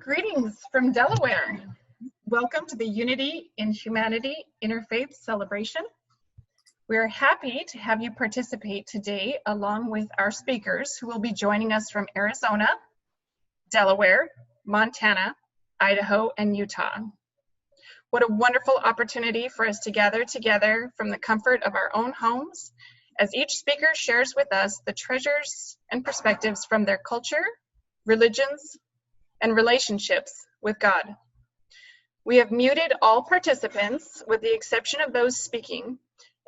Greetings from Delaware. Welcome to the Unity in Humanity Interfaith celebration. We are happy to have you participate today along with our speakers who will be joining us from Arizona, Delaware, Montana, Idaho, and Utah. What a wonderful opportunity for us to gather together from the comfort of our own homes as each speaker shares with us the treasures and perspectives from their culture, religions, and relationships with God. We have muted all participants with the exception of those speaking,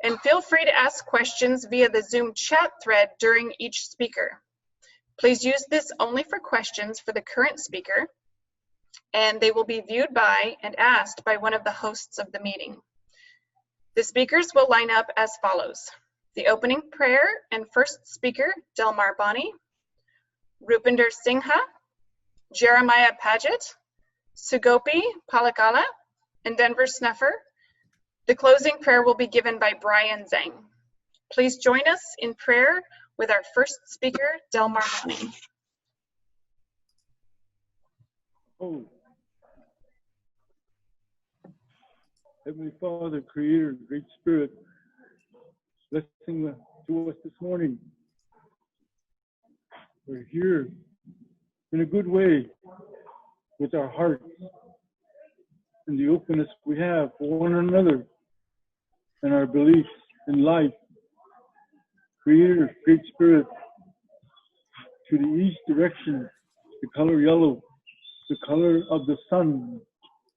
and feel free to ask questions via the Zoom chat thread during each speaker. Please use this only for questions for the current speaker, and they will be viewed by and asked by one of the hosts of the meeting. The speakers will line up as follows. The opening prayer and first speaker, Delmar Boni, Rupinder Singh, Jeremiah Padgett, Sugopi, Palakala, and Denver Snuffer. The closing prayer will be given by Brian Zhang. Please join us in prayer with our first speaker, Delmar Boni. Oh, Heavenly Father, Creator, Great Spirit, blessing to us this morning. We're here in a good way with our hearts and the openness we have for one another and our beliefs in life. Creator, Great Spirit, to the east direction, the color yellow, the color of the sun,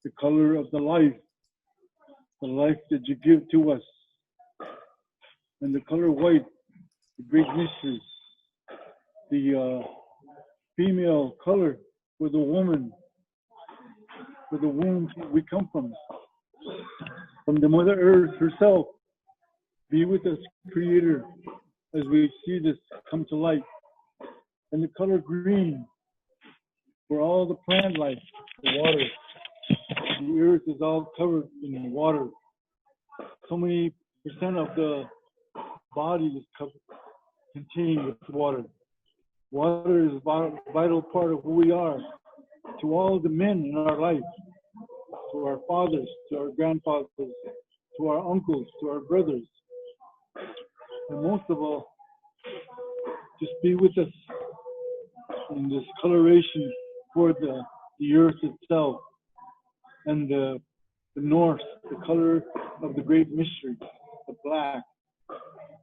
the color of the life that you give to us, and the color white, the great mystery, the female color for the woman, for the womb we come from the Mother Earth herself. Be with us, Creator, as we see this come to light. And the color green for all the plant life, the water. The earth is all covered in water. So many percent of the body is contained with water. Water is a vital part of who we are. To all the men in our life, to our fathers, to our grandfathers, to our uncles, to our brothers. And most of all, just be with us in this coloration for the earth itself and the north, the color of the great mystery, the black,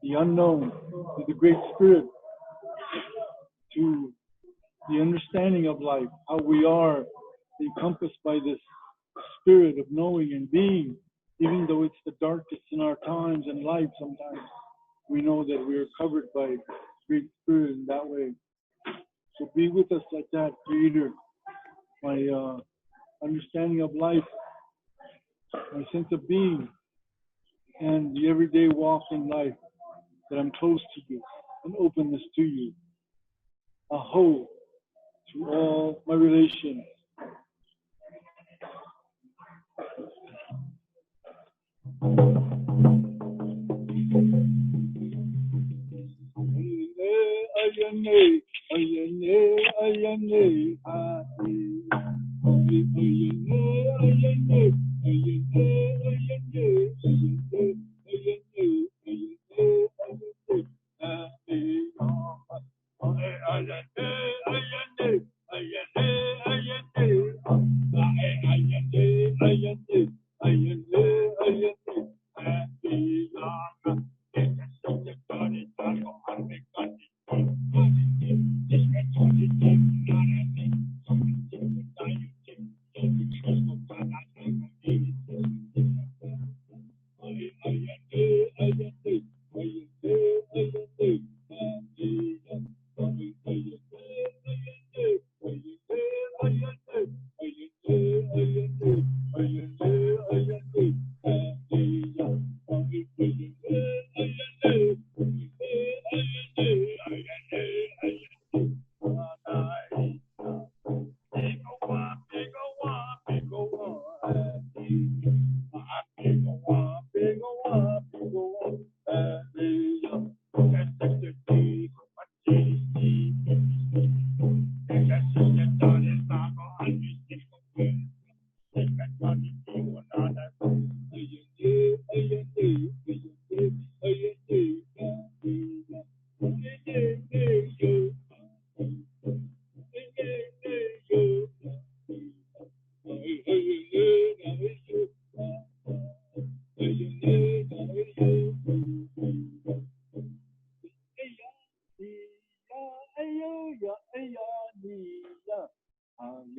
the unknown, to the Great Spirit, to the understanding of life, how we are encompassed by this spirit of knowing and being, even though it's the darkest in our times and life sometimes, we know that we are covered by Great Spirit in that way. So be with us like that, Creator. My understanding of life, my sense of being, and the everyday walk in life, that I'm close to you, and openness to you. Aho, to all my relations.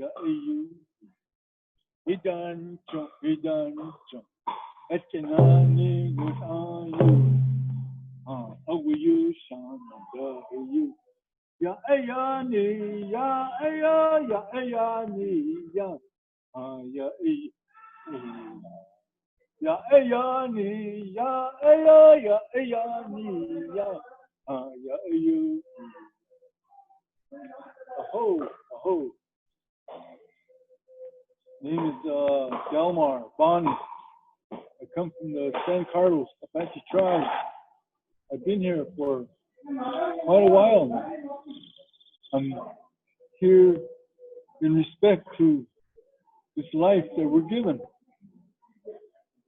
ya ayu. Idan chong, Etchenani with ayu. Awayu shamanda ayu. Ya ayani, ya aya, ya ayani, ya. Ya ay. Ya ayani, ya aya, ya ayani, ya. Ya ayu. Aho, aho. Name is Delmar, Boni. I come from the San Carlos Apache tribe. I've been here for quite a while now. I'm here in respect to this life that we're given,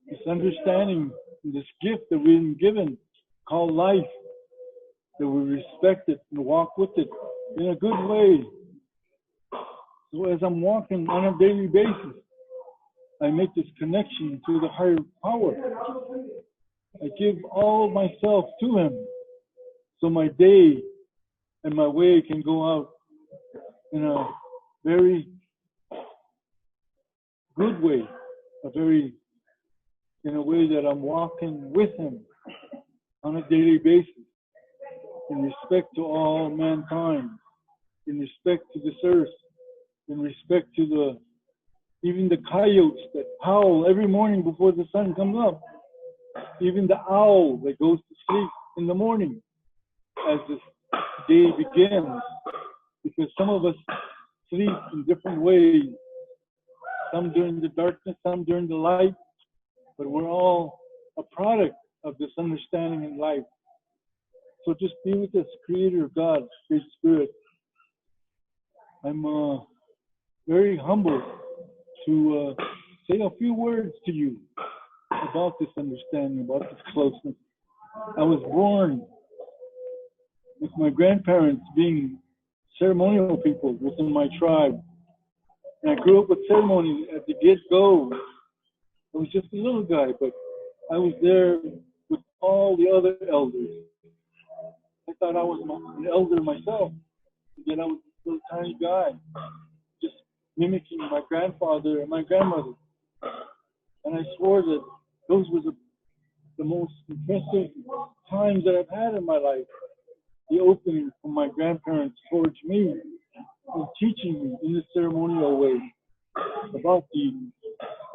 this understanding, this gift that we've been given called life, that we respect it and walk with it in a good way. So as I'm walking on a daily basis, I make this connection to the higher power. I give all of myself to Him, so my day and my way can go out in a very good way, in a way that I'm walking with Him on a daily basis, in respect to all mankind, in respect to this earth, in respect to even the coyotes that howl every morning before the sun comes up, even the owl that goes to sleep in the morning as this day begins, because some of us sleep in different ways, some during the darkness, some during the light, but we're all a product of this understanding in life. So just be with us, Creator God, Great Spirit. I'm very humbled to say a few words to you about this understanding, about this closeness. I was born with my grandparents being ceremonial people within my tribe. And I grew up with ceremonies at the get-go. I was just a little guy, but I was there with all the other elders. I thought I was an elder myself, yet I was a little tiny guy, just mimicking my grandfather and my grandmother. And I swore that those were the most impressive times that I've had in my life. The opening from my grandparents towards me and teaching me in this ceremonial way about the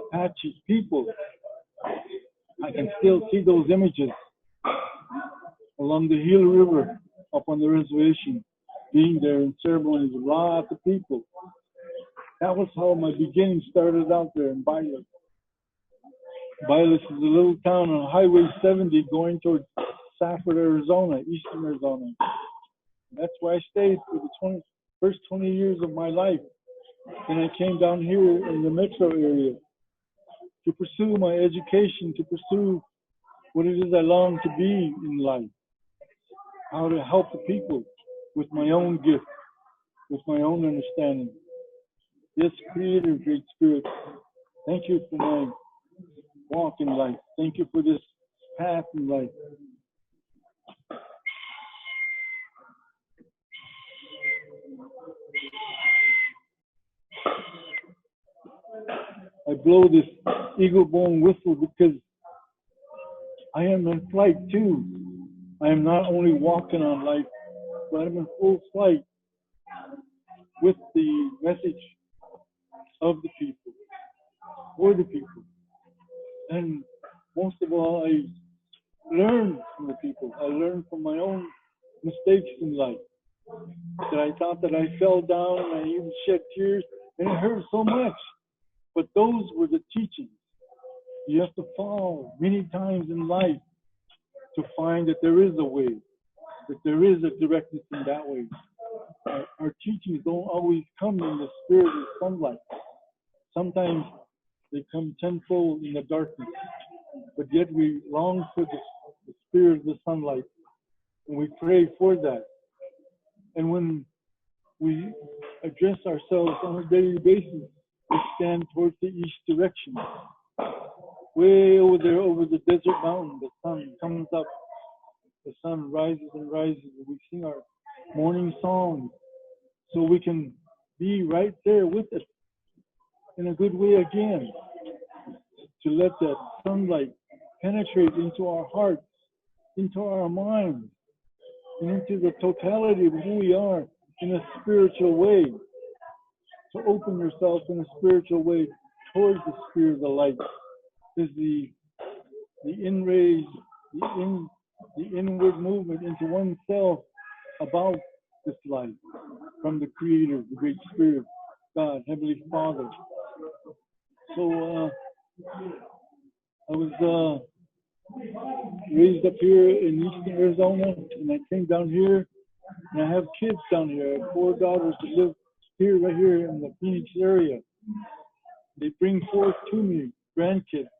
Apache people. I can still see those images along the Gila River up on the reservation, being there in ceremonies with lots of people. That was how my beginning started out there in Bailes. Bailes is a little town on Highway 70 going towards Safford, Arizona, eastern Arizona. That's where I stayed for the first 20 years of my life. And I came down here in the metro area to pursue my education, to pursue what it is I long to be in life, how to help the people with my own gift, with my own understanding. Yes, Creator, Great Spirit, thank you for my walk in life. Thank you for this path in life. I blow this eagle bone whistle because I am in flight too. I am not only walking on life, but I'm in full flight with the message of the people, for the people. And most of all, I learn from the people. I learn from my own mistakes in life. That I thought that I fell down and I even shed tears and it hurt so much. But those were the teachings. You have to fall many times in life to find that there is a way, that there is a directness in that way. Our teachings don't always come in the spirit of sunlight. Sometimes they come tenfold in the darkness, but yet we long for the spirit of the sunlight, and we pray for that. And when we address ourselves on a daily basis, we stand towards the east direction. Way over there, over the desert mountain, the sun comes up. The sun rises and rises, and we sing our morning songs so we can be right there with us in a good way again, to let that sunlight penetrate into our hearts, into our minds, and into the totality of who we are in a spiritual way. To open yourself in a spiritual way towards the sphere of the light is the in-rays, the inward movement into oneself about this light from the Creator, the Great Spirit, God, Heavenly Father. So I was raised up here in eastern Arizona, and I came down here, and I have kids down here. I have 4 daughters that live here, right here in the Phoenix area. They bring forth to me grandkids.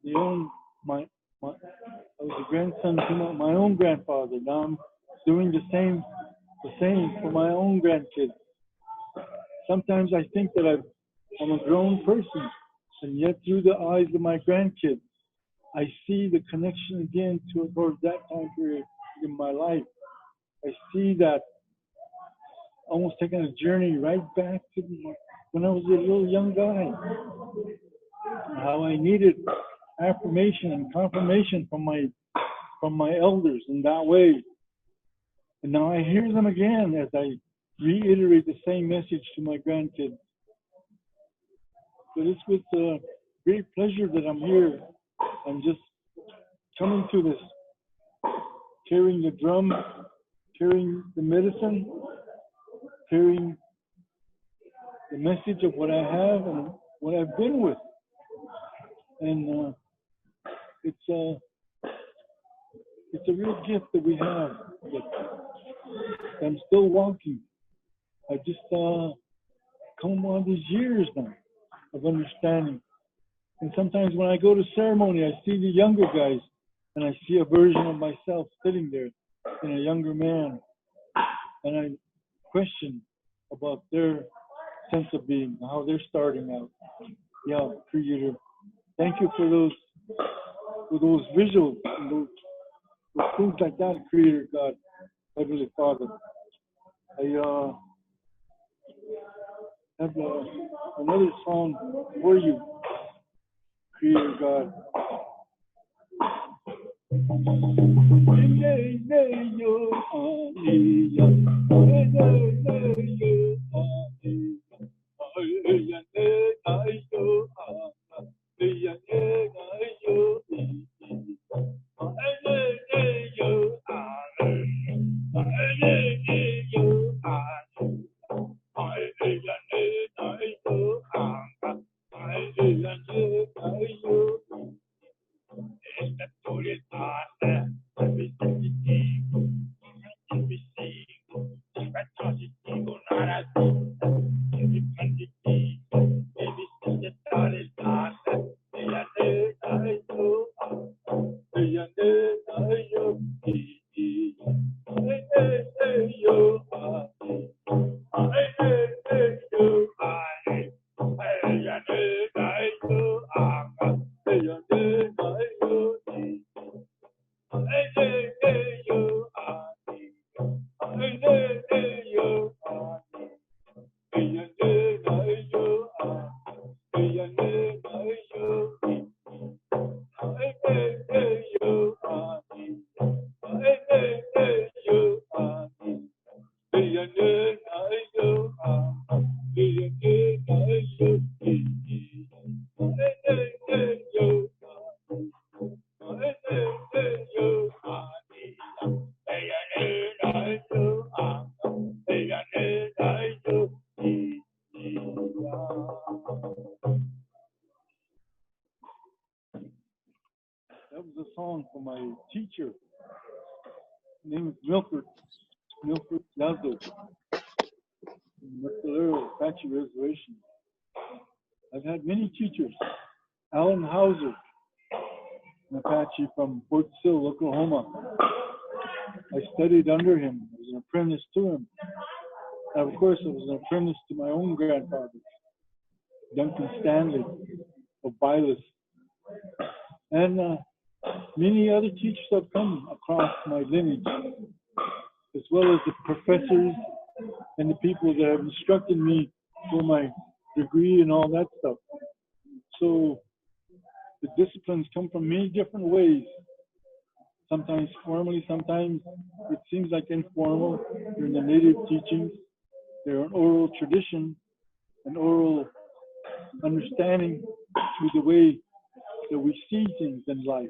They own I was a grandson to my own grandfather. Now I'm doing the same for my own grandkids. Sometimes I think that I'm a grown person, and yet through the eyes of my grandkids, I see the connection again towards that time period in my life. I see that almost taking a journey right back to when I was a little young guy. How I needed affirmation and confirmation from my elders in that way. And now I hear them again as I reiterate the same message to my grandkids. But it's with great pleasure that I'm here. I'm just coming to this, carrying the drum, carrying the medicine, carrying the message of what I have and what I've been with. And it's a real gift that we have. That I'm still walking. I just come on these years now of understanding. And sometimes when I go to ceremony, I see the younger guys, and I see a version of myself sitting there in a younger man. And I question about their sense of being, how they're starting out. Yeah, Creator, thank you for those visuals and those things like that, Creator God, Heavenly Father. I have another song for you, Creator God. That was a song for my teacher. His name is Milford Lazo, Apache Reservation. I've had many teachers. Alan Hauser, an Apache from Fort Sill, Oklahoma. I studied under him. I was an apprentice to him. And of course, I was an apprentice to my own grandfather, Duncan Stanley of Bylis. And many other teachers have come across my lineage, as well as the professors and the people that have instructed me for my degree and all that stuff. So the disciplines come from many different ways. Sometimes formally, sometimes it seems like informal. They're in the native teachings. They're an oral tradition, an oral understanding through the way that we see things in life.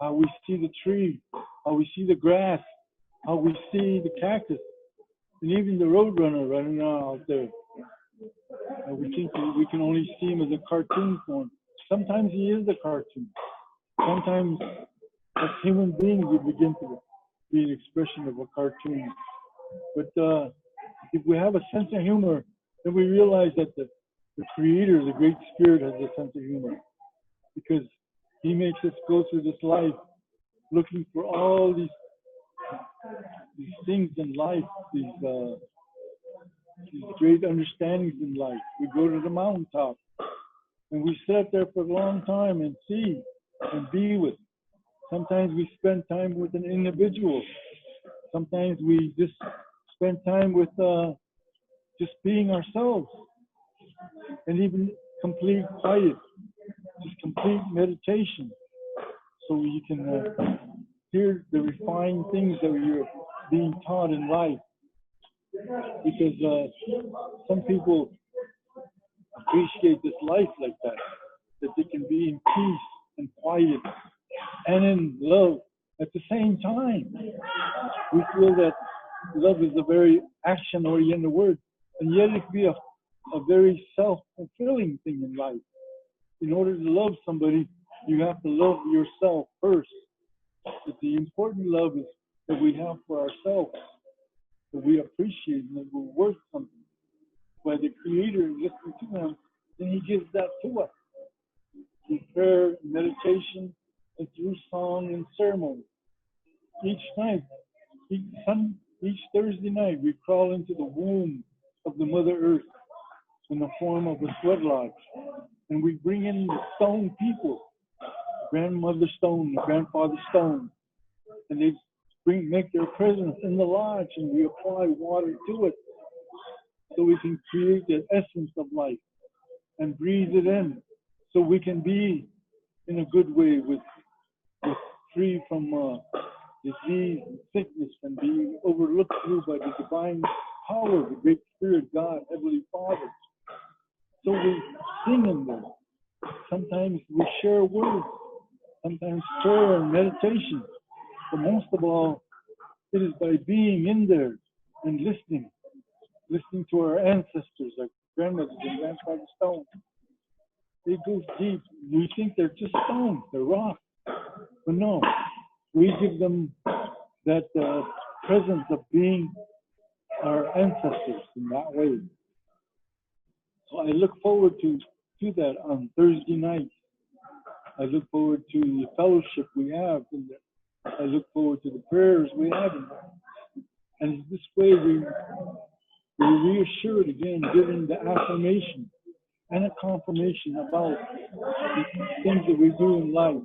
How we see the tree, how we see the grass, how we see the cactus, and even the roadrunner running out there. We think we can only see him as a cartoon form. Sometimes he is a cartoon. Sometimes as human beings we begin to be an expression of a cartoon. But if we have a sense of humor, then we realize that the Creator, the Great Spirit, has a sense of humor. Because he makes us go through this life looking for all these things in life, these great understandings in life. We go to the mountaintop and we sit there for a long time and see and be with. Sometimes we spend time with an individual. Sometimes we just spend time with just being ourselves, and even complete quiet, just complete meditation, so you can hear the refined things that you're being taught in life. Because some people appreciate this life like that they can be in peace and quiet and in love at the same time. We feel that love is a very action-oriented word, and yet it can be a very self-fulfilling thing in life. In order to love somebody, you have to love yourself first. But the important love is that we have for ourselves, that we appreciate and that we're worth something. By the Creator, listening to Him, then He gives that to us through prayer, meditation, and through song and ceremony. Each night, each Thursday night, we crawl into the womb of the Mother Earth in the form of a sweat lodge, and we bring in the stone people, the grandmother stone, the grandfather stone, and they make their presence in the lodge, and we apply water to it so we can create the essence of life and breathe it in, so we can be in a good way with free from disease and sickness, and be overlooked through by the divine power, the Great Spirit, God, Heavenly Father. So we sing in them. Sometimes we share words, sometimes prayer and meditation. But most of all, it is by being in there and listening to our ancestors, our grandmothers and grandfather stones. They go deep. We think they're just stones, they're rocks. But no, we give them that presence of being our ancestors in that way. So I look forward to that on Thursday night. I look forward to the fellowship we have in there. I look forward to the prayers we have in there. And this way we reassured again, giving the affirmation and a confirmation about the things that we do in life.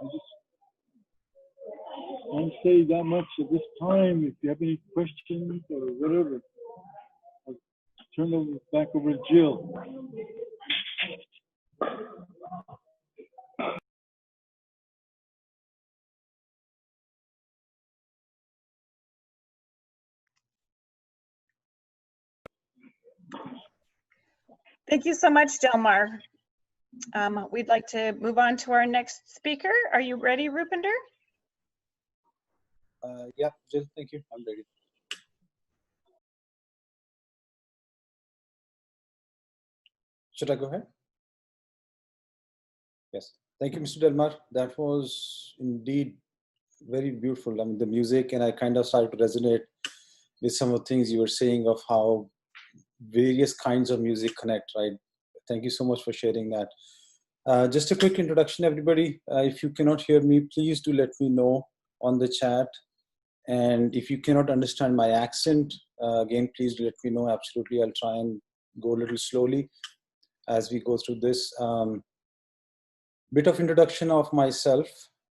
I just won't say that much at this time. If you have any questions or whatever, I'll turn it back over to Jill. Thank you so much, Delmar. We'd like to move on to our next speaker. Are you ready, Rupinder? Yeah, Jill, thank you. I'm ready. Should I go ahead? Yes. Thank you, Mr. Delmar. That was indeed very beautiful. I mean, the music, and I kind of started to resonate with some of the things you were saying of how various kinds of music connect, right? Thank you so much for sharing that. Just a quick introduction, everybody. If you cannot hear me, please do let me know on the chat. And if you cannot understand my accent, again, please let me know. Absolutely, I'll try and go a little slowly as we go through this. Bit of introduction of myself.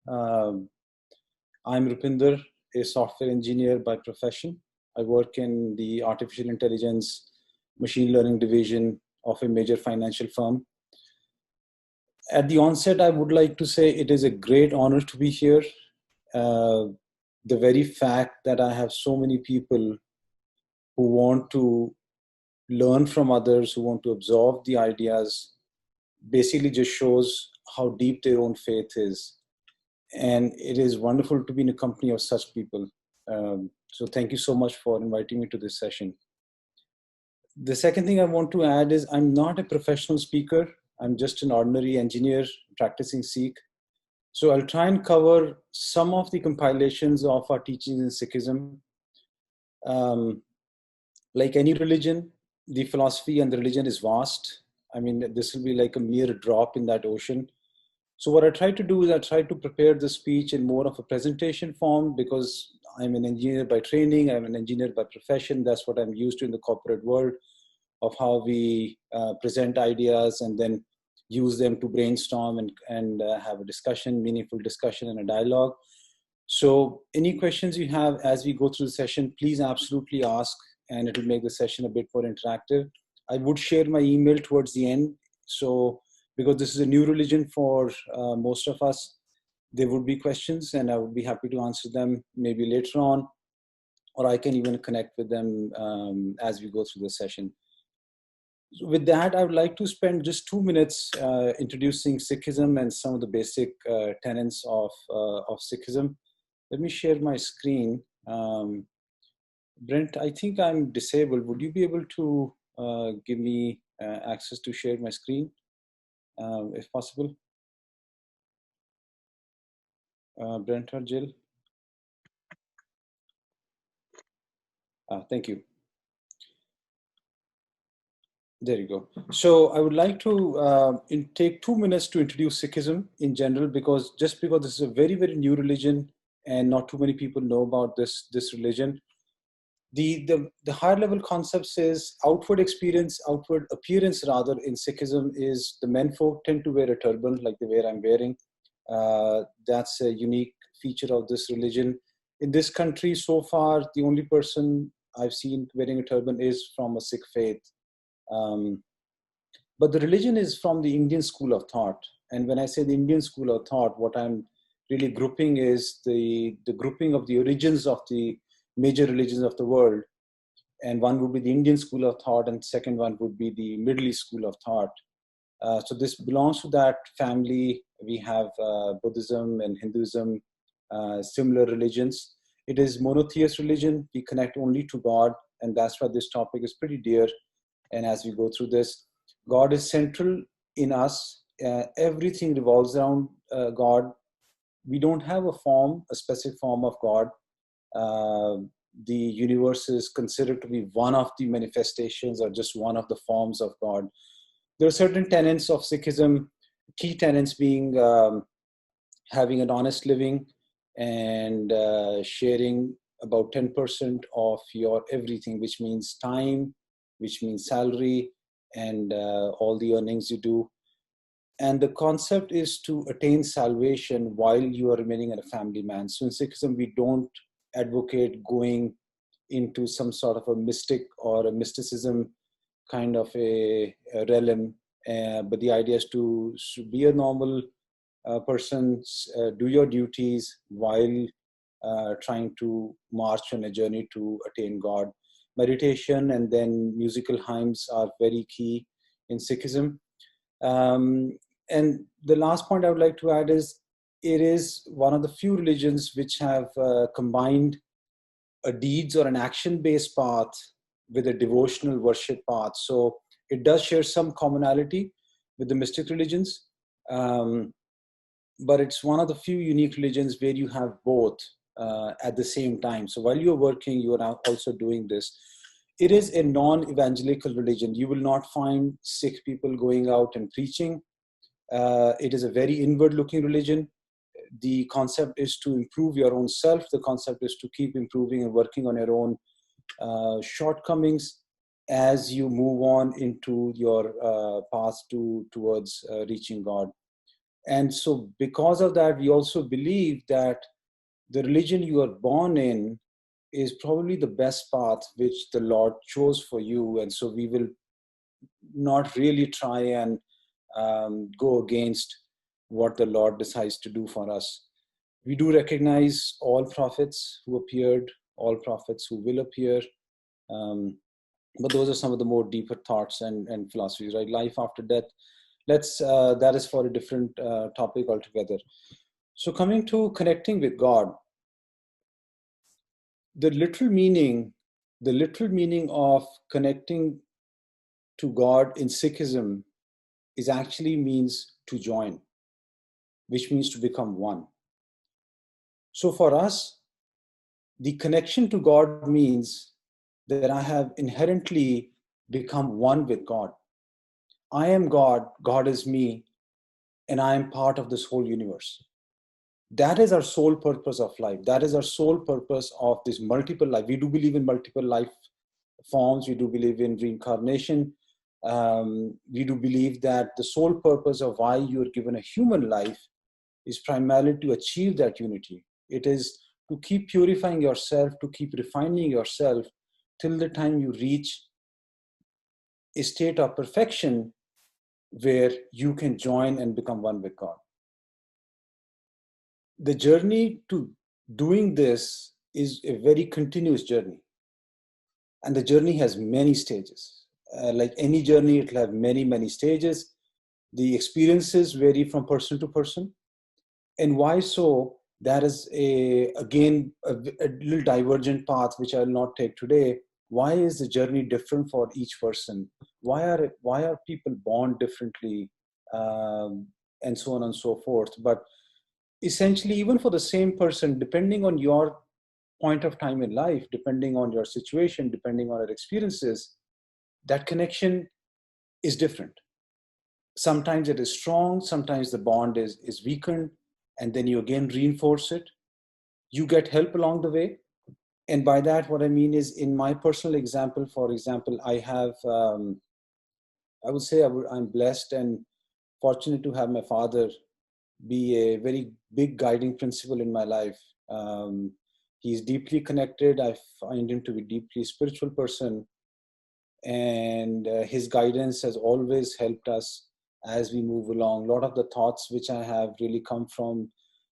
I'm Rupinder, a software engineer by profession. I work in the artificial intelligence, machine learning division of a major financial firm. At the onset, I would like to say it is a great honor to be here. The very fact that I have so many people who want to learn from others, who want to absorb the ideas, basically just shows how deep their own faith is. And it is wonderful to be in a company of such people. So thank you so much for inviting me to this session. The second thing I want to add is I'm not a professional speaker. I'm just an ordinary engineer practicing Sikh. So I'll try and cover some of the compilations of our teachings in Sikhism. Like any religion, the philosophy and the religion is vast. I mean, this will be like a mere drop in that ocean. So what I try to do is I try to prepare the speech in more of a presentation form, because I'm an engineer by training, I'm an engineer by profession. That's what I'm used to in the corporate world, of how we present ideas and then use them to brainstorm and have a discussion, meaningful discussion and a dialogue. So any questions you have as we go through the session, please absolutely ask, and it will make the session a bit more interactive. I would share my email towards the end. So because this is a new religion for most of us, there would be questions and I would be happy to answer them maybe later on, or I can even connect with them as we go through the session. So with that, I would like to spend just 2 minutes introducing Sikhism and some of the basic tenets of Sikhism. Let me share my screen. Brent, I think I'm disabled. Would you be able to give me access to share my screen, if possible? Brent or Jill? Thank you. There you go. So I would like to take 2 minutes to introduce Sikhism in general, because this is a very, very new religion and not too many people know about this religion. The higher level concepts is outward appearance rather in Sikhism is the men folk tend to wear a turban like the way I'm wearing. That's a unique feature of this religion. In this country so far, the only person I've seen wearing a turban is from a Sikh faith. But the religion is from the Indian school of thought. And when I say the Indian school of thought, what I'm really grouping is the grouping of the origins of the major religions of the world. And one would be the Indian school of thought, and second one would be the Middle East school of thought. So this belongs to that family. We have Buddhism and Hinduism, similar religions. It is monotheist religion. We connect only to God, and that's why this topic is pretty dear. And as we go through this, God is central in us. Everything revolves around God. We don't have a specific form of God. The universe is considered to be one of the manifestations or just one of the forms of God. There are certain tenets of Sikhism, key tenets being having an honest living and sharing about 10% of your everything, which means time, which means salary, and all the earnings you do. And the concept is to attain salvation while you are remaining a family man. So in Sikhism, we don't advocate going into some sort of a mystic or a mysticism kind of a realm. But the idea is to be a normal person, do your duties while trying to march on a journey to attain God. Meditation and then musical hymns are very key in Sikhism. And the last point I would like to add is it is one of the few religions which have combined a deeds or an action-based path with a devotional worship path. So it does share some commonality with the mystic religions, but it's one of the few unique religions where you have both at the same time. So while you're working, you are also doing this. It is a non-evangelical religion. You will not find Sikh people going out and preaching. It is a very inward-looking religion. The concept is to improve your own self. The concept is to keep improving and working on your own shortcomings as you move on into your path towards reaching God. And so because of that, we also believe that the religion you are born in is probably the best path which the Lord chose for you. And so we will not really try and go against what the Lord decides to do for us. We do recognize all prophets who appeared, all prophets who will appear. But those are some of the more deeper thoughts and philosophies, right? Life after death. That is for a different topic altogether. So coming to connecting with God, the literal meaning of connecting to God in Sikhism is actually means to join, which means to become one. So for us, the connection to God means that I have inherently become one with God. I am God, God is me, and I am part of this whole universe. That is our sole purpose of life. That is our sole purpose of this multiple life. We do believe in multiple life forms. We do believe in reincarnation. We do believe that the sole purpose of why you are given a human life is primarily to achieve that unity. It is to keep purifying yourself, to keep refining yourself till the time you reach a state of perfection where you can join and become one with God. The journey to doing this is a very continuous journey. And the journey has many stages. Like any journey, it will have many, many stages. The experiences vary from person to person. And why so? That is, again, a little divergent path, which I will not take today. Why is the journey different for each person? Why are people born differently? And so on and so forth. But essentially, even for the same person, depending on your point of time in life, depending on your situation, depending on your experiences, that connection is different. Sometimes it is strong, sometimes the bond is weakened, and then you again reinforce it. You get help along the way. And by that, what I mean is, in my personal example, for example, I have, I would say I'm blessed and fortunate to have my father be a very big guiding principle in my life. He's deeply connected. I find him to be a deeply spiritual person. And his guidance has always helped us as we move along. A lot of the thoughts which I have really come from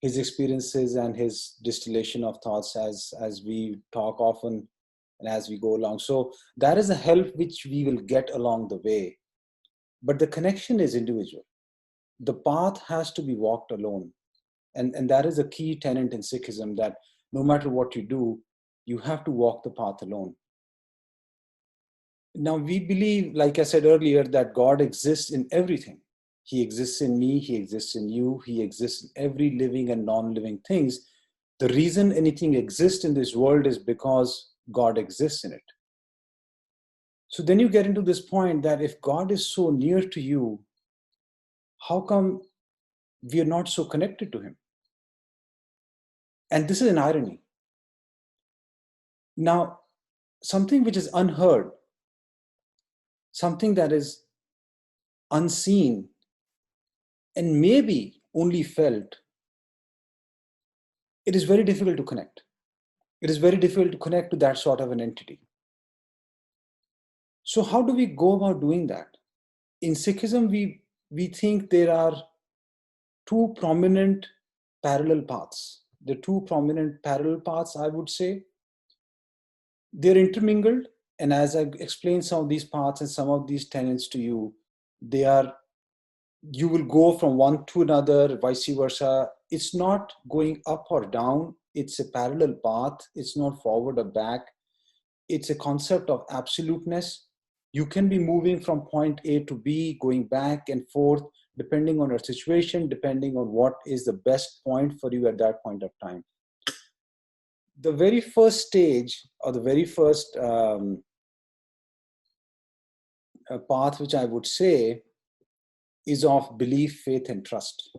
his experiences and his distillation of thoughts as we talk often and as we go along. So that is a help which we will get along the way. But the connection is individual. The path has to be walked alone. And that is a key tenet in Sikhism, that no matter what you do, you have to walk the path alone. Now, we believe, like I said earlier, that God exists in everything. He exists in me, he exists in you, he exists in every living and non-living things. The reason anything exists in this world is because God exists in it. So then you get into this point that if God is so near to you, how come we are not so connected to him? And this is an irony. Now, something which is unheard, something that is unseen, and maybe only felt, it is very difficult to connect. It is very difficult to connect to that sort of an entity. So how do we go about doing that? In Sikhism, we think there are two prominent parallel paths. The two prominent parallel paths, I would say, they're intermingled. And as I explain some of these paths and some of these tenets to you, you will go from one to another, vice versa. It's not going up or down. It's a parallel path. It's not forward or back. It's a concept of absoluteness. You can be moving from point A to B, going back and forth, depending on your situation, depending on what is the best point for you at that point of time. The very first stage, or the very first path, which I would say, is of belief, faith, and trust.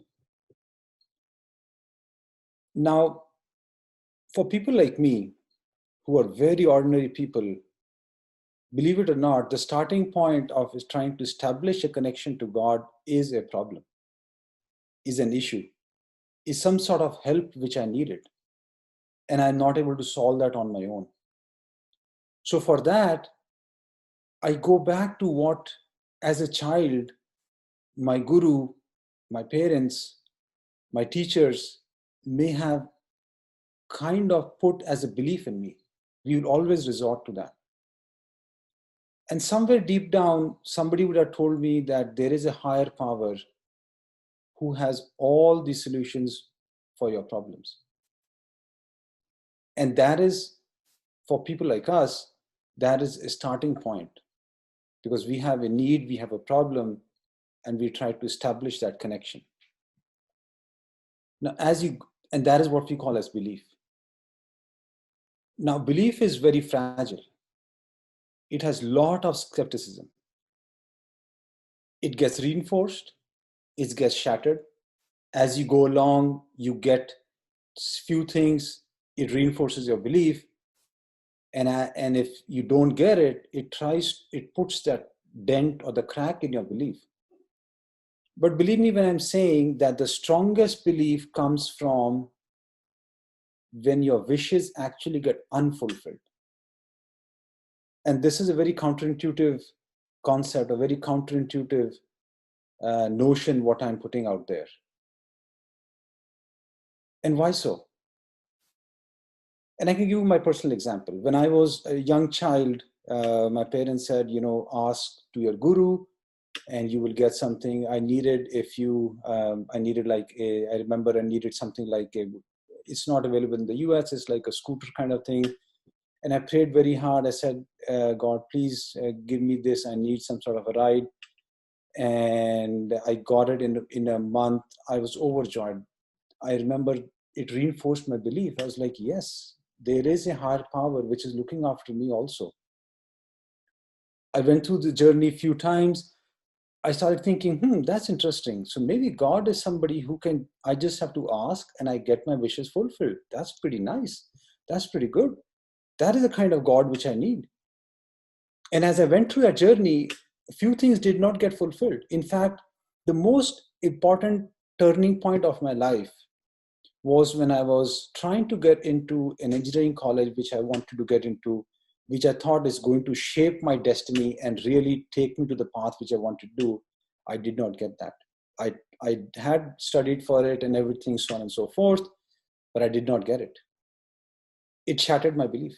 Now, for people like me, who are very ordinary people, believe it or not, the starting point of trying to establish a connection to God is a problem, is an issue, is some sort of help which I needed. and I'm not able to solve that on my own. So for that, I go back to what, as a child, my guru, my parents, my teachers may have kind of put as a belief in me. We will always resort to that. And somewhere deep down, somebody would have told me that there is a higher power who has all the solutions for your problems. And that is, for people like us, that is a starting point. Because we have a need, we have a problem, and we try to establish that connection. Now, and that is what we call as belief. Now, belief is very fragile. It has a lot of skepticism. It gets reinforced, it gets shattered. As you go along, you get few things, it reinforces your belief. And if you don't get it, it puts that dent or the crack in your belief. But believe me when I'm saying that the strongest belief comes from when your wishes actually get unfulfilled. And this is a very counterintuitive concept, a very counterintuitive notion what I'm putting out there. And why so? And I can give you my personal example. When I was a young child, my parents said, ask to your guru and you will get something. I needed something like it's not available in the US, it's like a scooter kind of thing. And I prayed very hard. I said, God, please give me this. I need some sort of a ride. And I got it in a month. I was overjoyed. I remember it reinforced my belief. I was like, yes, there is a higher power which is looking after me also. I went through the journey a few times. I started thinking, that's interesting. So maybe God is somebody I just have to ask and I get my wishes fulfilled. That's pretty nice. That's pretty good. That is the kind of God which I need. And as I went through that journey, a few things did not get fulfilled. In fact, the most important turning point of my life was when I was trying to get into an engineering college, which I wanted to get into, which I thought is going to shape my destiny and really take me to the path which I want to do. I did not get that. I had studied for it and everything, so on and so forth, but I did not get it. It shattered my belief.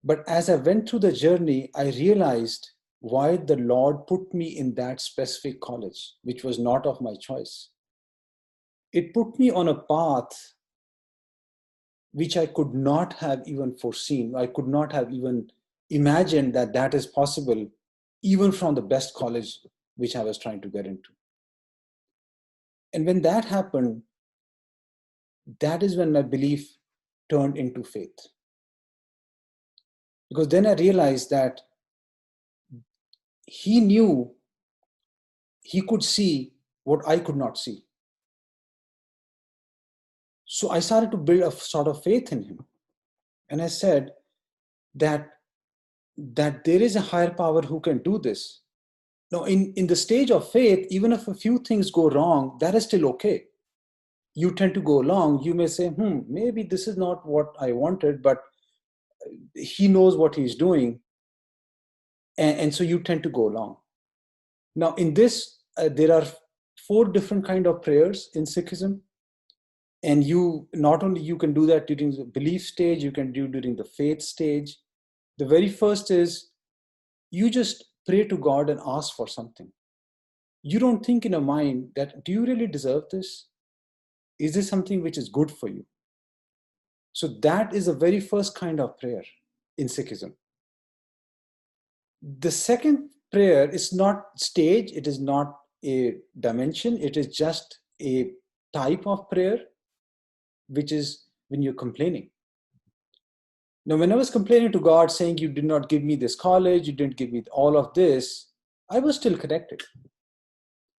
But as I went through the journey, I realized why the Lord put me in that specific college, which was not of my choice. It put me on a path which I could not have even foreseen. I could not have even imagined that is possible, even from the best college which I was trying to get into. And when that happened, that is when my belief turned into faith. Because then I realized that he knew, he could see what I could not see. So I started to build a sort of faith in him. And I said that there is a higher power who can do this. Now, in the stage of faith, even if a few things go wrong, that is still okay. You tend to go along. You may say, maybe this is not what I wanted, but he knows what he's doing. And so you tend to go along. Now, in this, there are 4 different kinds of prayers in Sikhism. And you can do that during the belief stage, you can do during the faith stage. The very first is, you just pray to God and ask for something. You don't think in your mind that, do you really deserve this? Is this something which is good for you? So that is the very first kind of prayer in Sikhism. The second prayer is not stage, it is not a dimension, it is just a type of prayer, which is when you're complaining. Now, when I was complaining to God, saying, you did not give me this college, you didn't give me all of this, I was still connected.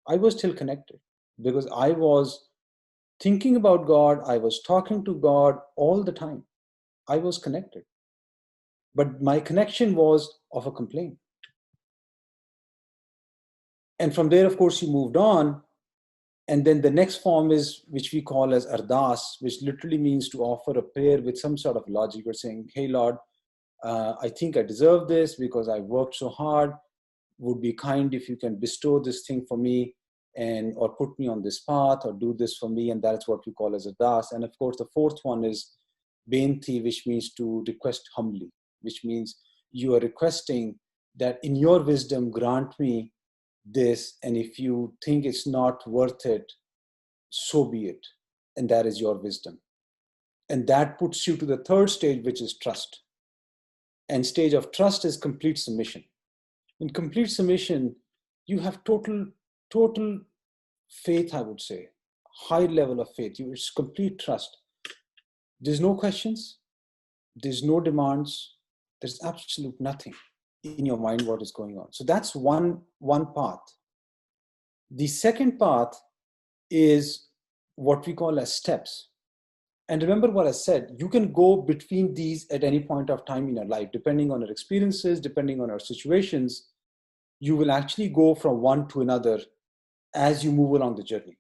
I was still connected because I was thinking about God. I was talking to God all the time. I was connected. But my connection was of a complaint. And from there, of course, he moved on. And then the next form is, which we call as ardas, which literally means to offer a prayer with some sort of logic. You're saying, hey, Lord, I think I deserve this because I worked so hard. Would be kind if you can bestow this thing for me, and or put me on this path, or do this for me. And that's what we call as ardas. And of course, the fourth one is benti, which means to request humbly, which means you are requesting that in your wisdom, grant me this, and if you think it's not worth it, so be it. And that is your wisdom. And that puts you to the third stage, which is trust. And stage of trust is complete submission. In complete submission, you have total faith, I would say, high level of faith. It's complete trust. There's no questions, there's no demands, there's absolute nothing in your mind what is going on. So that's one path. The second path is what we call as steps. And remember what I said, you can go between these at any point of time in your life, depending on your experiences, depending on your situations. You will actually go from one to another as you move along the journey.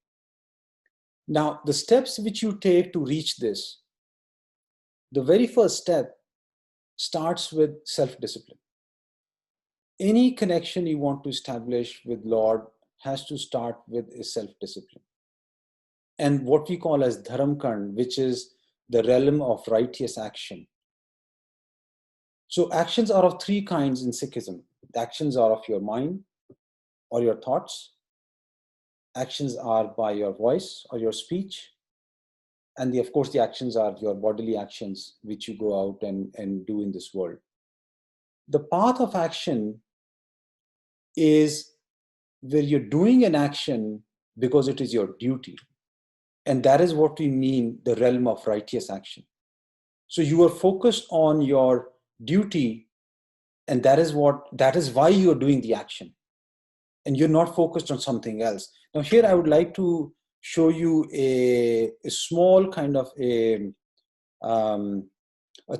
Now, the steps which you take to reach this, the very first step starts with self-discipline. Any connection you want to establish with Lord has to start with a self-discipline. And what we call as dharamkand, which is the realm of righteous action. So actions are of three kinds in Sikhism. The actions are of your mind or your thoughts. Actions are by your voice or your speech. And of course, the actions are your bodily actions, which you go out and do in this world. The path of action is where you're doing an action because it is your duty. And that is what we mean, the realm of righteous action. So you are focused on your duty, and that is why you're doing the action. And you're not focused on something else. Now here I would like to show you a small kind of a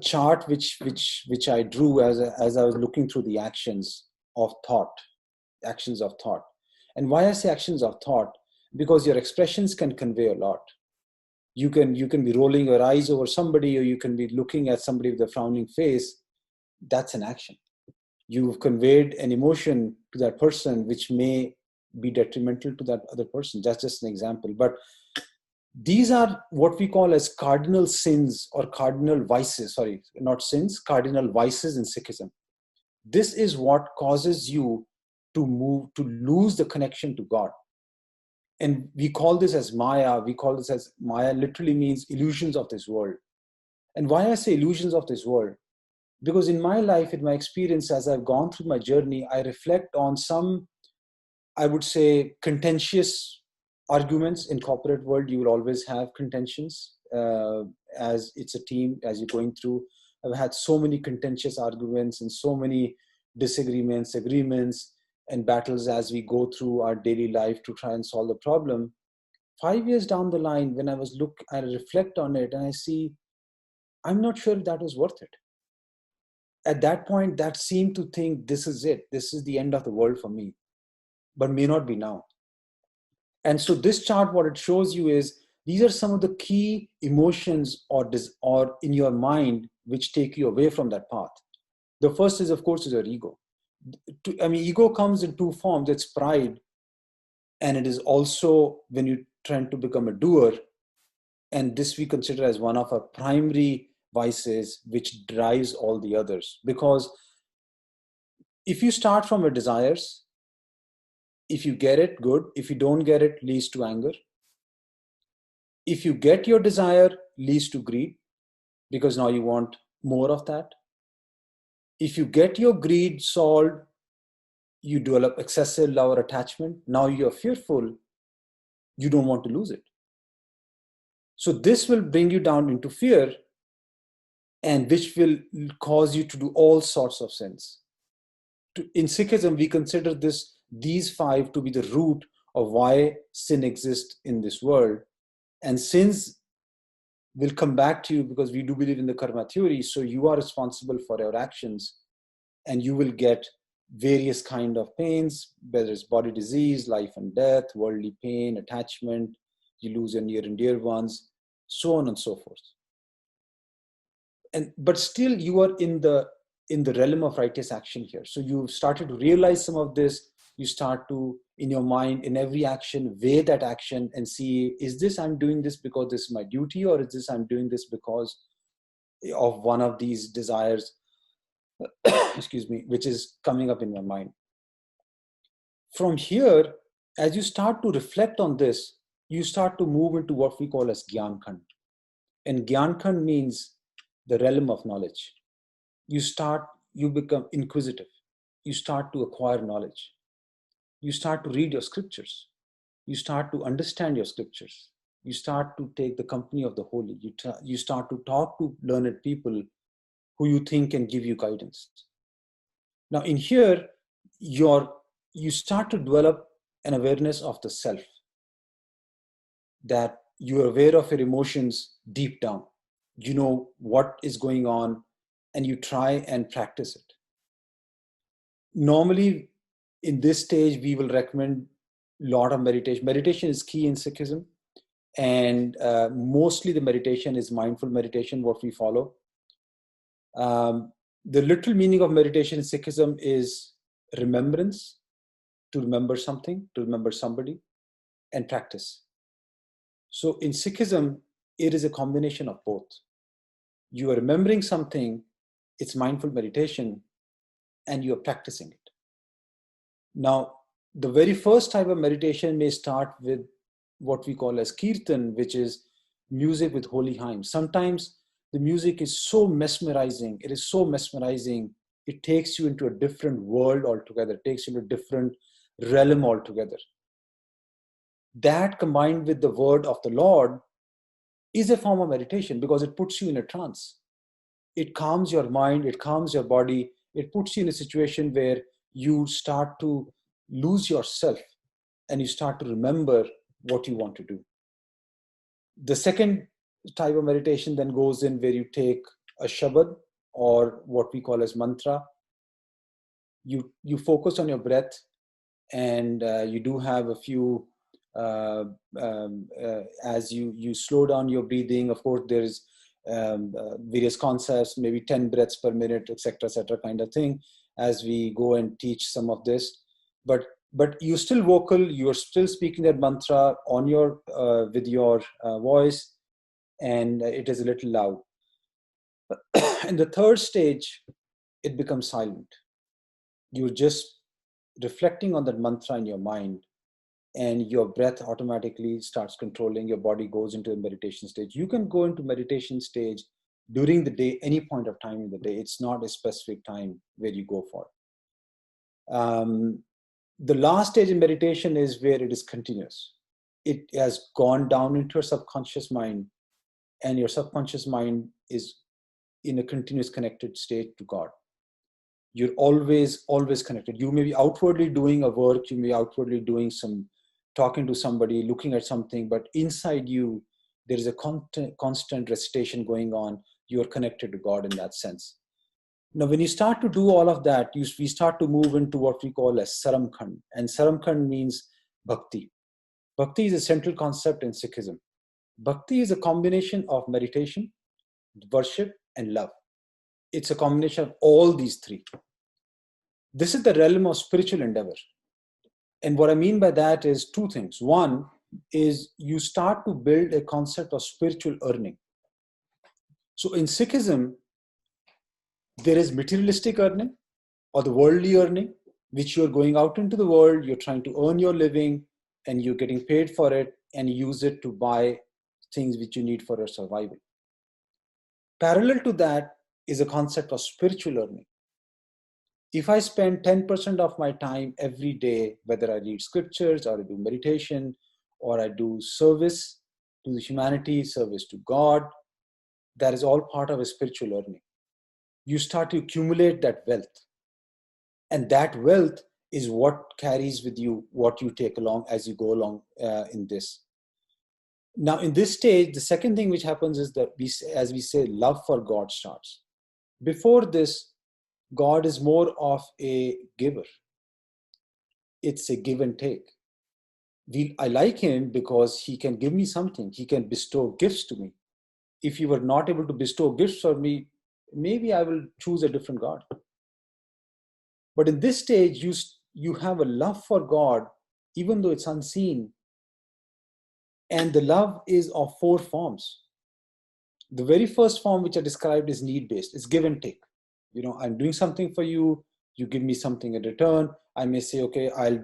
chart which I drew as I was looking through the actions of thought. And why I say actions of thought? Because your expressions can convey a lot. You can be rolling your eyes over somebody, or you can be looking at somebody with a frowning face. That's an action. You've conveyed an emotion to that person which may be detrimental to that other person. That's just an example. But these are what we call as cardinal sins or cardinal vices. Sorry, not sins, cardinal vices in Sikhism. This is what causes you to lose the connection to God. And we call this as Maya. Maya literally means illusions of this world. And why I say illusions of this world? Because in my life, in my experience, as I've gone through my journey, I reflect on some, I would say, contentious arguments. In corporate world, you will always have contentions as it's a team, as you're going through. I've had so many contentious arguments and so many disagreements, agreements, and battles as we go through our daily life to try and solve the problem. 5 years down the line, when I reflect on it and I see, I'm not sure if that was worth it. At that point, that seemed to think, this is it. This is the end of the world for me, but may not be now. And so this chart, what it shows you is, these are some of the key emotions or in your mind, which take you away from that path. The first is, of course, is your ego. Ego comes in two forms. It's pride, and it is also when you're trying to become a doer. And this we consider as one of our primary vices, which drives all the others. Because if you start from your desires, if you get it, good. If you don't get it, leads to anger. If you get your desire, leads to greed, because now you want more of that. If you get your greed solved, you develop excessive love or attachment. Now you're fearful. You don't want to lose it. So this will bring you down into fear, and which will cause you to do all sorts of sins. In Sikhism, we consider these five to be the root of why sin exists in this world. And sins will come back to you because we do believe in the karma theory. So you are responsible for your actions, and you will get various kind of pains, whether it's body disease, life and death, worldly pain, attachment, you lose your near and dear ones, so on and so forth. But still you are in the realm of righteous action here. So you started to realize some of this. You start to, in your mind, in every action, weigh that action and see, is this I'm doing this because this is my duty, or is this I'm doing this because of one of these desires, excuse me, which is coming up in my mind. From here, as you start to reflect on this, you start to move into what we call as Gyan Khand. And Gyan Khand means the realm of knowledge. You become inquisitive. You start to acquire knowledge. You start to read your scriptures. You start to understand your scriptures. You start to take the company of the holy. You start to talk to learned people who you think can give you guidance. Now in here, you start to develop an awareness of the self, that you're aware of your emotions deep down. You know what is going on, and you try and practice it. Normally, in this stage, we will recommend a lot of meditation. Meditation is key in Sikhism, and mostly the meditation is mindful meditation, what we follow. The literal meaning of meditation in Sikhism is remembrance, to remember something, to remember somebody, and practice. So in Sikhism, it is a combination of both. You are remembering something, it's mindful meditation, and you are practicing it. Now, the very first type of meditation may start with what we call as kirtan, which is music with holy hymns. Sometimes the music is so mesmerizing. It is so mesmerizing. It takes you into a different world altogether. It takes you into a different realm altogether. That combined with the word of the Lord is a form of meditation, because it puts you in a trance. It calms your mind, it calms your body, it puts you in a situation where you start to lose yourself and you start to remember what you want to do. The second type of meditation then goes in where you take a shabad, or what we call as mantra. You focus on your breath, and you do have a few as you slow down your breathing. Of course, there is various concepts, maybe 10 breaths per minute, etc., kind of thing, as we go and teach some of this. But you're still vocal, you're still speaking that mantra on your with your voice, and it is a little loud. In the third stage, it becomes silent. You're just reflecting on that mantra in your mind, and your breath automatically starts controlling. Your body goes into a meditation stage. You can go into meditation stage during the day, any point of time in the day. It's not a specific time where you go for. The last stage in meditation is where it is continuous. It has gone down into your subconscious mind, and your subconscious mind is in a continuous connected state to God. You're always connected. You may be outwardly doing a work, you may be outwardly doing some talking to somebody, looking at something, but inside you, there is a constant recitation going on. You are connected to God in that sense. Now, when you start to do all of that, we start to move into what we call as Saram Khand. And Saram Khand means bhakti. Bhakti is a central concept in Sikhism. Bhakti is a combination of meditation, worship, and love. It's a combination of all these three. This is the realm of spiritual endeavor. And what I mean by that is two things. One is you start to build a concept of spiritual earning. So in Sikhism, there is materialistic earning, or the worldly earning, which you're going out into the world, you're trying to earn your living, and you're getting paid for it, and use it to buy things which you need for your survival. Parallel to that is a concept of spiritual earning. If I spend 10% of my time every day, whether I read scriptures or I do meditation or I do service to the humanity, service to God, that is all part of a spiritual earning. You start to accumulate that wealth. And that wealth is what carries with you, what you take along as you go along in this. Now, in this stage, the second thing which happens is that, as we say, love for God starts. Before this, God is more of a giver. It's a give and take. I like him because he can give me something. He can bestow gifts to me. If he were not able to bestow gifts for me, maybe I will choose a different God. But in this stage, you have a love for God, even though it's unseen. And the love is of 4 forms. The very first form, which I described, is need-based. It's give and take. I'm doing something for you. You give me something in return. I may say, okay, I'll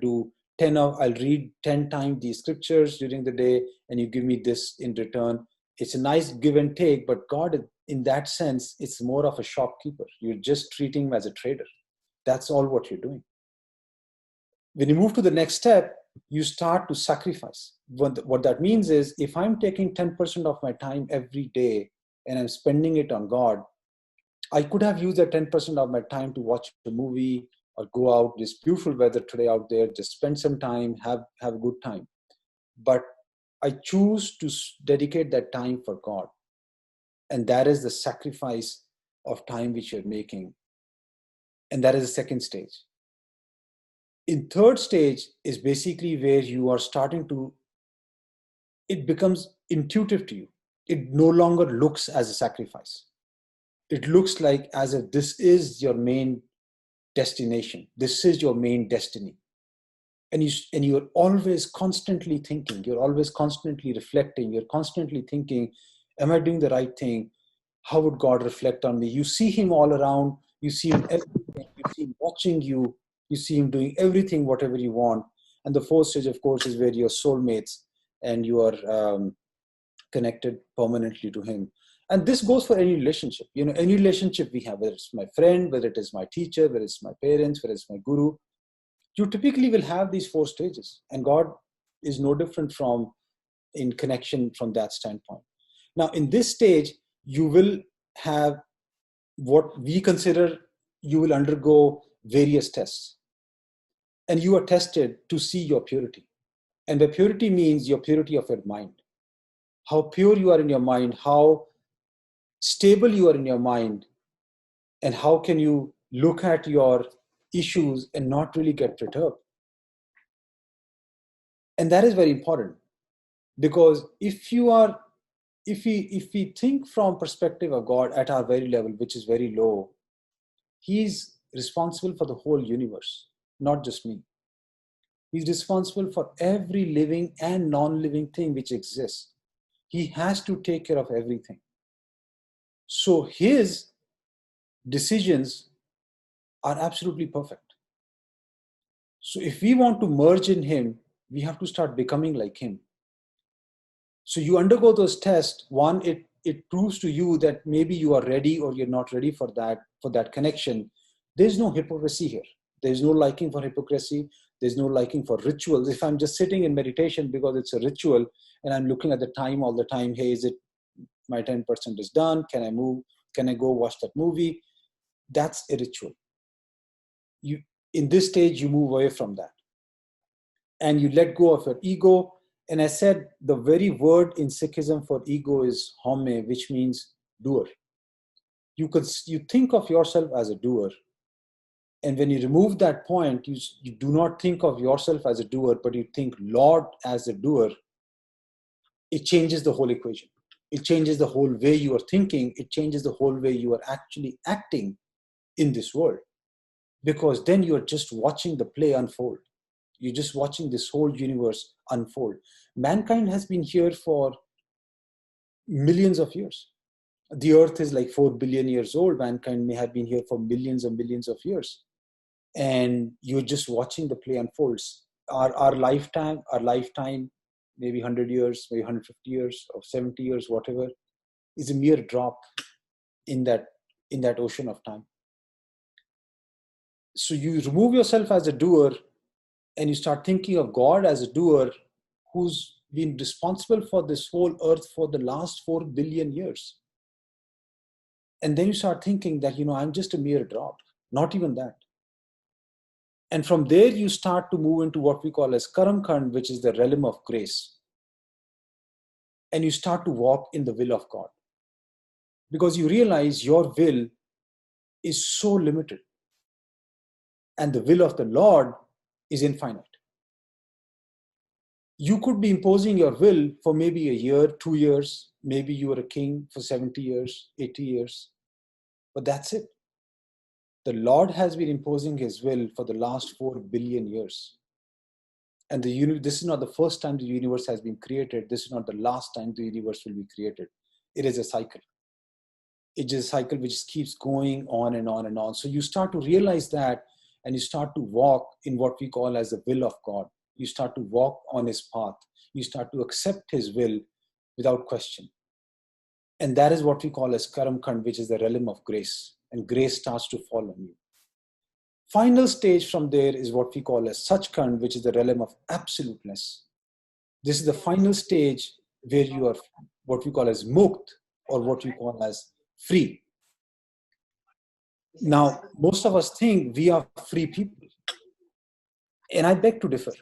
read 10 times these scriptures during the day, and you give me this in return. It's a nice give and take, but God, in that sense, it's more of a shopkeeper. You're just treating him as a trader. That's all what you're doing. When you move to the next step, you start to sacrifice. What that means is, if I'm taking 10% of my time every day and I'm spending it on God, I could have used that 10% of my time to watch a movie or go out. This beautiful weather today out there, just spend some time, have a good time. But I choose to dedicate that time for God. And that is the sacrifice of time which you're making. And that is the second stage. In third stage is basically where you are starting to, it becomes intuitive to you. It no longer looks as a sacrifice. It looks like as if this is your main destination. This is your main destiny. And you're always constantly thinking, you're always constantly reflecting, you're constantly thinking, am I doing the right thing? How would God reflect on me? You see him all around, you see him everything, you see him watching you, you see him doing everything, whatever you want. And the fourth stage, of course, is where you're soulmates and you are connected permanently to him. And this goes for any relationship. Any relationship we have, whether it's my friend, whether it is my teacher, whether it's my parents, whether it's my guru, you typically will have these 4 stages. And God is no different from in connection from that standpoint. Now, in this stage, you will have what we consider, you will undergo various tests. And you are tested to see your purity. And the purity means your purity of your mind. How pure you are in your mind, how stable you are in your mind, and how can you look at your issues and not really get perturbed. And that is very important, because if we think from perspective of God at our very level, which is very low, he's responsible for the whole universe, not just me. He's responsible for every living and non-living thing which exists. He has to take care of everything. So his decisions are absolutely perfect. So if we want to merge in him, we have to start becoming like him. So you undergo those tests. One, it proves to you that maybe you are ready or you're not ready for that connection. There's no hypocrisy here. There's no liking for hypocrisy. There's no liking for rituals. If I'm just sitting in meditation because it's a ritual and I'm looking at the time all the time, hey, is it my 10% is done? Can I move? Can I go watch that movie? That's a ritual. In this stage, you move away from that. And you let go of your ego. And I said the very word in Sikhism for ego is home, which means doer. You think of yourself as a doer. And when you remove that point, you do not think of yourself as a doer, but you think Lord as a doer. It changes the whole equation. It changes the whole way you are thinking. It changes the whole way you are actually acting in this world. Because then you are just watching the play unfold. You're just watching this whole universe unfold. Mankind has been here for millions of years. The earth is like 4 billion years old. Mankind may have been here for millions and millions of years. And you're just watching the play unfolds. Our lifetime, maybe 100 years, maybe 150 years, or 70 years, whatever, is a mere drop in that ocean of time. So you remove yourself as a doer and you start thinking of God as a doer who's been responsible for this whole earth for the last 4 billion years. And then you start thinking that, I'm just a mere drop, not even that. And from there, you start to move into what we call as Karam Khand, which is the realm of grace. And you start to walk in the will of God. Because you realize your will is so limited. and the will of the Lord is infinite. You could be imposing your will for maybe a year, 2 years, maybe you are a king for 70 years, 80 years, but that's it. The Lord has been imposing his will for the last 4 billion years. And this is not the first time the universe has been created. This is not the last time the universe will be created. It is a cycle. It's a cycle which keeps going on and on and on. So you start to realize that, and you start to walk in what we call as the will of God. You start to walk on his path. You start to accept his will without question. And that is what we call as Karam Khand, which is the realm of grace. And grace starts to fall on you. Final stage from there is what we call as Sachkhand, which is the realm of absoluteness. This is the final stage where you are what we call as Mukt, or what we call as free. Now, most of us think we are free people. And I beg to differ.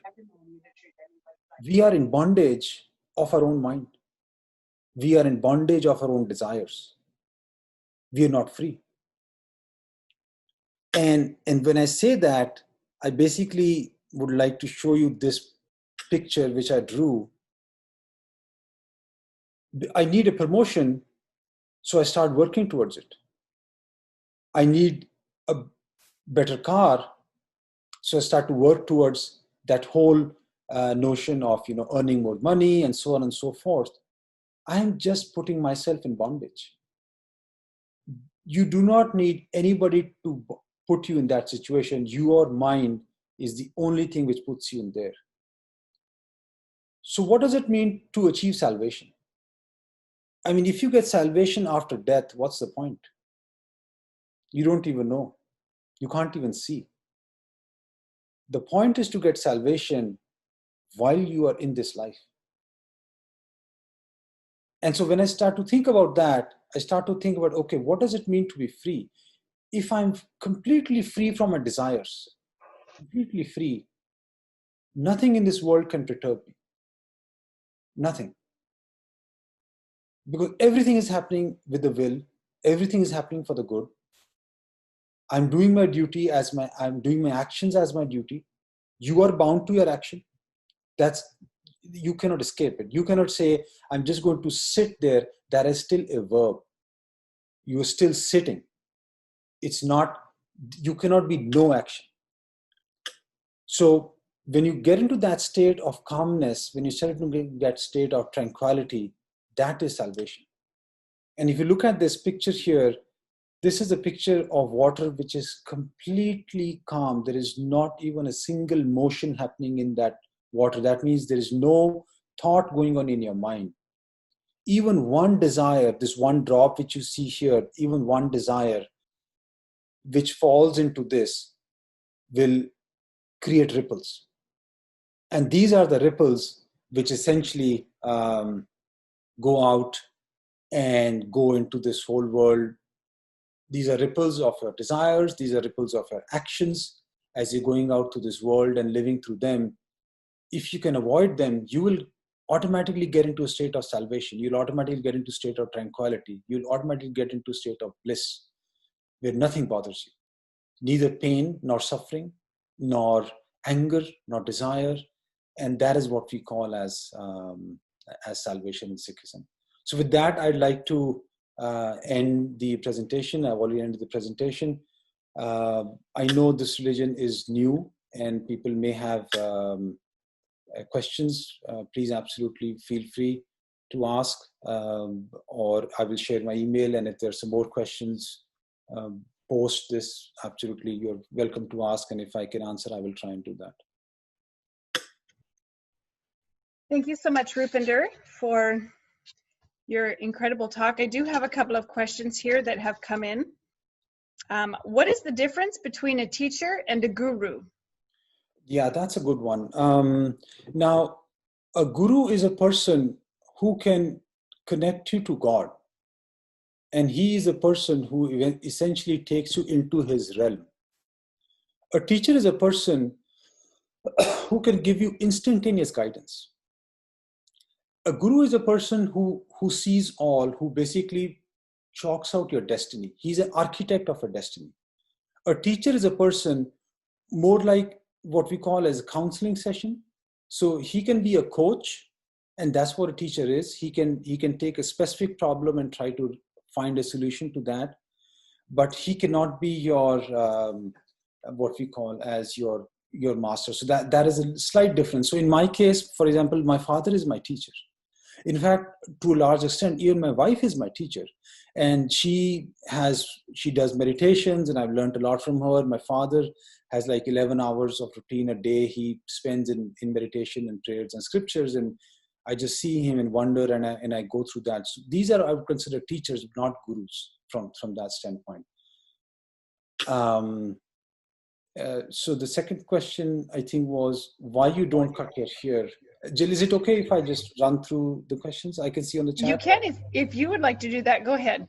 We are in bondage of our own mind. We are in bondage of our own desires. We are not free. And when I say that, I basically would like to show you this picture which I drew. I need a promotion, so I start working towards it. I need a better car, so I start to work towards that whole notion of earning more money and so on and so forth. I am just putting myself in bondage. You do not need anybody to put you in that situation. Your mind is the only thing which puts you in there. So what does it mean to achieve salvation? I mean, if you get salvation after death, what's the point? You don't even know. You can't even see. The point is to get salvation while you are in this life. And so when I start to think about that, I start to think about, okay, what does it mean to be free? If I'm completely free from my desires, completely free, nothing in this world can perturb me. Nothing. Because everything is happening with the will. Everything is happening for the good. I'm doing my duty I'm doing my actions as my duty. You are bound to your action. You cannot escape it. You cannot say, I'm just going to sit there. That is still a verb. You are still sitting. It's not, you cannot be no action. So when you get into that state of calmness, when you start to get that state of tranquility, that is salvation. And if you look at this picture here, this is a picture of water which is completely calm. There is not even a single motion happening in that water. That means there is no thought going on in your mind. Even one desire, this one drop which you see here, even one desire which falls into this will create ripples. And these are the ripples which essentially go out and go into this whole world. These are ripples of your desires. These are ripples of your actions as you're going out to this world and living through them. If you can avoid them, you will automatically get into a state of salvation. You'll automatically get into a state of tranquility. You'll automatically get into a state of bliss where nothing bothers you. Neither pain, nor suffering, nor anger, nor desire. And that is what we call as salvation in Sikhism. So with that, I'd like to end the presentation. I've already ended the presentation. I know this religion is new and people may have questions. Please absolutely feel free to ask, or I will share my email, and if there's some more questions post this, absolutely you're welcome to ask, and if I can answer, I will try and do that. Thank you so much, Rupinder, for your incredible talk. I do have a couple of questions here that have come in. What is the difference between a teacher and a guru? Yeah, that's a good one. Now, a guru is a person who can connect you to God. And he is a person who essentially takes you into his realm. A teacher is a person who can give you instantaneous guidance. A guru is a person who sees all, who basically chalks out your destiny. He's an architect of a destiny. A teacher is a person more like what we call as a counseling session. So he can be a coach, and that's what a teacher is. He can take a specific problem and try to find a solution to that, but he cannot be your what we call as your master. So that is a slight difference. So in my case, for example, my father is my teacher. In fact, to a large extent, even my wife is my teacher, and she does meditations, and I've learned a lot from her. My father has like 11 hours of routine a day he spends in meditation and prayers and scriptures, and I just see him and wonder, and I go through that. So these are, I would consider, teachers, not gurus from that standpoint. So the second question, I think, was why you don't cut your hair. Jill, is it okay if I just run through the questions I can see on the chat? You can, if you would like to do that, go ahead.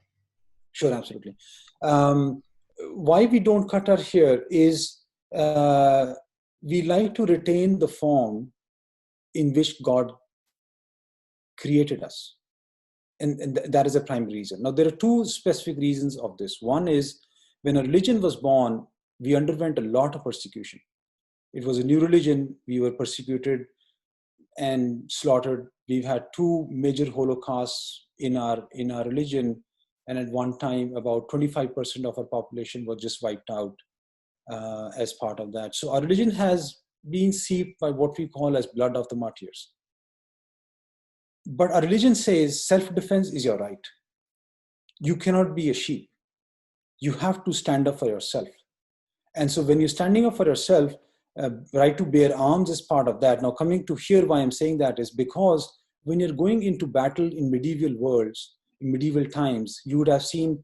Sure, absolutely. Why we don't cut our hair is we like to retain the form in which God created us. And that is a primary reason. Now, there are two specific reasons of this. One is when a religion was born, we underwent a lot of persecution. It was a new religion. We were persecuted and slaughtered. We've had two major holocausts in our religion, and at one time about 25% of our population was just wiped out as part of that. So our religion has been seeped by what we call as blood of the martyrs. But our religion says self-defense is your right. You cannot be a sheep. You have to stand up for yourself. And so when you're standing up for yourself, right to bear arms is part of that. Now, coming to here, why I'm saying that is because when you're going into battle in medieval worlds, in medieval times, you would have seen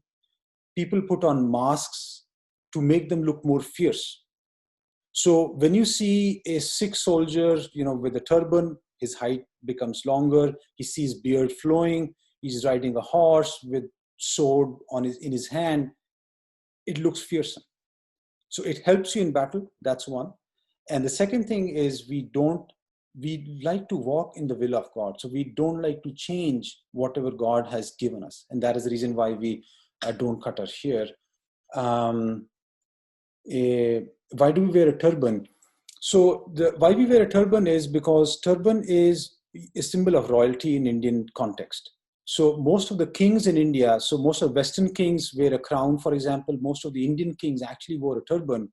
people put on masks to make them look more fierce. So when you see a Sikh soldier, with a turban, his height becomes longer. He sees beard flowing. He's riding a horse with sword in his hand. It looks fearsome. So it helps you in battle. That's one. And the second thing is we like to walk in the will of God. So we don't like to change whatever God has given us. And that is the reason why we don't cut our hair. Why do we wear a turban? So why we wear a turban is because turban is a symbol of royalty in Indian context. So most of the kings in India, so most of Western kings wear a crown, for example. Most of the Indian kings actually wore a turban,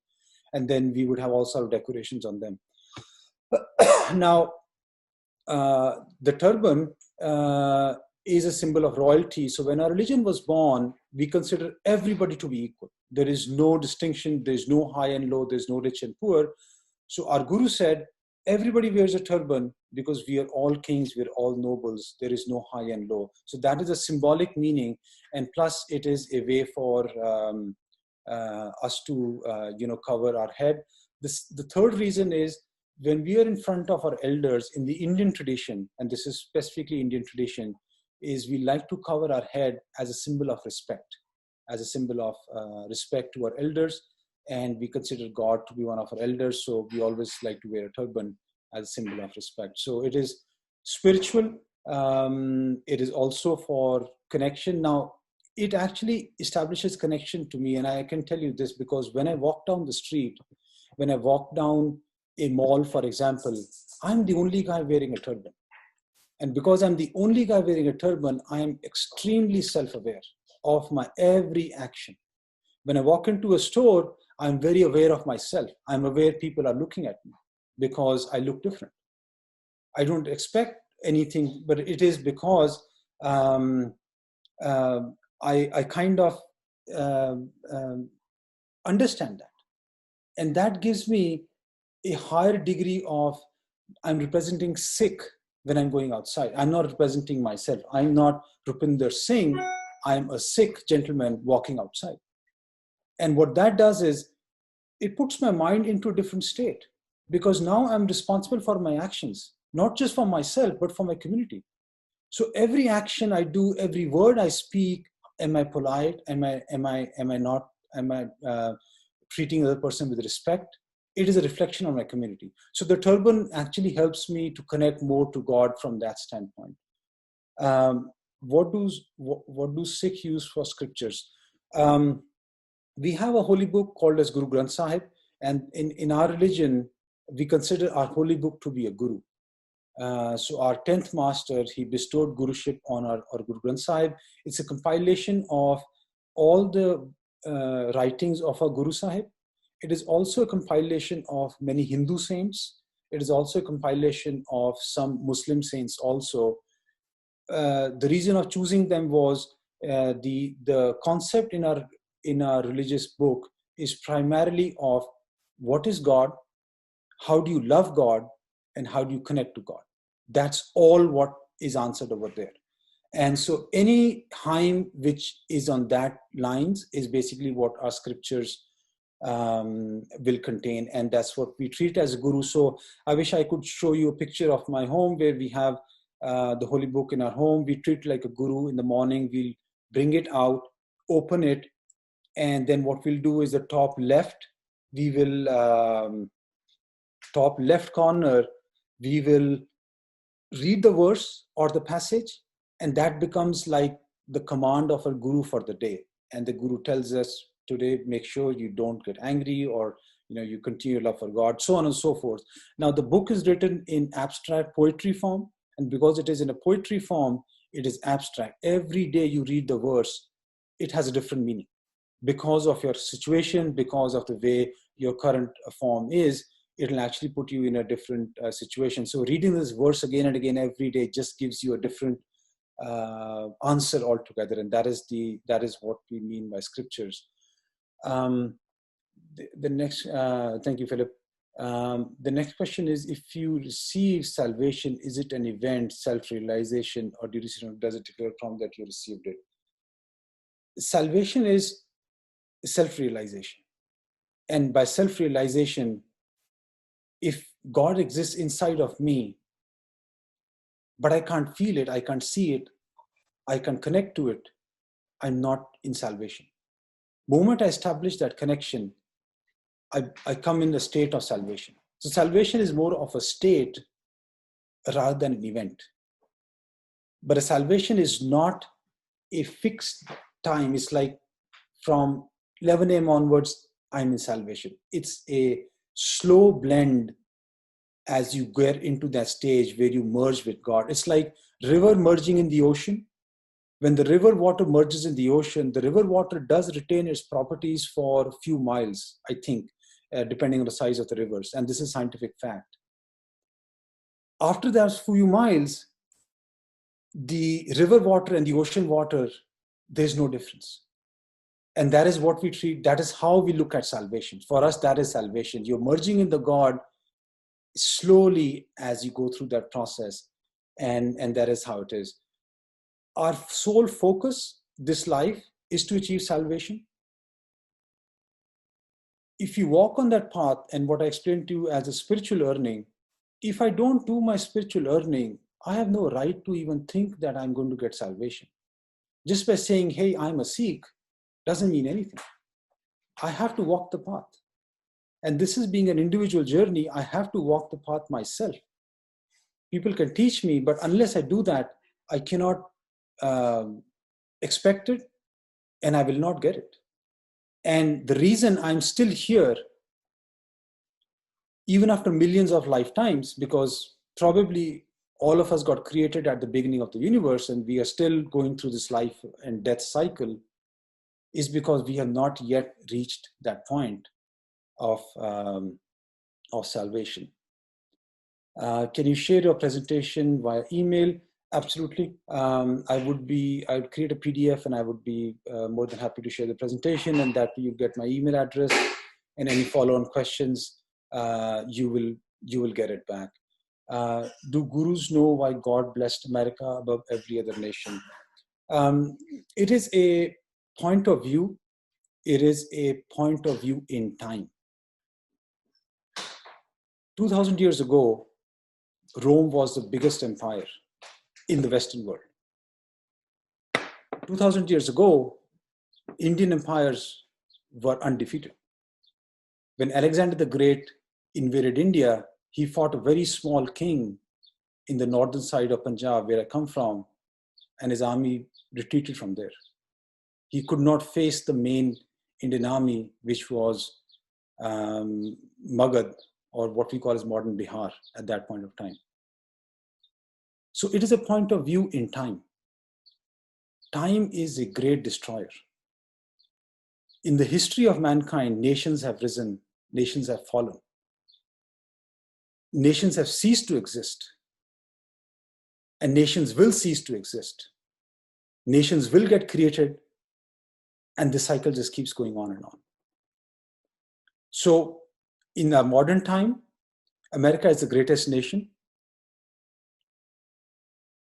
and then we would have all sort of decorations on them. Now, the turban is a symbol of royalty. So when our religion was born, we consider everybody to be equal. There is no distinction. There's no high and low. There's no rich and poor. So our guru said, everybody wears a turban because we are all kings, we are all nobles. There is no high and low. So that is a symbolic meaning. And plus it is a way for us to, cover our head. The third reason is when we are in front of our elders in the Indian tradition, and this is specifically Indian tradition, is we like to cover our head as a symbol of respect, as a symbol of respect to our elders. And we consider God to be one of our elders. So we always like to wear a turban as a symbol of respect. So it is spiritual. It is also for connection. Now, it actually establishes connection to me. And I can tell you this because when I walk down the street, when I walk down a mall, for example, I'm the only guy wearing a turban. And because I'm the only guy wearing a turban, I am extremely self-aware of my every action. When I walk into a store, I'm very aware of myself. I'm aware people are looking at me because I look different. I don't expect anything, but it is because I kind of understand that. And that gives me a higher degree of, I'm representing Sikh when I'm going outside. I'm not representing myself. I'm not Rupinder Singh. I'm a Sikh gentleman walking outside. And what that does is it puts my mind into a different state because now I'm responsible for my actions, not just for myself, but for my community. So every action I do, every word I speak, am I polite? Am I not? Am I treating the other person with respect? It is a reflection on my community. So the turban actually helps me to connect more to God from that standpoint. What do Sikh use for scriptures? We have a holy book called as Guru Granth Sahib. And in our religion, we consider our holy book to be a guru. So our 10th master, he bestowed guruship on our Guru Granth Sahib. It's a compilation of all the writings of our Guru Sahib. It is also a compilation of many Hindu saints. It is also a compilation of some Muslim saints also. The reason of choosing them was the concept in our religious book is primarily of what is God, how do you love God, and how do you connect to God. That's all what is answered over there. And so any hymn which is on that lines is basically what our scriptures will contain, and that's what we treat as a guru. So I wish I could show you a picture of my home where we have the holy book in our home. We treat it like a guru. In the morning we'll bring it out, open it, and then what we'll do is the top left, we will top left corner, we will read the verse or the passage, and that becomes like the command of a guru for the day. And the guru tells us, today make sure you don't get angry, or you continue love for God, so on and so forth. Now the book is written in abstract poetry form, and because it is in a poetry form, it is abstract. Every day you read the verse, it has a different meaning because of your situation, because of the way your current form is. It'll actually put you in a different situation. So reading this verse again and again every day just gives you a different answer altogether, and that is what we mean by scriptures. The next, thank you, Philip. The next question is: if you receive salvation, is it an event, self-realization, or does it declare from that you received it? Salvation is self-realization, and by self-realization, if God exists inside of me, but I can't feel it, I can't see it, I can connect to it, I'm not in salvation. The moment I establish that connection, I come in the state of salvation. So salvation is more of a state rather than an event. But a salvation is not a fixed time. It's like from 11 a.m. onwards, I'm in salvation. It's a slow blend as you get into that stage where you merge with God. It's like river merging in the ocean. When the river water merges in the ocean, the river water does retain its properties for a few miles, I think, depending on the size of the rivers. And this is scientific fact. After those few miles, the river water and the ocean water, there's no difference. And that is what we treat, that is how we look at salvation. For us, that is salvation. You're merging in the God slowly as you go through that process. And that is how it is. Our sole focus, this life, is to achieve salvation. If you walk on that path, and what I explained to you as a spiritual earning, if I don't do my spiritual earning, I have no right to even think that I'm going to get salvation. Just by saying, hey, I'm a Sikh, doesn't mean anything. I have to walk the path. And this is being an individual journey. I have to walk the path myself. People can teach me, but unless I do that, I cannot expect it, and I will not get it. And the reason I'm still here, even after millions of lifetimes, because probably all of us got created at the beginning of the universe, and we are still going through this life and death cycle, is because we have not yet reached that point of salvation. Can you share your presentation via email? Absolutely. I would create a PDF, and I would be more than happy to share the presentation, and that you get my email address, and any follow-on questions, you will get it back. Do gurus know why God blessed America above every other nation? It is a point of view. It is a point of view in time. 2000 years ago, Rome was the biggest empire in the Western world. 2000 years ago, Indian empires were undefeated. When Alexander the Great invaded India, he fought a very small king in the northern side of Punjab, where I come from, and his army retreated from there. He could not face the main Indian army, which was Magad, or what we call as modern Bihar at that point of time. So it is a point of view in time. Time is a great destroyer. In the history of mankind, nations have risen, nations have fallen. Nations have ceased to exist, and nations will cease to exist. Nations will get created, and the cycle just keeps going on and on. So in our modern time, America is the greatest nation.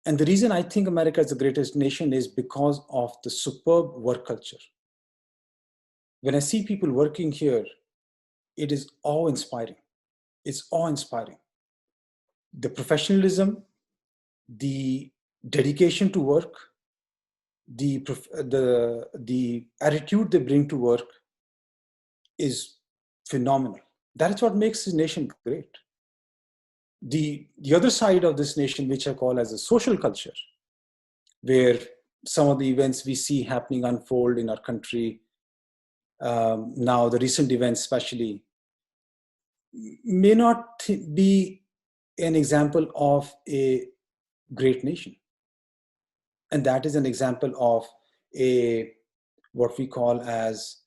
And the reason I think America is the greatest nation is because of the superb work culture. When I see people working here, it is awe-inspiring. It's awe-inspiring. The professionalism, the dedication to work, the attitude they bring to work is phenomenal. That is what makes this nation great. The other side of this nation, which I call as a social culture, where some of the events we see happening unfold in our country, now the recent events especially, may not be an example of a great nation. And that is an example of what we call as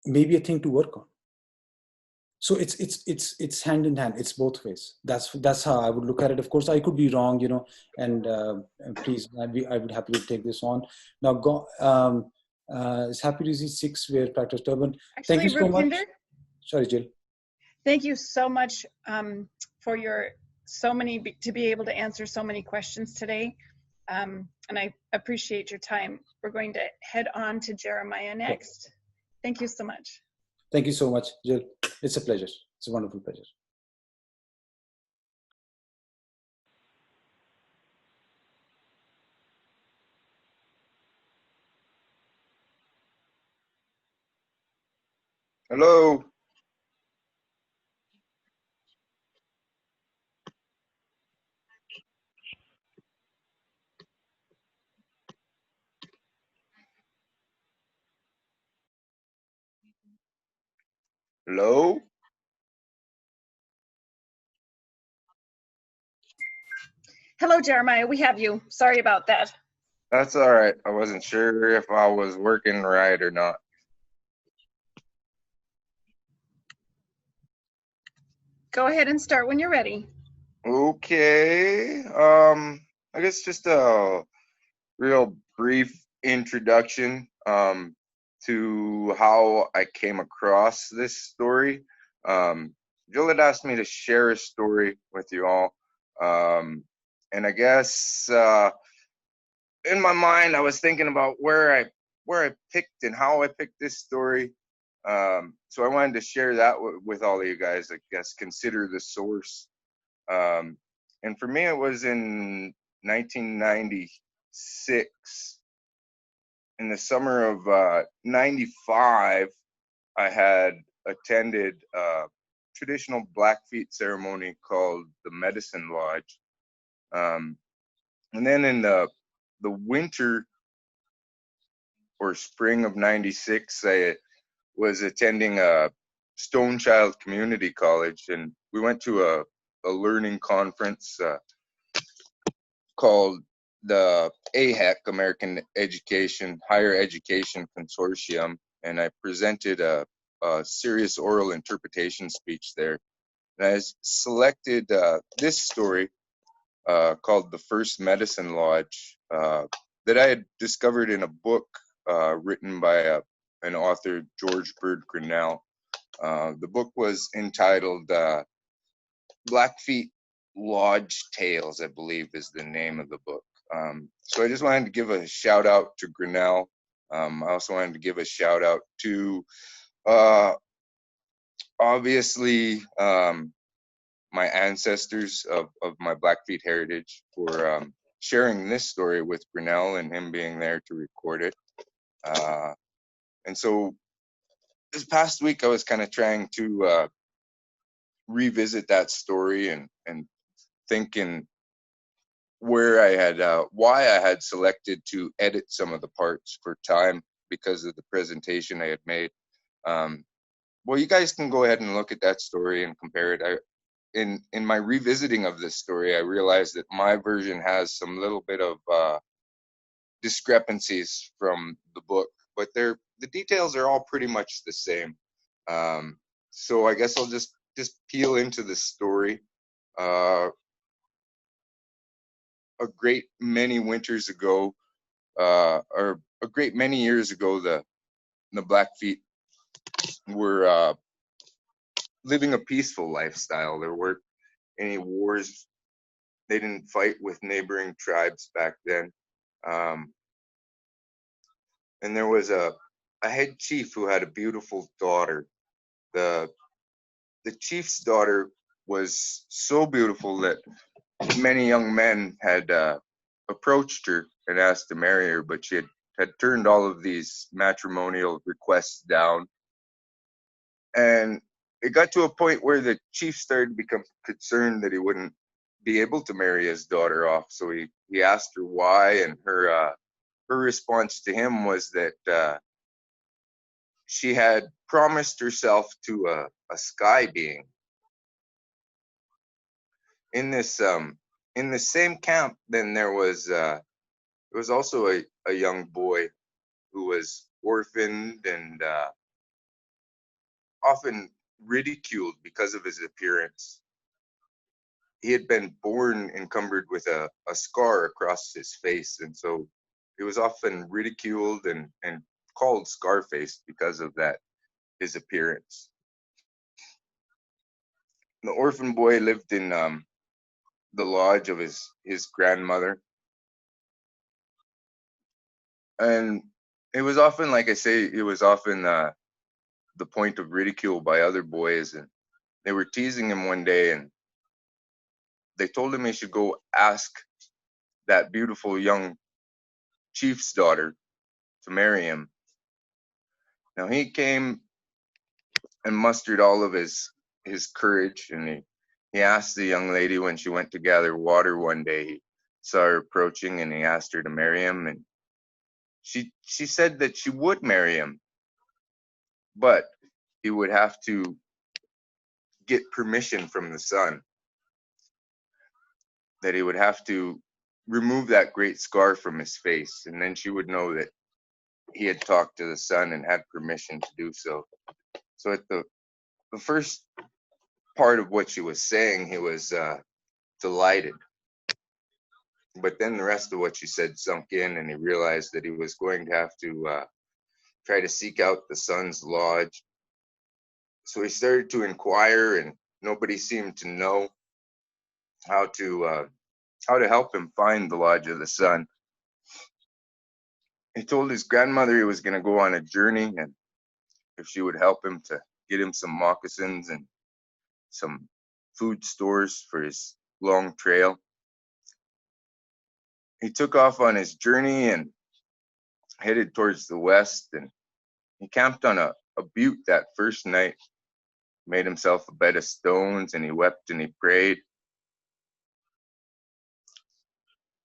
maybe a thing to work on. So it's hand in hand. It's both ways. That's how I would look at it. Of course, I could be wrong, and please, I would happily take this on. Now, it's happy to see Sikhs wear practice turban. Actually, thank you so Rupinder, much. Sorry, Jill. Thank you so much for to be able to answer so many questions today. And I appreciate your time. We're going to head on to Jeremiah next. Thank you so much. Thank you so much, Jill. It's a pleasure. It's a wonderful pleasure. Hello. Hello. Hello, Jeremiah. We have you. Sorry about that. That's all right. I wasn't sure if I was working right or not. Go ahead and start when you're ready. Okay. I guess just a real brief introduction to how I came across this story. Jill had asked me to share a story with you all. And I guess in my mind I was thinking about where I picked and how I picked this story. So I wanted to share that with all of you guys. I guess consider the source. And for me, it was in 1996. In the summer of 95, I had attended a traditional Blackfeet ceremony called the Medicine Lodge. And then in the winter or spring of 96, I was attending a Stone Child Community College, and we went to a learning conference called the AHEC, American Higher Education Consortium, and I presented a serious oral interpretation speech there. And I selected this story called The First Medicine Lodge that I had discovered in a book written by an author, George Bird Grinnell. The book was entitled Blackfeet Lodge Tales, I believe is the name of the book. So I just wanted to give a shout out to Grinnell. I also wanted to give a shout out to obviously my ancestors of my Blackfeet heritage for sharing this story with Grinnell and him being there to record it. And so this past week I was kind of trying to revisit that story and thinking where I had why I had selected to edit some of the parts for time because of the presentation I had made. Well, you guys can go ahead and look at that story and compare it. In my revisiting of this story, I realized that my version has some little bit of discrepancies from the book, but the details are all pretty much the same. So I guess I'll just peel into the story. A great many winters ago, or a great many years ago, the Blackfeet were living a peaceful lifestyle. There weren't any wars. They didn't fight with neighboring tribes back then. And there was a head chief who had a beautiful daughter. The chief's daughter was so beautiful that many young men had approached her and asked to marry her, but she had turned all of these matrimonial requests down. And it got to a point where the chief started to become concerned that he wouldn't be able to marry his daughter off. So he asked her why, and her response to him was that she had promised herself to a sky being. In this same camp, then there was also a young boy who was orphaned and often ridiculed because of his appearance. He had been born encumbered with a scar across his face, and so he was often ridiculed and called Scarface because of that, his appearance. The orphan boy lived in the lodge of his grandmother, and it was often, like I say, it was often the point of ridicule by other boys, and they were teasing him one day, and they told him he should go ask that beautiful young chief's daughter to marry him. Now he came and mustered all of his courage, and he asked the young lady when she went to gather water one day. He saw her approaching, and he asked her to marry him, and she said that she would marry him, but he would have to get permission from the sun, that he would have to remove that great scar from his face, and then she would know that he had talked to the sun and had permission to do so. So at the first part of what she was saying, he was delighted. But then the rest of what she said sunk in, and he realized that he was going to have to try to seek out the sun's lodge. So he started to inquire, and nobody seemed to know how to help him find the lodge of the sun. He told his grandmother he was going to go on a journey, and if she would help him to get him some moccasins and some food stores for his long trail. He took off on his journey and headed towards the west, and he camped on a butte that first night, made himself a bed of stones, and he wept and he prayed.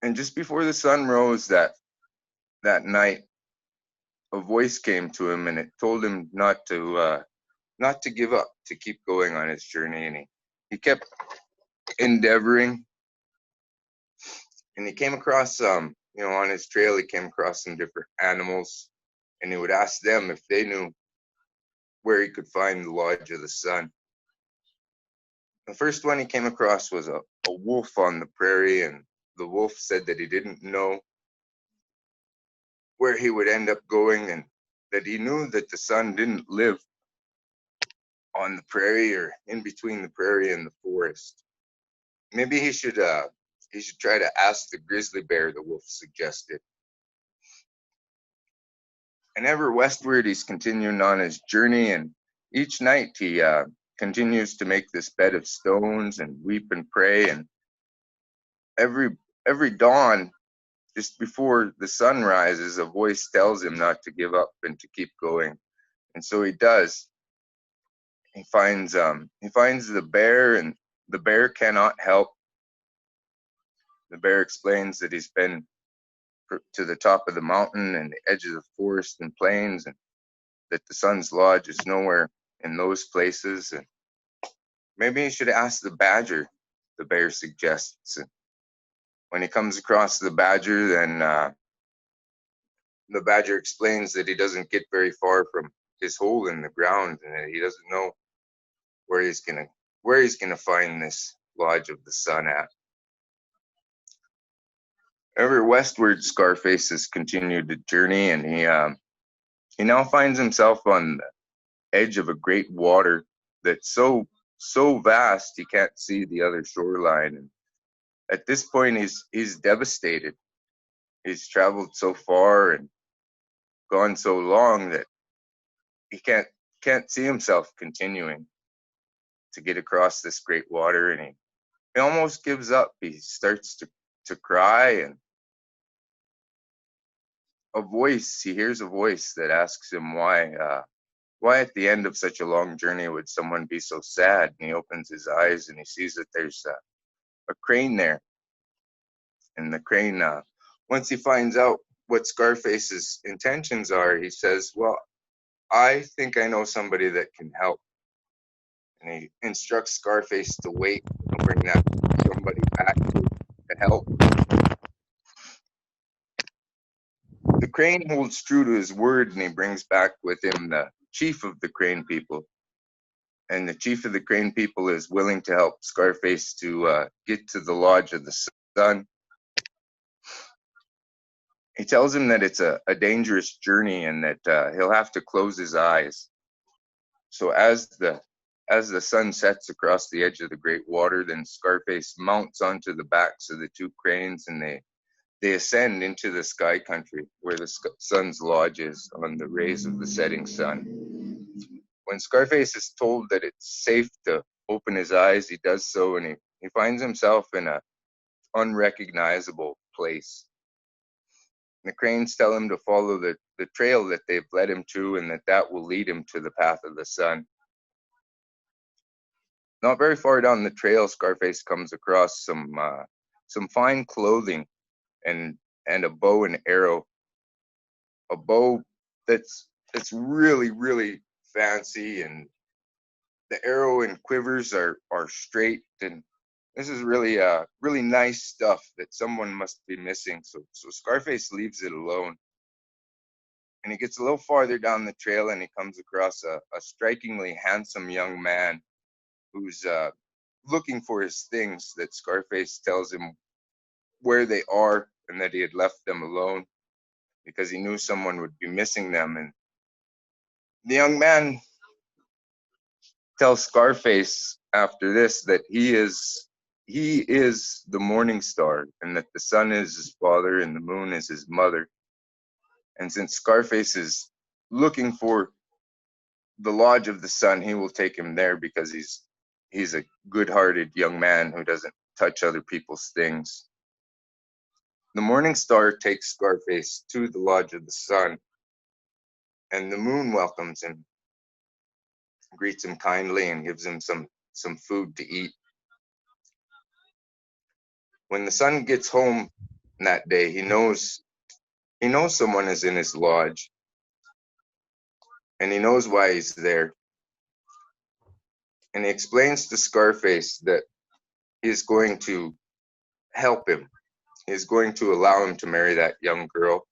And just before the sun rose that night, a voice came to him, and it told him not to give up, to keep going on his journey. And he kept endeavoring, and he came across on his trail, he came across some different animals, and he would ask them if they knew where he could find the lodge of the sun. The first one he came across was a wolf on the prairie, and the wolf said that he didn't know where he would end up going, and that he knew that the sun didn't live on the prairie or in between the prairie and the forest. Maybe he should try to ask the grizzly bear, the wolf suggested. And ever westward, he's continuing on his journey, and each night he continues to make this bed of stones and weep and pray. And every dawn, just before the sun rises, a voice tells him not to give up and to keep going. And so he does. He finds the bear, and the bear cannot help. The bear explains that he's been to the top of the mountain and the edge of the forest and plains, and that the sun's lodge is nowhere in those places. And maybe he should ask the badger, the bear suggests. And when he comes across the badger, then the badger explains that he doesn't get very far from his hole in the ground, and that he doesn't know where he's gonna find this lodge of the sun at. Ever westward, Scarface has continued the journey, and he now finds himself on the edge of a great water that's so vast he can't see the other shoreline. And at this point, he's devastated. He's traveled so far and gone so long that he can't see himself continuing to get across this great water, and he almost gives up. He starts to cry, and he hears a voice that asks him why at the end of such a long journey would someone be so sad. And he opens his eyes and he sees that there's a crane there. And the crane, once he finds out what Scarface's intentions are, he says, well, I think I know somebody that can help. And he instructs Scarface to wait and bring that somebody back to help. The crane holds true to his word, and he brings back with him the chief of the crane people. And the chief of the crane people is willing to help Scarface to get to the lodge of the sun. He tells him that it's a dangerous journey, and that he'll have to close his eyes. So as the sun sets across the edge of the great water, then Scarface mounts onto the backs of the two cranes, and they ascend into the sky country where the sun's lodge is on the rays of the setting sun. When Scarface is told that it's safe to open his eyes, he does so, and he finds himself in an unrecognizable place. The cranes tell him to follow the trail that they've led him to, and that will lead him to the path of the sun. Not very far down the trail, Scarface comes across some fine clothing and a bow and arrow. A bow that's really, really fancy, and the arrow and quivers are straight, and this is really really nice stuff that someone must be missing. So Scarface leaves it alone, and he gets a little farther down the trail, and he comes across a strikingly handsome young man who's looking for his things. That Scarface tells him where they are, and that he had left them alone because he knew someone would be missing them. And the young man tells Scarface after this that he is the morning star, and that the sun is his father and the moon is his mother. And since Scarface is looking for the lodge of the sun, he will take him there because he's a good-hearted young man who doesn't touch other people's things. The morning star takes Scarface to the lodge of the sun, and the moon welcomes him, greets him kindly, and gives him some food to eat. When the sun gets home that day, he knows someone is in his lodge, and he knows why he's there. And he explains to Scarface that he's going to help him. He's going to allow him to marry that young girl.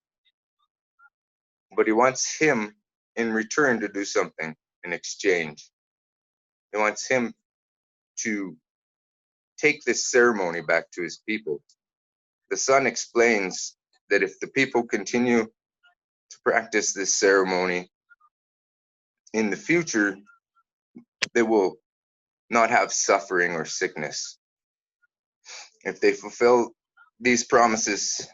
But he wants him in return to do something in exchange. He wants him to take this ceremony back to his people. The sun explains that if the people continue to practice this ceremony in the future, they will not have suffering or sickness. If they fulfill these promises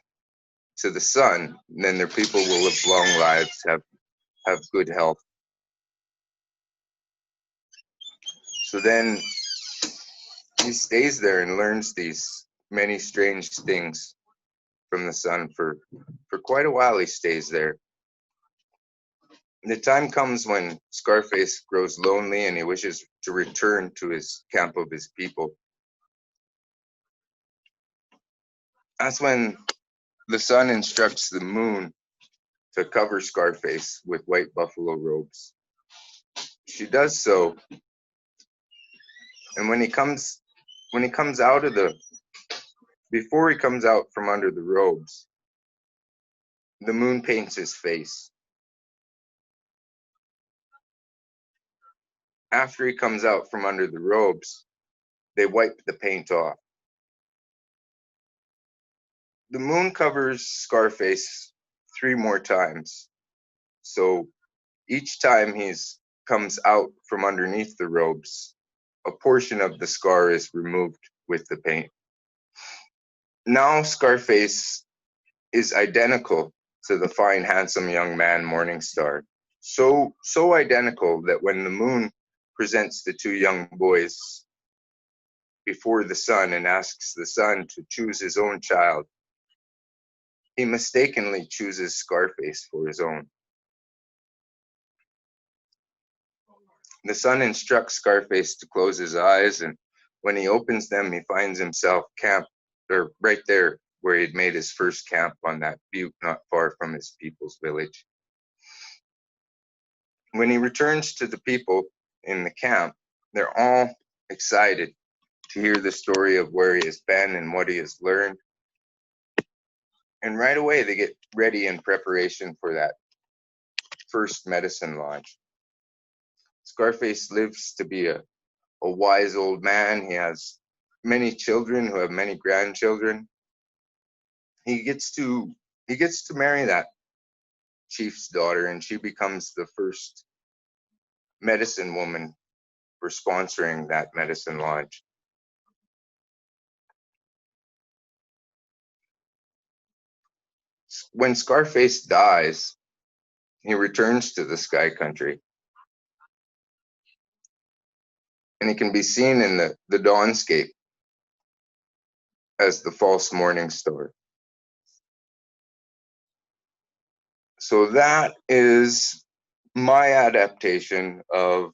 to the sun, then their people will live long lives, have good health. So then he stays there and learns these many strange things from the sun. For quite a while he stays there. The time comes when Scarface grows lonely and he wishes to return to his camp of his people. That's when the sun instructs the moon to cover Scarface with white buffalo robes. She does so, and before he comes out from under the robes, the moon paints his face. After he comes out from under the robes, they wipe the paint off. The moon covers Scarface 3 more times. So each time he comes out from underneath the robes, a portion of the scar is removed with the paint. Now Scarface is identical to the fine, handsome young man Morningstar. So identical that when the moon presents the 2 young boys before the sun and asks the sun to choose his own child, he mistakenly chooses Scarface for his own. The sun instructs Scarface to close his eyes, and when he opens them, he finds himself camped right there where he'd made his first camp on that butte not far from his people's village. When he returns to the people in the camp, they're all excited to hear the story of where he has been and what he has learned. And right away, they get ready in preparation for that first medicine lodge. Scarface lives to be a wise old man. He has many children who have many grandchildren. He gets to marry that chief's daughter, and she becomes the first medicine woman for sponsoring that medicine lodge. When Scarface dies, he returns to the sky country, and he can be seen in the dawnscape as the false morning star. So that is my adaptation of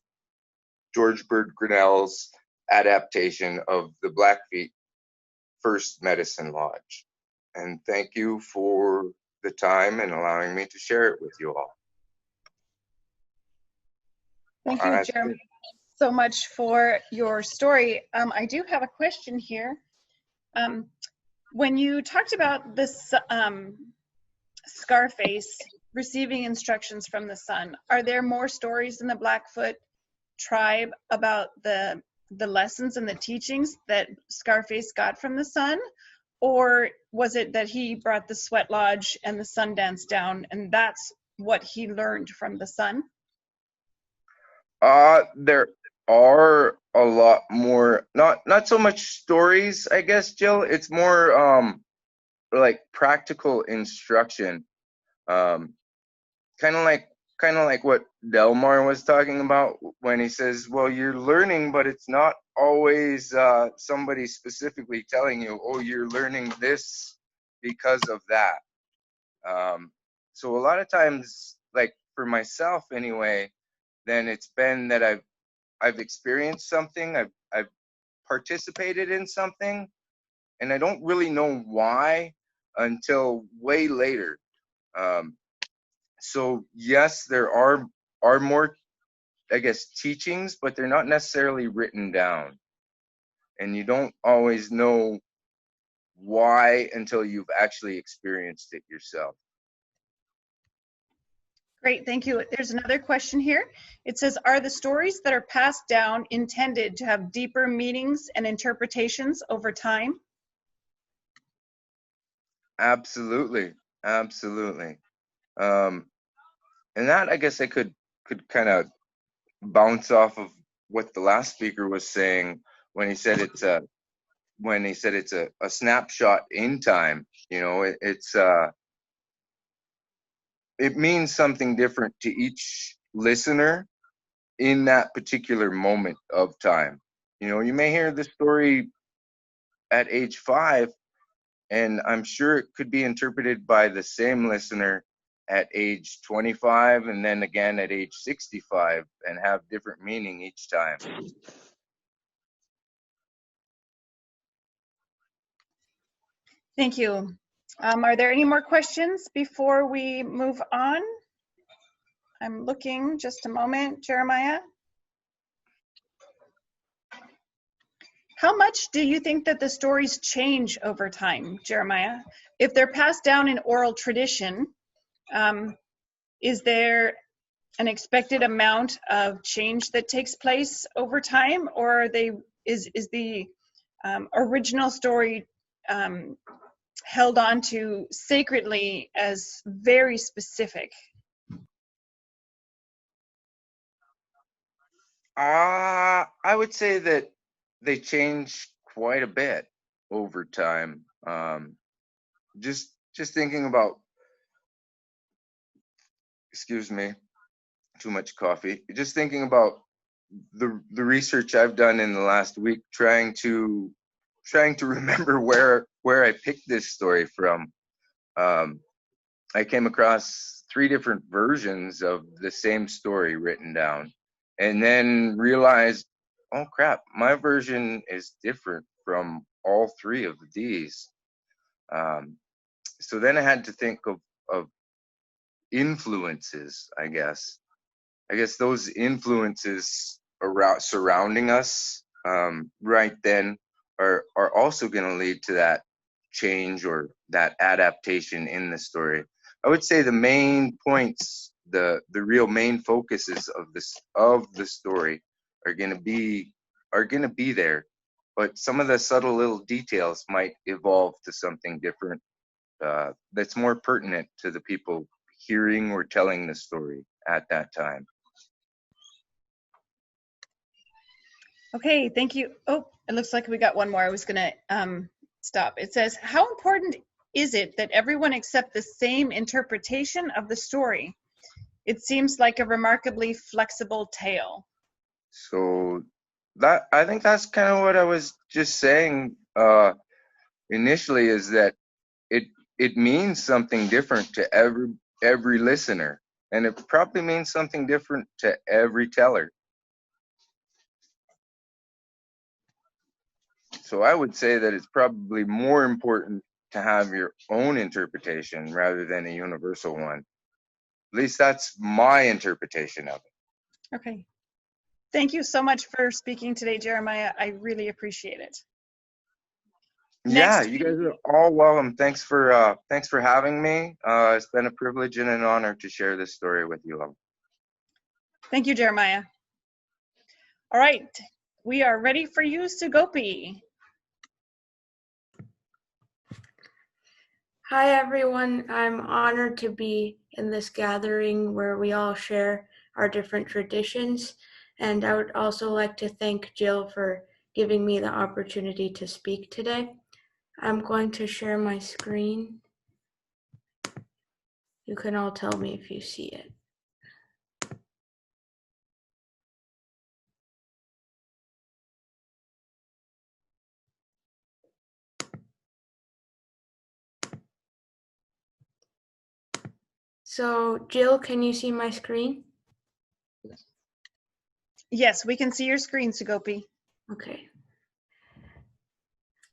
George Bird Grinnell's adaptation of the Blackfeet First Medicine Lodge. And thank you for the time and allowing me to share it with you all. Thank you, Jeremy, so much for your story. I do have a question here. When you talked about this Scarface receiving instructions from the sun, are there more stories in the Blackfoot tribe about the lessons and the teachings that Scarface got from the sun? Or was it that he brought the sweat lodge and the sun dance down, and that's what he learned from the sun? There are a lot more, not so much stories, I guess, Jill. It's more like practical instruction. Kind of like what Delmar was talking about when he says, well, you're learning, but it's not always somebody specifically telling you, oh, you're learning this because of that. So a lot of times, like for myself anyway, then it's been that I've experienced something, I've participated in something, and I don't really know why until way later. So yes, there are more, I guess, teachings, but they're not necessarily written down. And you don't always know why until you've actually experienced it yourself. Great, thank you. There's another question here. It says, are the stories that are passed down intended to have deeper meanings and interpretations over time? Absolutely, absolutely. And that, I guess I could kind of bounce off of what the last speaker was saying when he said it's a snapshot in time. You know, it means something different to each listener in that particular moment of time. You know, you may hear the story at age 5, and I'm sure it could be interpreted by the same listener at age 25 and then again at age 65 and have different meaning each time. Thank you. Are there any more questions before we move on? I'm looking, just a moment, Jeremiah. How much do you think that the stories change over time, Jeremiah? If they're passed down in oral tradition, is there an expected amount of change that takes place over time, or is the original story held on to sacredly as very specific? I would say that they change quite a bit over time. Just thinking about, excuse me, too much coffee. Just thinking about the research I've done in the last week, trying to remember where I picked this story from. I came across 3 different versions of the same story written down, and then realized, oh crap, my version is different from all 3 of these. So then I had to think of influences, I guess. Those influences surrounding us right then are also going to lead to that change or that adaptation in the story. I would say the main points, the real main focuses of the story are going to be there, but some of the subtle little details might evolve to something different that's more pertinent to the people hearing or telling the story at that time. Okay, thank you. Oh, it looks like we got one more. I was gonna stop. It says, how important is it that everyone accept the same interpretation of the story? It seems like a remarkably flexible tale. So I think that's kind of what I was just saying initially, is that it means something different to every listener, and it probably means something different to every teller. So I would say that it's probably more important to have your own interpretation rather than a universal one. At least that's my interpretation of it. Okay. Thank you so much for speaking today, Jeremiah. I really appreciate it. Yeah, you guys are all welcome. Thanks for having me. It's been a privilege and an honor to share this story with you all. Thank you, Jeremiah. All right, we are ready for you, Sugopi. Hi everyone, I'm honored to be in this gathering where we all share our different traditions, and I would also like to thank Jill for giving me the opportunity to speak today. I'm going to share my screen. You can all tell me if you see it. So, Jill, can you see my screen? Yes, we can see your screen, Sugopi. Okay.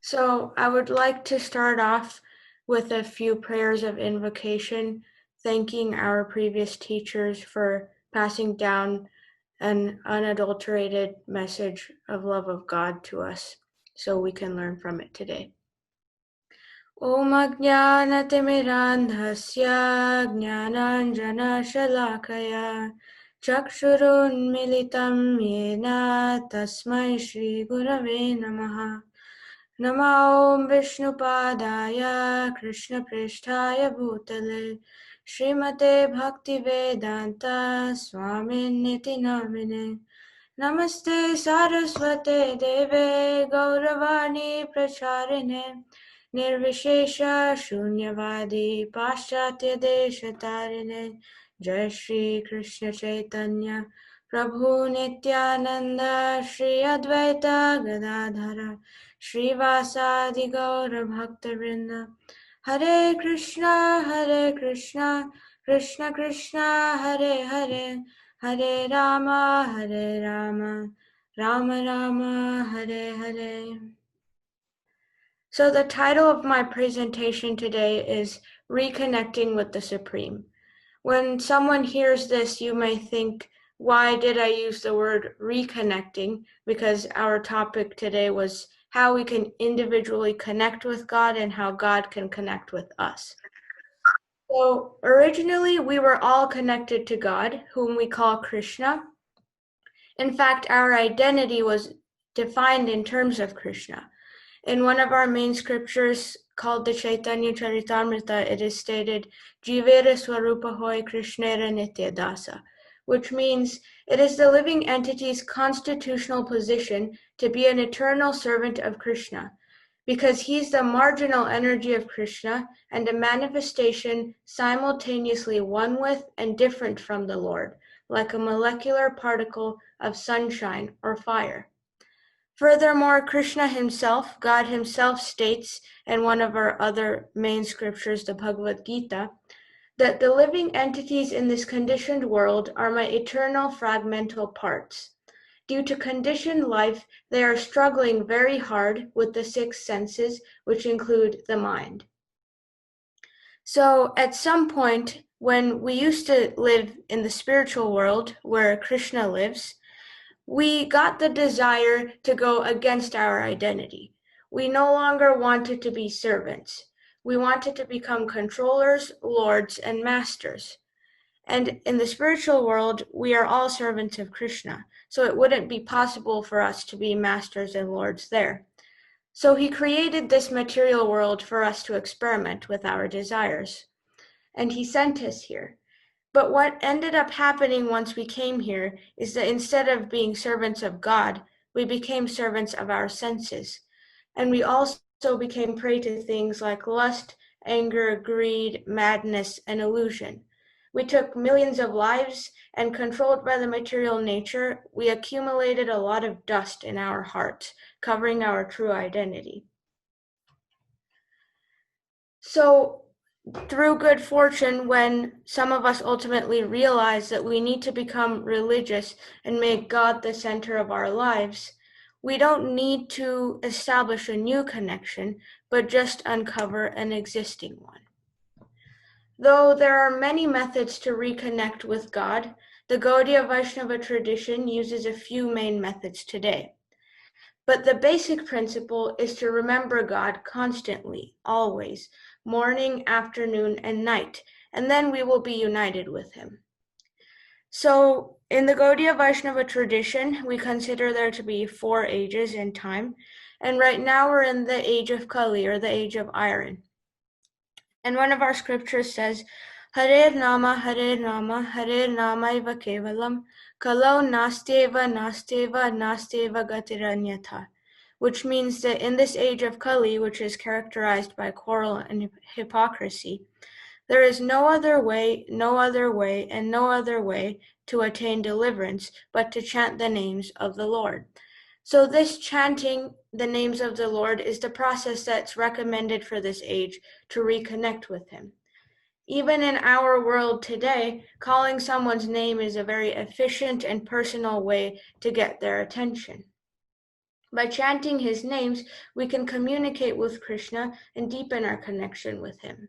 So, I would like to start off with a few prayers of invocation, thanking our previous teachers for passing down an unadulterated message of love of God to us, so we can learn from it today. Om Ajnanatimirandhasya Jnananjanashalakaya Chakshurunmilitam Yena Tasmai Shri Gurave Namaha. Namo Om Vishnupadaya Krishna Pristhaya Bhutale Srimate Bhaktivedanta Swaminiti Namine. Namaste Saraswate Deve Gauravani Pracharine Nirvishesha Shunyavadi Paschatya Deshatarine. Jai Shri Krishna Chaitanya Prabhu Nityananda Shri Advaita Gadadhara Srivasadi Gaura Bhaktivinoda. Hare Krishna, Krishna Krishna, Hare Hare, Hare Rama, Rama Rama, Hare Hare. So the title of my presentation today is Reconnecting with the Supreme. When someone hears this, you may think, why did I use the word reconnecting? Because our topic today was how we can individually connect with God and how God can connect with us. So originally, we were all connected to God, whom we call Krishna. In fact, our identity was defined in terms of Krishna. In one of our main scriptures called the Chaitanya Charitamrita, it is stated, Jivere Swarupa Hoy Krishnera Nitya Dasa, which means it is the living entity's constitutional position to be an eternal servant of Krishna, because he's the marginal energy of Krishna and a manifestation simultaneously one with and different from the Lord, like a molecular particle of sunshine or fire. Furthermore, Krishna himself, God himself, states in one of our other main scriptures, the Bhagavad Gita, that the living entities in this conditioned world are my eternal fragmental parts. Due to conditioned life, they are struggling very hard with the six senses, which include the mind. So at some point, when we used to live in the spiritual world where Krishna lives, we got the desire to go against our identity. We no longer wanted to be servants. We wanted to become controllers, lords, and masters. And in the spiritual world, we are all servants of Krishna, so it wouldn't be possible for us to be masters and lords there. So he created this material world for us to experiment with our desires. And he sent us here. But what ended up happening once we came here is that instead of being servants of God, we became servants of our senses. And we also became prey to things like lust, anger, greed, madness, and illusion. We took millions of lives, and controlled by the material nature, we accumulated a lot of dust in our hearts, covering our true identity. So, through good fortune, when some of us ultimately realize that we need to become religious and make God the center of our lives, we don't need to establish a new connection, but just uncover an existing one. Though there are many methods to reconnect with God, the Gaudiya Vaishnava tradition uses a few main methods today. But the basic principle is to remember God constantly, always, morning, afternoon, and night, and then we will be united with him. So, in the Gaudiya Vaishnava tradition, we consider there to be 4 ages in time, and right now we're in the age of Kali, or the age of iron. And one of our scriptures says, Hare Nama, Hare Nama, Hare Namaiva Kevalam, Kalau Nasteva, Nasteva, Nasteva Gatiranyatha, which means that in this age of Kali, which is characterized by quarrel and hypocrisy, there is no other way, no other way, and no other way to attain deliverance but to chant the names of the Lord. So this chanting the names of the Lord is the process that's recommended for this age to reconnect with him. Even in our world today, calling someone's name is a very efficient and personal way to get their attention. By chanting his names, we can communicate with Krishna and deepen our connection with him.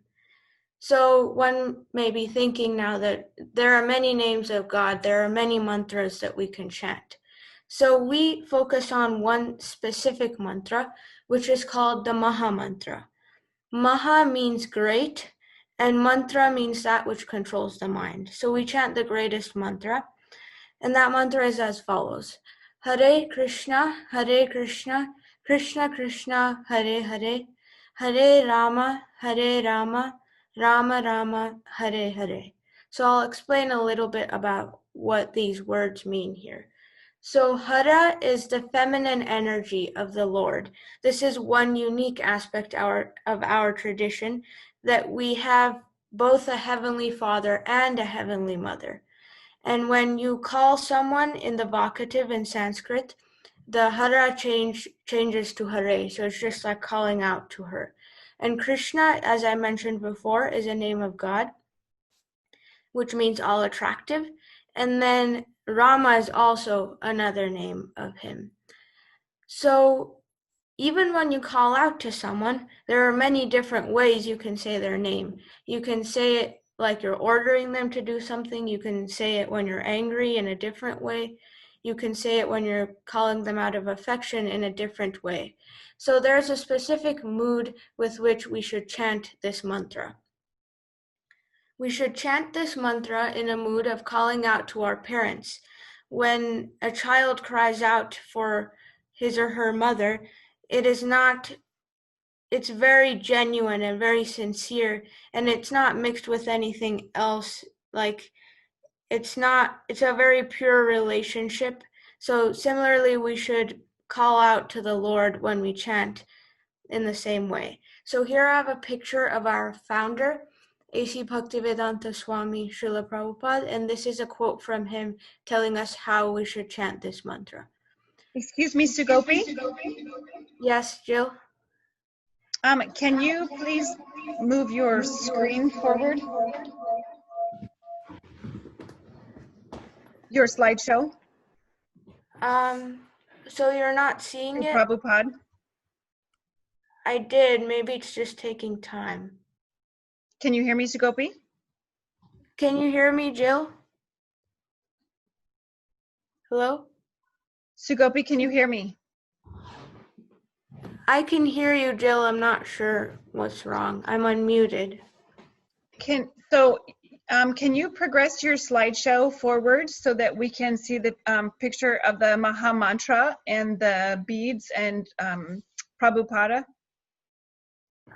So one may be thinking now that there are many names of God, there are many mantras that we can chant. So we focus on one specific mantra, which is called the Maha Mantra. Maha means great, and mantra means that which controls the mind. So we chant the greatest mantra, and that mantra is as follows. Hare Krishna, Krishna Krishna, Hare Hare, Hare Rama, Rama Rama, Hare Hare. So I'll explain a little bit about what these words mean here. So Hara is the feminine energy of the Lord. This is one unique aspect of our tradition, that we have both a heavenly father and a heavenly mother. And when you call someone in the vocative in Sanskrit, the Hara changes to Hare, so it's just like calling out to her. And Krishna, as I mentioned before, is a name of God, which means all attractive. And then Rama is also another name of him. So even when you call out to someone, there are many different ways you can say their name. You can say it like you're ordering them to do something. You can say it when you're angry in a different way. You can say it when you're calling them out of affection in a different way. So there's a specific mood with which we should chant this mantra. We should chant this mantra in a mood of calling out to our parents. When a child cries out for his or her mother, it's very genuine and very sincere, and it's not mixed with anything else. Like, it's a very pure relationship. So similarly, we should call out to the Lord when we chant in the same way. So here I have a picture of our founder, A.C. Bhaktivedanta Swami Srila Prabhupada, and this is a quote from him telling us how we should chant this mantra. Excuse me, Sugopi. Yes, Jill? Can you please move your screen forward? Your slideshow. So you're not seeing it? Prabhupada. I did. Maybe it's just taking time. Can you hear me, Sugopi? Can you hear me, Jill? Hello? Sugopi, can you hear me? I can hear you, Jill. I'm not sure what's wrong. I'm unmuted. Can you progress your slideshow forward so that we can see the picture of the Maha Mantra and the beads and Prabhupada?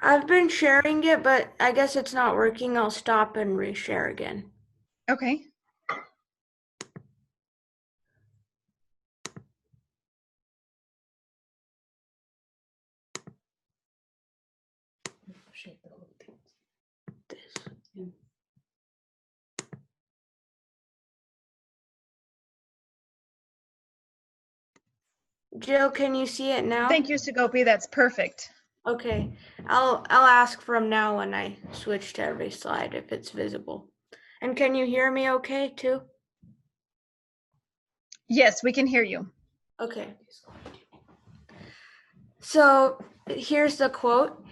I've been sharing it, but I guess it's not working. I'll stop and reshare again. Okay. Jill, can you see it now? Thank you, Sugopi. That's perfect. Okay. I'll ask from now when I switch to every slide if it's visible. And can you hear me okay too? Yes, we can hear you. Okay. So here's the quote.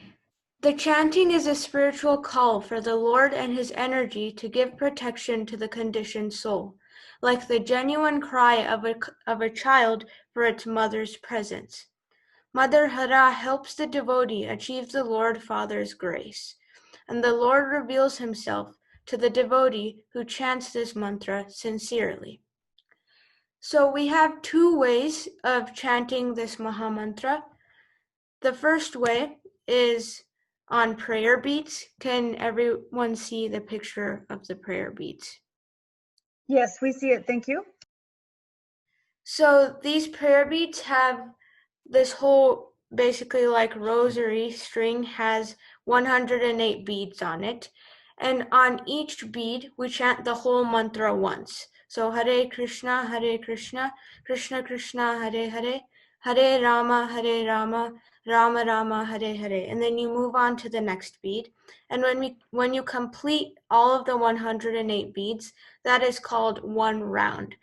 The chanting is a spiritual call for the Lord and his energy to give protection to the conditioned soul, like the genuine cry of a child for its mother's presence. Mother Hara helps the devotee achieve the Lord Father's grace, and the Lord reveals himself to the devotee who chants this mantra sincerely. So we have two ways of chanting this Maha Mantra. The first way is on prayer beads. Can everyone see the picture of the prayer beads? Yes, we see it. Thank you. So these prayer beads have this whole, basically like rosary string, has 108 beads on it. And on each bead, we chant the whole mantra once. So Hare Krishna, Krishna Krishna, Hare Hare, Hare Rama, Rama Rama, Hare Hare. And then you move on to the next bead. And when you complete all of the 108 beads, that is called one round.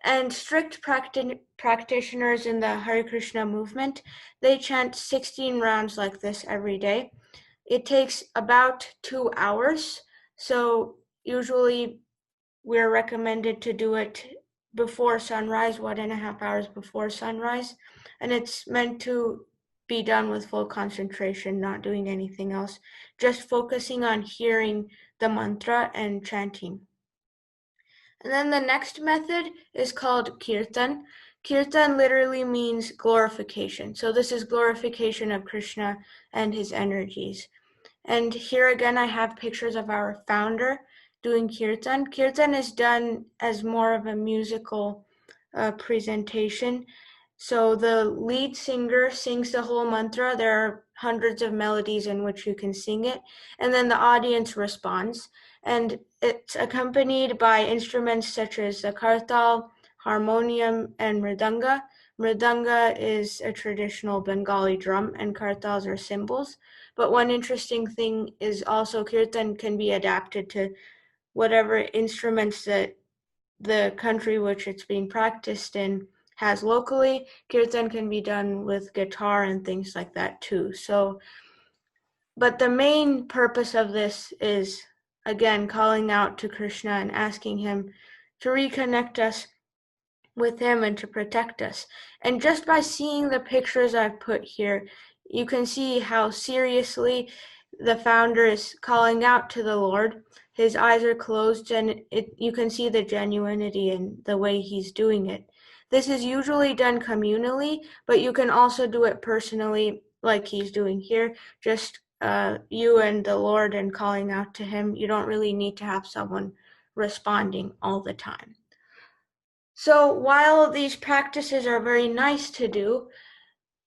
And strict practitioners in the Hare Krishna movement, they chant 16 rounds like this every day. It takes about 2 hours, so usually we're recommended to do it before sunrise, 1.5 hours before sunrise, and it's meant to be done with full concentration, not doing anything else, just focusing on hearing the mantra and chanting. And then the next method is called kirtan. Kirtan literally means glorification. So this is glorification of Krishna and his energies. And here again, I have pictures of our founder doing kirtan. Kirtan is done as more of a musical presentation. So the lead singer sings the whole mantra. There are hundreds of melodies in which you can sing it. And then the audience responds. And it's accompanied by instruments such as the kartal, harmonium, and mridanga. Mridanga is a traditional Bengali drum, and kartals are cymbals. But one interesting thing is also kirtan can be adapted to whatever instruments that the country which it's being practiced in has locally. Kirtan can be done with guitar and things like that too. So, but the main purpose of this is, again, calling out to Krishna and asking him to reconnect us with him and to protect us. And just by seeing the pictures I've put here, you can see how seriously the founder is calling out to the Lord. His eyes are closed, and you can see the genuinity in the way he's doing it. This is usually done communally, but you can also do it personally, like he's doing here, just you and the Lord and calling out to him. You don't really need to have someone responding all the time. So while these practices are very nice to do,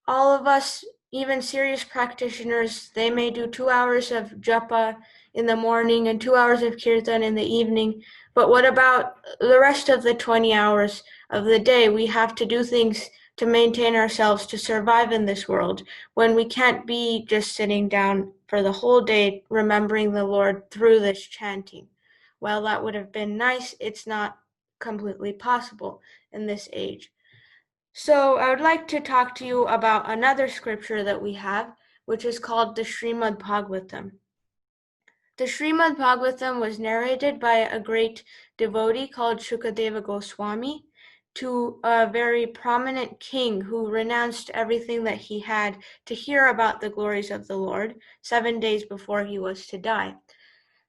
all of us, even serious practitioners, they may do 2 hours of japa in the morning and 2 hours of kirtan in the evening. But what about the rest of the 20 hours of the day? We have to do things to maintain ourselves, to survive in this world, when we can't be just sitting down for the whole day remembering the Lord through this chanting. While that would have been nice, it's not completely possible in this age. So I would like to talk to you about another scripture that we have, which is called the Srimad Bhagavatam. The Srimad Bhagavatam was narrated by a great devotee called Shukadeva Goswami to a very prominent king who renounced everything that he had to hear about the glories of the Lord 7 days before he was to die.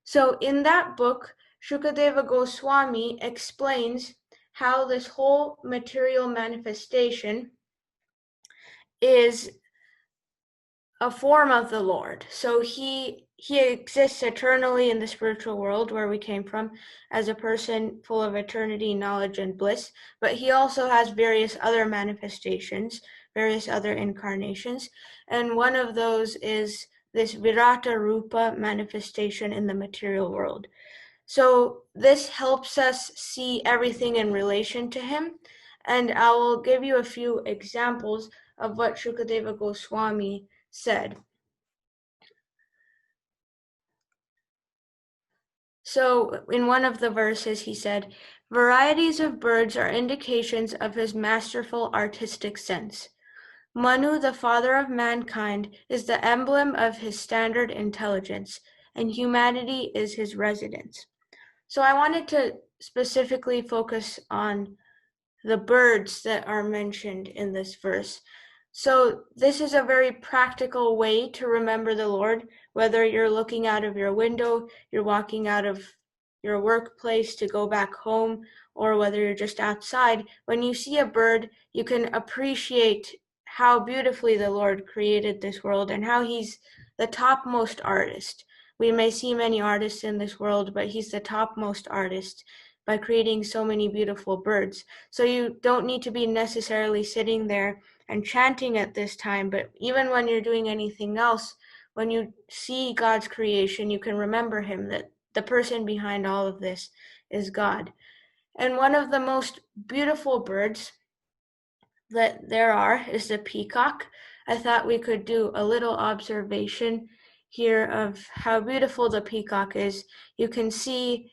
So in that book, Shukadeva Goswami explains how this whole material manifestation is a form of the Lord. So he exists eternally in the spiritual world where we came from as a person full of eternity, knowledge, and bliss, but he also has various other manifestations, various other incarnations, and one of those is this Virata Rupa manifestation in the material world. So this helps us see everything in relation to him, and I will give you a few examples of what Shukadeva Goswami said. So in one of the verses he said, "Varieties of birds are indications of his masterful artistic sense. Manu, the father of mankind, is the emblem of his standard intelligence, and humanity is his residence." So I wanted to specifically focus on the birds that are mentioned in this verse. So this is a very practical way to remember the Lord, whether you're looking out of your window, you're walking out of your workplace to go back home, or whether you're just outside. When you see a bird, you can appreciate how beautifully the Lord created this world and how he's the topmost artist. We may see many artists in this world, but he's the topmost artist by creating so many beautiful birds. So you don't need to be necessarily sitting there and chanting at this time, but even when you're doing anything else, when you see God's creation, you can remember him, that the person behind all of this is God. And one of the most beautiful birds that there are is the peacock. I thought we could do a little observation here of how beautiful the peacock is. You can see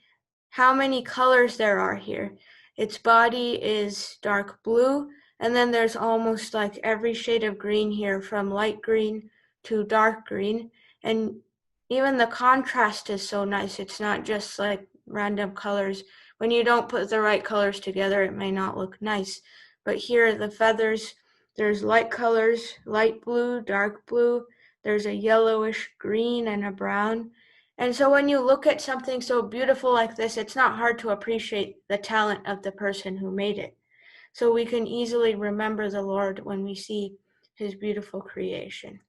how many colors there are here. Its body is dark blue, and then there's almost like every shade of green here, from light green to dark green. And even the contrast is so nice. It's not just like random colors. When you don't put the right colors together, it may not look nice. But here, the feathers, there's light colors, light blue, dark blue. There's a yellowish green and a brown. And so when you look at something so beautiful like this, it's not hard to appreciate the talent of the person who made it. So we can easily remember the Lord when we see his beautiful creation.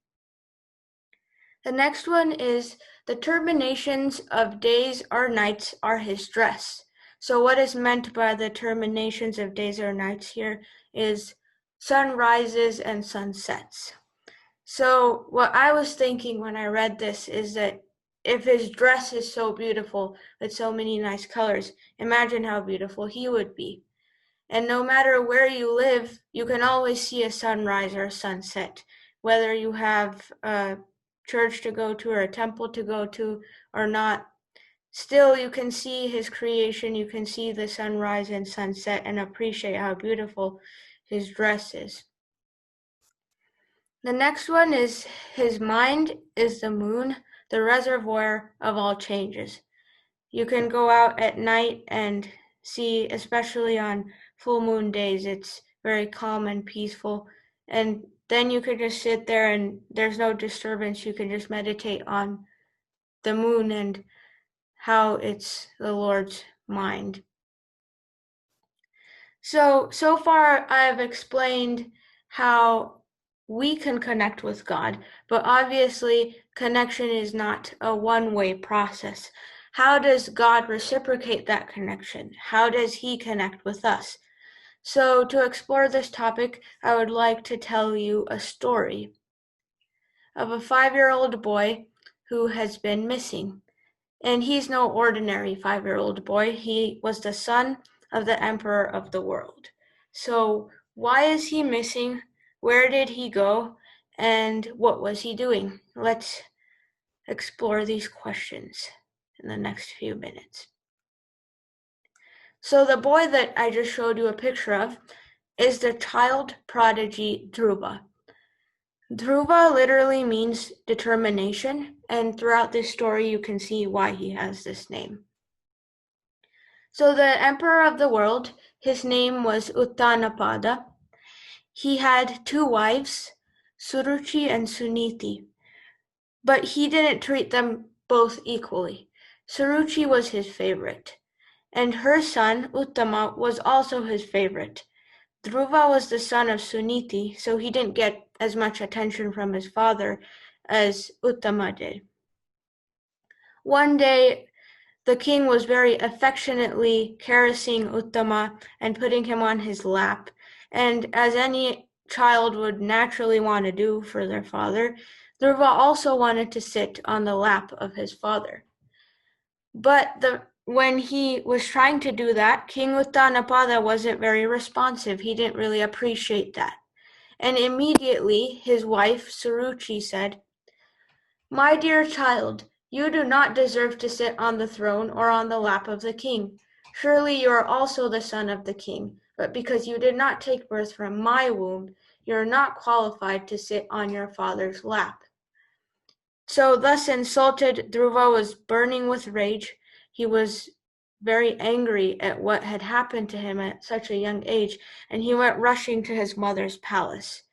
The next one is the terminations of days or nights are his dress. So what is meant by the terminations of days or nights here is sunrises and sunsets. So what I was thinking when I read this is that if his dress is so beautiful with so many nice colors, imagine how beautiful he would be. And no matter where you live, you can always see a sunrise or a sunset, whether you have a church to go to or a temple to go to or not. Still, you can see his creation, you can see the sunrise and sunset and appreciate how beautiful his dress is. The next one is his mind is the moon, the reservoir of all changes. You can go out at night and see, especially on full moon days, it's very calm and peaceful. And then you could just sit there and there's no disturbance. You can just meditate on the moon and how it's the Lord's mind. So far I've explained how we can connect with God, but obviously connection is not a one-way process. How does God reciprocate that connection? How does he connect with us? So to explore this topic, I would like to tell you a story of a 5-year-old boy who has been missing. And he's no ordinary 5-year-old boy. He was the son of the emperor of the world. So why is he missing? Where did he go? And what was he doing? Let's explore these questions in the next few minutes. So the boy that I just showed you a picture of is the child prodigy Dhruva. Dhruva literally means determination, and throughout this story you can see why he has this name. So the emperor of the world, his name was Uttanapada. He had 2 wives, Suruchi and Suniti, but he didn't treat them both equally. Suruchi was his favorite, and her son, Uttama, was also his favorite. Dhruva was the son of Suniti, so he didn't get as much attention from his father as Uttama did. One day, the king was very affectionately caressing Uttama and putting him on his lap, and as any child would naturally want to do for their father, Dhruva also wanted to sit on the lap of his father. But when he was trying to do that, King Uttanapada wasn't very responsive. He didn't really appreciate that. And immediately his wife Suruchi said, "My dear child, you do not deserve to sit on the throne or on the lap of the king. Surely you are also the son of the king, but because you did not take birth from my womb, you are not qualified to sit on your father's lap." So thus insulted, Dhruva was burning with rage. He was very angry at what had happened to him at such a young age, and he went rushing to his mother's palace.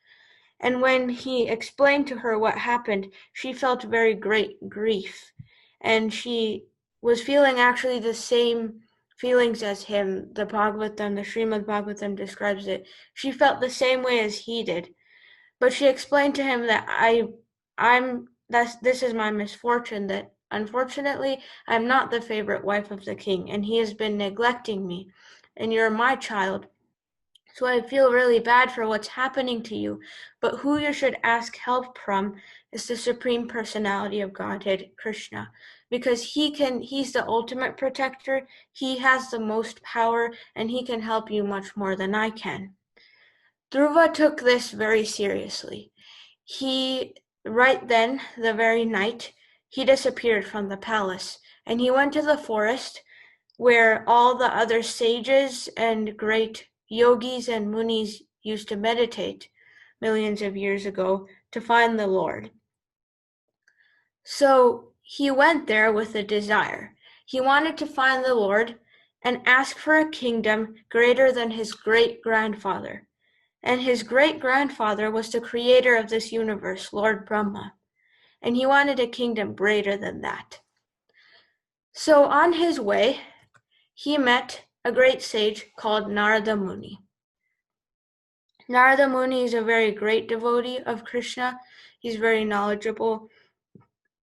And when he explained to her what happened, she felt very great grief. And she was feeling actually the same feelings as him. The Srimad Bhagavatam describes it. She felt the same way as he did. But she explained to him that this is my misfortune, that unfortunately I'm not the favorite wife of the king, and he has been neglecting me, and you're my child. So I feel really bad for what's happening to you, but who you should ask help from is the Supreme Personality of Godhead, Krishna, because he's the ultimate protector, he has the most power, and he can help you much more than I can. Dhruva took this very seriously. Right then, the very night, he disappeared from the palace, and he went to the forest where all the other sages and great yogis and munis used to meditate millions of years ago to find the Lord. So he went there with a desire. He wanted to find the Lord and ask for a kingdom greater than his great-grandfather. And his great-grandfather was the creator of this universe, Lord Brahma. And he wanted a kingdom greater than that. So on his way, he met a great sage called Narada Muni. Narada Muni is a very great devotee of Krishna. He's very knowledgeable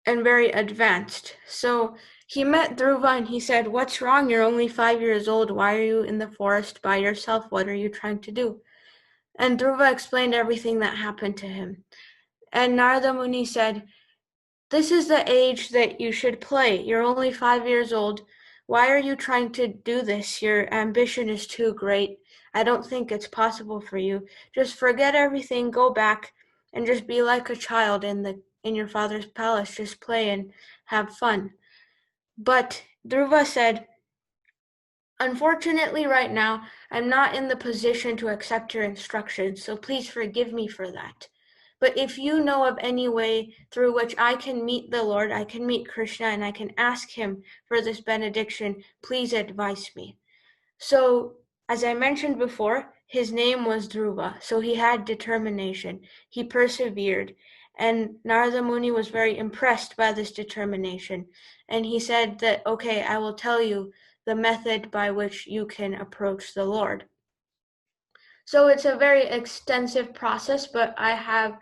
and very advanced. So he met Dhruva and he said, "What's wrong? You're only 5 years old. Why are you in the forest by yourself? What are you trying to do?" And Dhruva explained everything that happened to him. And Narada Muni said, "This is the age that you should play. You're only 5 years old. Why are you trying to do this? Your ambition is too great. I don't think it's possible for you. Just forget everything, go back, and just be like a child in your father's palace. Just play and have fun." But Dhruva said, Unfortunately, right now, I'm not in the position to accept your instructions, so please forgive me for that. But if you know of any way through which I can meet the Lord, I can meet Krishna, and I can ask him for this benediction, please advise me. So, as I mentioned before, his name was Dhruva, so he had determination. He persevered, and Narada Muni was very impressed by this determination. And he said that, okay, I will tell you the method by which you can approach the Lord. So it's a very extensive process, but I have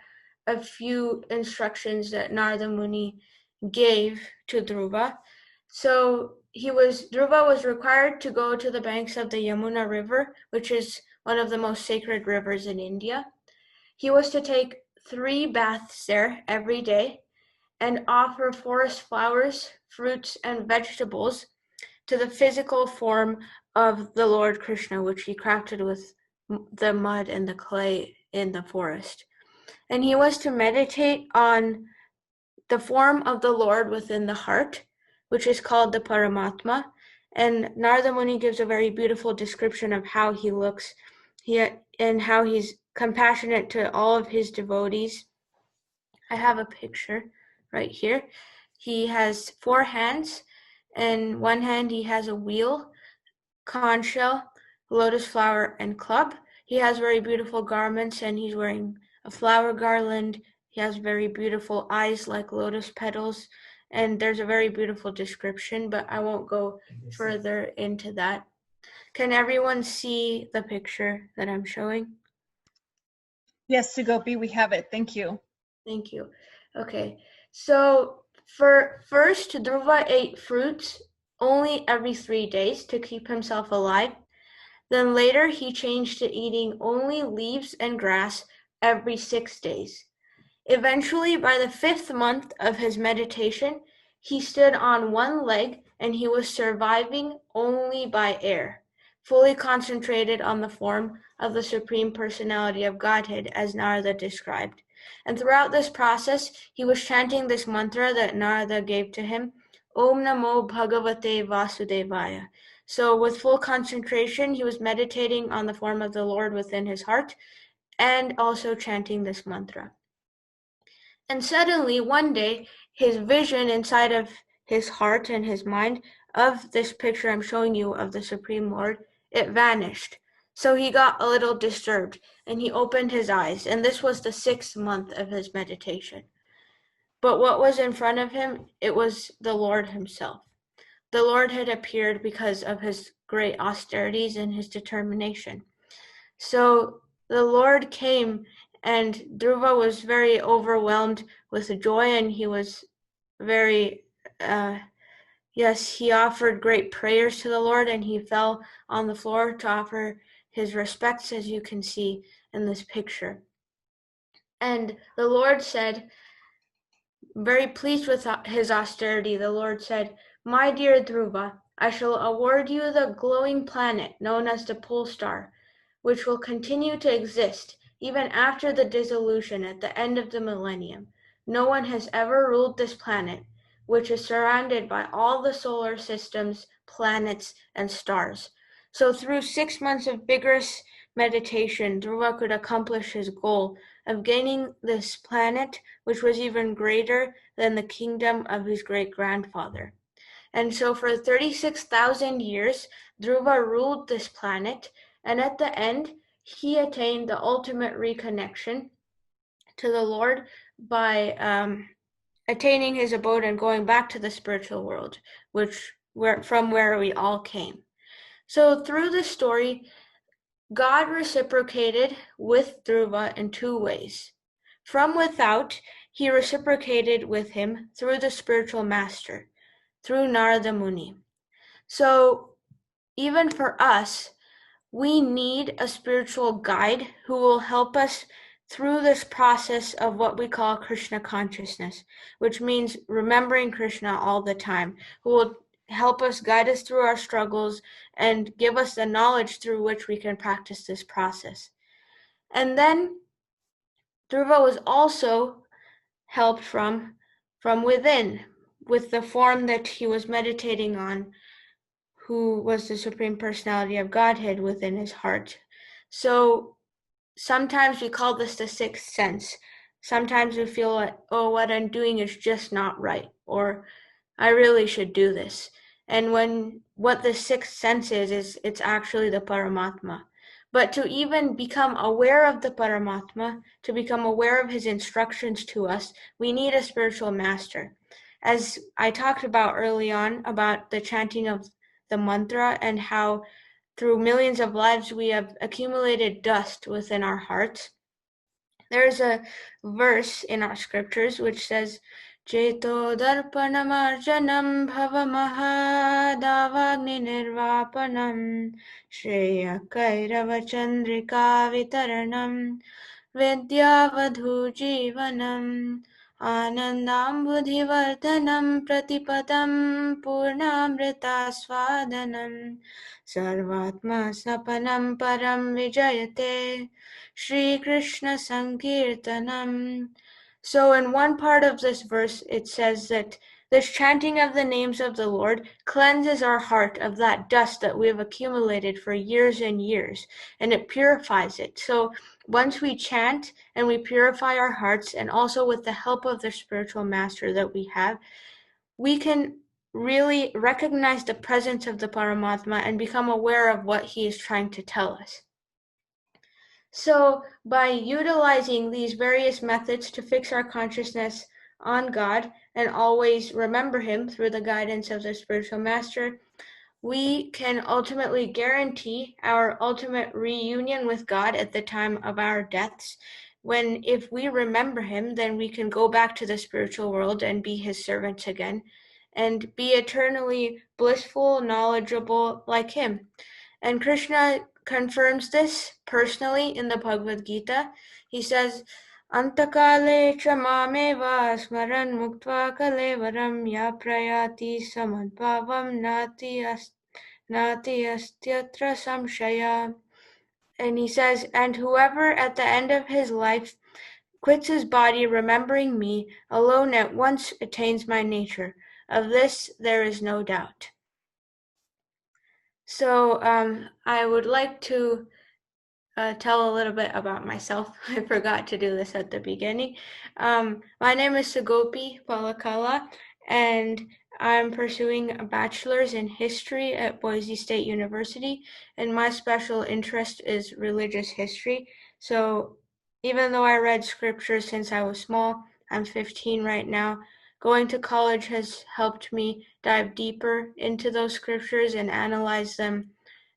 a few instructions that Narada Muni gave to Dhruva. So Dhruva was required to go to the banks of the Yamuna River, which is one of the most sacred rivers in India. He was to take 3 baths there every day and offer forest flowers, fruits, and vegetables to the physical form of the Lord Krishna, which he crafted with the mud and the clay in the forest. And he was to meditate on the form of the Lord within the heart, which is called the Paramatma. And Narada Muni gives a very beautiful description of how he looks and how he's compassionate to all of his devotees. I have a picture right here. He has 4 hands. In one hand, he has a wheel, conch shell, lotus flower, and club. He has very beautiful garments, and he's wearing a flower garland. He has very beautiful eyes like lotus petals, and there's a very beautiful description, but I won't go further into that. Can everyone see the picture that I'm showing? Yes, Sugopi, we have it. Thank you. Thank you. Okay, so first, Dhruva ate fruits only every 3 days to keep himself alive. Then later he changed to eating only leaves and grass every 6 days. Eventually, by the 5th month of his meditation, he stood on one leg and he was surviving only by air, fully concentrated on the form of the Supreme Personality of Godhead as Narada described. And throughout this process, he was chanting this mantra that Narada gave to him, Om Namo Bhagavate Vasudevaya. So with full concentration, he was meditating on the form of the Lord within his heart and also chanting this mantra. And suddenly, one day, his vision inside of his heart and his mind of this picture I'm showing you of the Supreme Lord, it vanished. So he got a little disturbed and he opened his eyes, and this was the 6th month of his meditation. But what was in front of him? It was the Lord himself. The Lord had appeared because of his great austerities and his determination. So the Lord came, and Dhruva was very overwhelmed with joy, and he was very, he offered great prayers to the Lord, and he fell on the floor to offer his respects, as you can see in this picture. And the Lord said, very pleased with his austerity, the Lord said, My dear Dhruva, I shall award you the glowing planet known as the pole star, which will continue to exist even after the dissolution at the end of the millennium. No one has ever ruled this planet, which is surrounded by all the solar systems, planets, and stars. So through 6 months of vigorous meditation, Dhruva could accomplish his goal of gaining this planet, which was even greater than the kingdom of his great-grandfather. And so for 36,000 years, Dhruva ruled this planet, and at the end, he attained the ultimate reconnection to the Lord by attaining his abode and going back to the spiritual world, from where we all came. So through this story, God reciprocated with Dhruva in 2 ways. From without, he reciprocated with him through the spiritual master, through Narada Muni. So even for us, we need a spiritual guide who will help us through this process of what we call Krishna consciousness, which means remembering Krishna all the time, who will help us, guide us through our struggles, and give us the knowledge through which we can practice this process. And then Dhruva was also helped from within, with the form that he was meditating on, who was the Supreme Personality of Godhead within his heart. So sometimes we call this the sixth sense. Sometimes we feel like, oh, what I'm doing is just not right, or I really should do this. And what the sixth sense is it's actually the Paramatma. But to even become aware of the Paramatma, to become aware of his instructions to us, we need a spiritual master. As I talked about early on about the chanting of the mantra and how through millions of lives we have accumulated dust within our hearts. There's a verse in our scriptures which says, Cheto darpanamarjanam bhavamahadavagni nirvapanam Shreya kairava chandrika vitaranam Vidyavadhu jivanam Anandambudhivardhanam Pratipadam Purnamrita swadanam Sarvatma sapanam param vijayate Shri Krishna Sankirtanam. So in one part of this verse, it says that this chanting of the names of the Lord cleanses our heart of that dust that we have accumulated for years and years, and it purifies it. So once we chant and we purify our hearts, and also with the help of the spiritual master that we have, we can really recognize the presence of the Paramatma and become aware of what he is trying to tell us. So by utilizing these various methods to fix our consciousness on God and always remember him through the guidance of the spiritual master, we can ultimately guarantee our ultimate reunion with God at the time of our deaths. When if we remember him, then we can go back to the spiritual world and be his servants again and be eternally blissful, knowledgeable like him. And Krishna confirms this personally in the Bhagavad Gita. He says, Antakale cha mameva smaran muktva kalevaram ya prayati samadbhavam nati astyatra samshaya. And he says, and whoever at the end of his life quits his body remembering me, alone at once attains my nature. Of this there is no doubt. So I would like to tell a little bit about myself. I forgot to do this at the beginning. My name is Sugopi Palakala, and I'm pursuing a bachelor's in history at Boise State University, and my special interest is religious history. So even though I read scripture since I was small, I'm 15 right now, going to college has helped me dive deeper into those scriptures and analyze them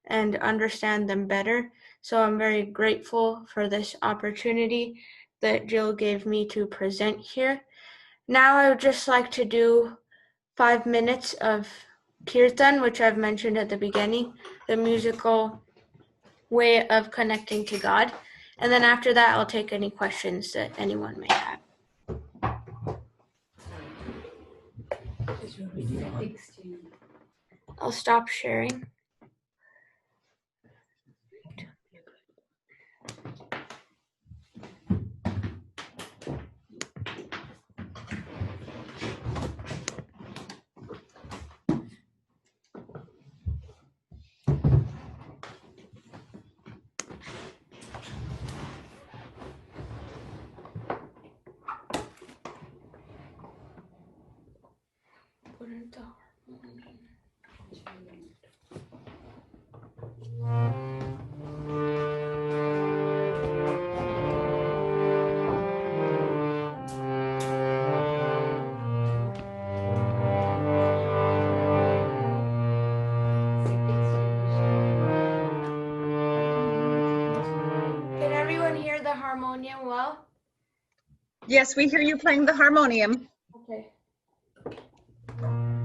and understand them better. So I'm very grateful for this opportunity that Jill gave me to present here. Now I would just like to do 5 minutes of kirtan, which I've mentioned at the beginning, the musical way of connecting to God. And then after that, I'll take any questions that anyone may have. I'll stop sharing. Can everyone hear the harmonium well? Yes, we hear you playing the harmonium. Okay. Rama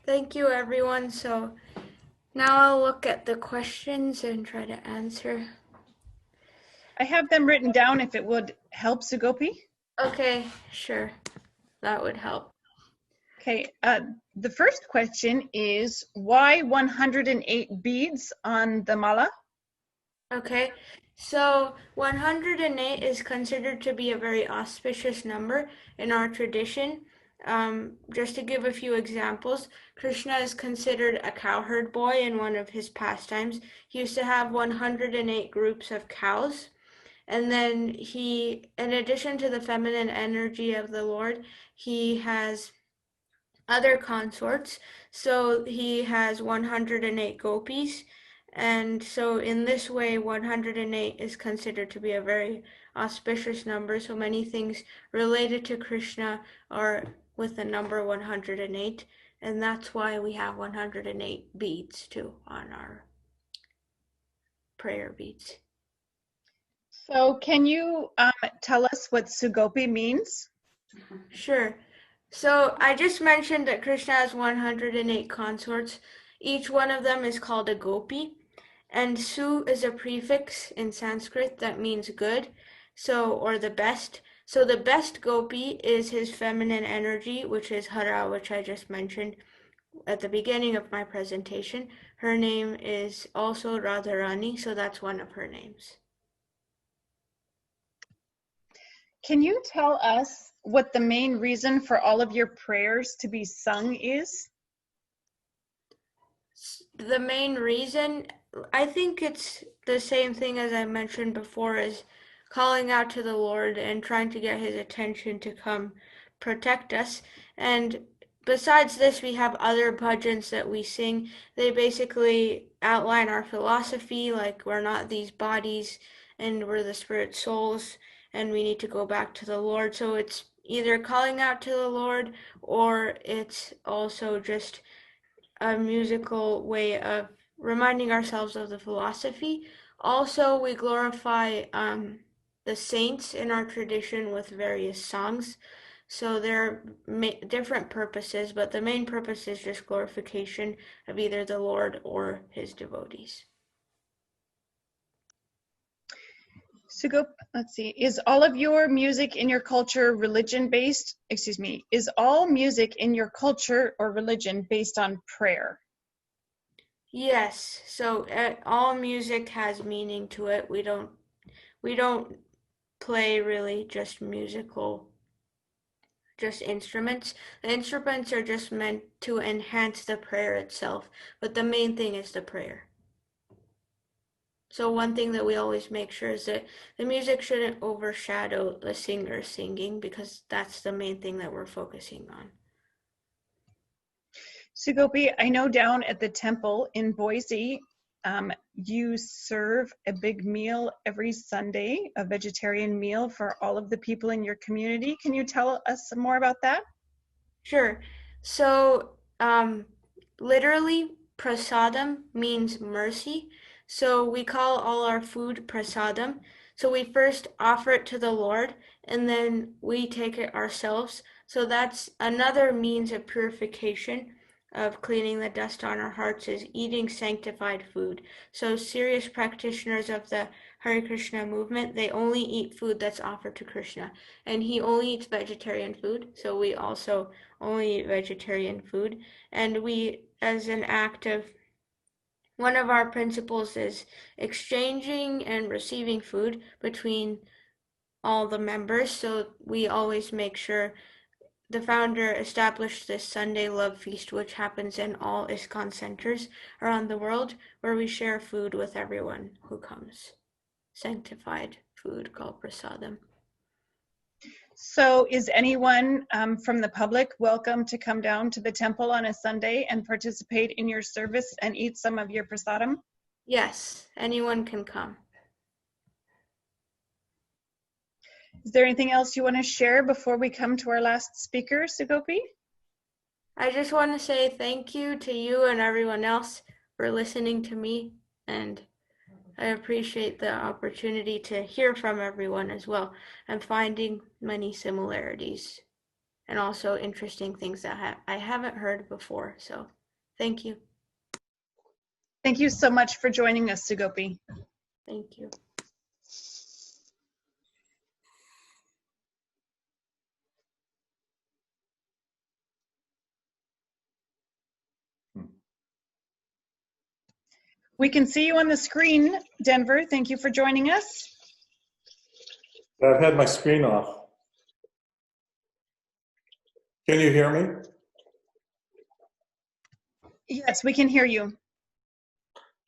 Thank you, everyone. So now I'll look at the questions and try to answer. I have them written down if it would help, Sugopi. Okay, sure. That would help. Okay, the first question is why 108 beads on the mala? Okay, so 108 is considered to be a very auspicious number in our tradition. Just to give a few examples, Krishna is considered a cowherd boy in one of his pastimes. He used to have 108 groups of cows. And then he, in addition to the feminine energy of the Lord, he has other consorts. So he has 108 gopis. And so in this way, 108 is considered to be a very auspicious number. So many things related to Krishna are with the number 108. And that's why we have 108 beads too on our prayer beads. So can you tell us what Sugopi means? Sure. So I just mentioned that Krishna has 108 consorts. Each one of them is called a gopi. And Su is a prefix in Sanskrit that means good, or the best. So the best gopi is his feminine energy, which is Hara, which I just mentioned at the beginning of my presentation. Her name is also Radharani, so that's one of her names. Can you tell us what the main reason for all of your prayers to be sung is? The main reason, I think it's the same thing as I mentioned before, is calling out to the Lord and trying to get his attention to come protect us. And besides this, we have other bhajans that we sing. They basically outline our philosophy, like we're not these bodies and we're the spirit souls and we need to go back to the Lord. So it's either calling out to the Lord or it's also just a musical way of reminding ourselves of the philosophy. Also, we glorify the saints in our tradition with various songs. So there are different purposes, but the main purpose is just glorification of either the Lord or his devotees. Sugopi, let's see, is all of your music in your culture religion-based? Excuse me, is all music in your culture or religion based on prayer? Yes, so all music has meaning to it. We don't play really just instruments. The instruments are just meant to enhance the prayer itself, but the main thing is the prayer. So one thing that we always make sure is that the music shouldn't overshadow the singer singing, because that's the main thing that we're focusing on. Sugopi, I know down at the temple in Boise, you serve a big meal every Sunday, a vegetarian meal for all of the people in your community. Can you tell us some more about that? Sure. So literally, prasadam means mercy. So we call all our food prasadam. So we first offer it to the Lord and then we take it ourselves. So that's another means of purification, of cleaning the dust on our hearts, is eating sanctified food. So serious practitioners of the Hare Krishna movement, they only eat food that's offered to Krishna. And he only eats vegetarian food, so we also only eat vegetarian food. And we, as an act of, one of our principles is exchanging and receiving food between all the members. So we always make sure, the founder established this Sunday Love Feast, which happens in all ISKCON centers around the world, where we share food with everyone who comes. Sanctified food called prasadam. So is anyone from the public welcome to come down to the temple on a Sunday and participate in your service and eat some of your prasadam? Yes, anyone can come. Is there anything else you want to share before we come to our last speaker, Sugopi? I just want to say thank you to you and everyone else for listening to me, and I appreciate the opportunity to hear from everyone as well. I'm finding many similarities and also interesting things that I haven't heard before. So thank you. Thank you so much for joining us, Sugopi. Thank you. We can see you on the screen, Denver. Thank you for joining us. I've had my screen off. Can you hear me? Yes, we can hear you.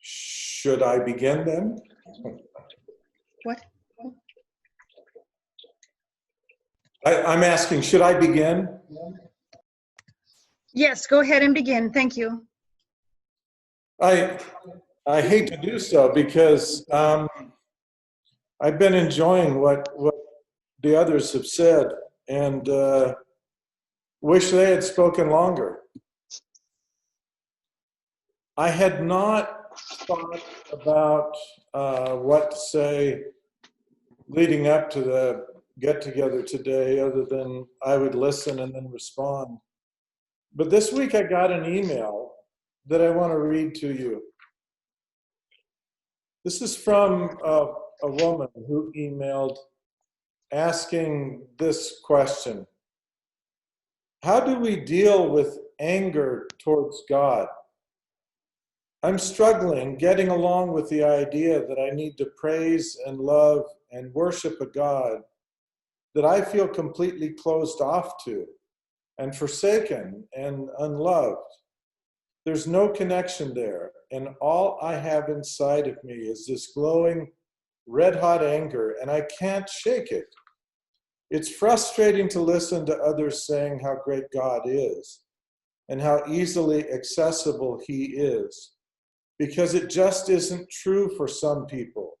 Should I begin then? What? I'm asking, should I begin? Yes, go ahead and begin. Thank you. I hate to do so because I've been enjoying what the others have said and wish they had spoken longer. I had not thought about what to say leading up to the get-together today other than I would listen and then respond. But this week I got an email that I want to read to you. This is from a woman who emailed asking this question: how do we deal with anger towards God? I'm struggling getting along with the idea that I need to praise and love and worship a God that I feel completely closed off to and forsaken and unloved. There's no connection there, and all I have inside of me is this glowing, red-hot anger, and I can't shake it. It's frustrating to listen to others saying how great God is and how easily accessible He is, because it just isn't true for some people.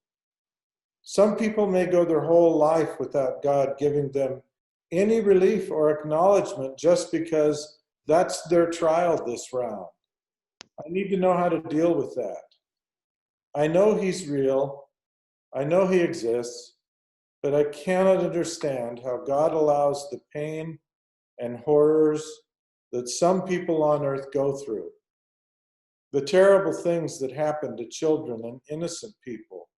Some people may go their whole life without God giving them any relief or acknowledgement just because that's their trial this round. I need to know how to deal with that. I know He's real. I know He exists, but I cannot understand how God allows the pain and horrors that some people on earth go through, the terrible things that happen to children and innocent people,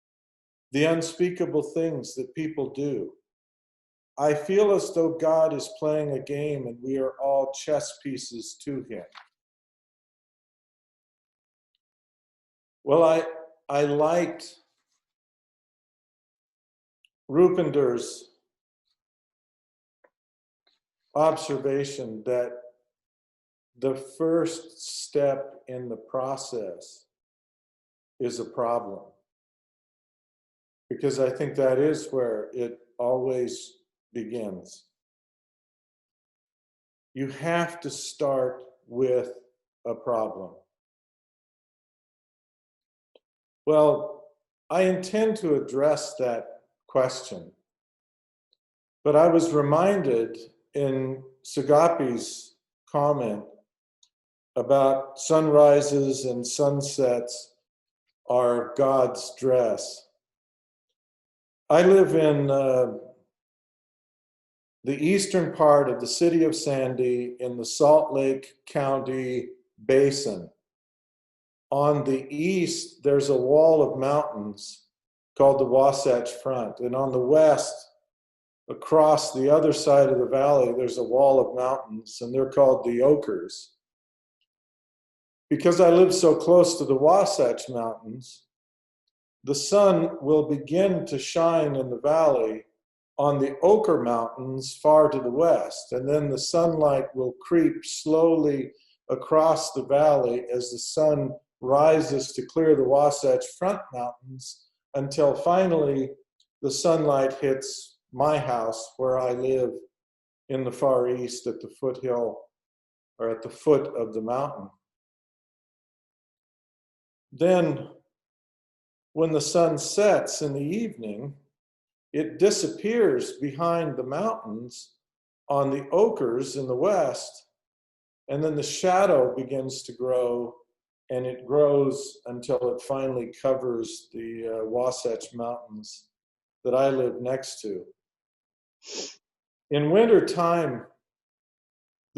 the unspeakable things that people do. I feel as though God is playing a game and we are all chess pieces to Him. Well, I liked Rupinder's observation that the first step in the process is a problem, because I think that is where it always begins. You have to start with a problem. Well, I intend to address that question, but I was reminded in Sugopi's comment about sunrises and sunsets are God's dress. I live in the eastern part of the city of Sandy in the Salt Lake County basin. On the east, there's a wall of mountains called the Wasatch Front. And on the west, across the other side of the valley, there's a wall of mountains, and they're called the Ochres. Because I live so close to the Wasatch Mountains, the sun will begin to shine in the valley on the Ochre Mountains far to the west, and then the sunlight will creep slowly across the valley as the sun rises to clear the Wasatch Front Mountains until finally the sunlight hits my house where I live in the far east at the foothill or at the foot of the mountain. Then when the sun sets in the evening, it disappears behind the mountains on the Ochres in the west, and then the shadow begins to grow, and it grows until it finally covers the Wasatch Mountains that I live next to. In winter time,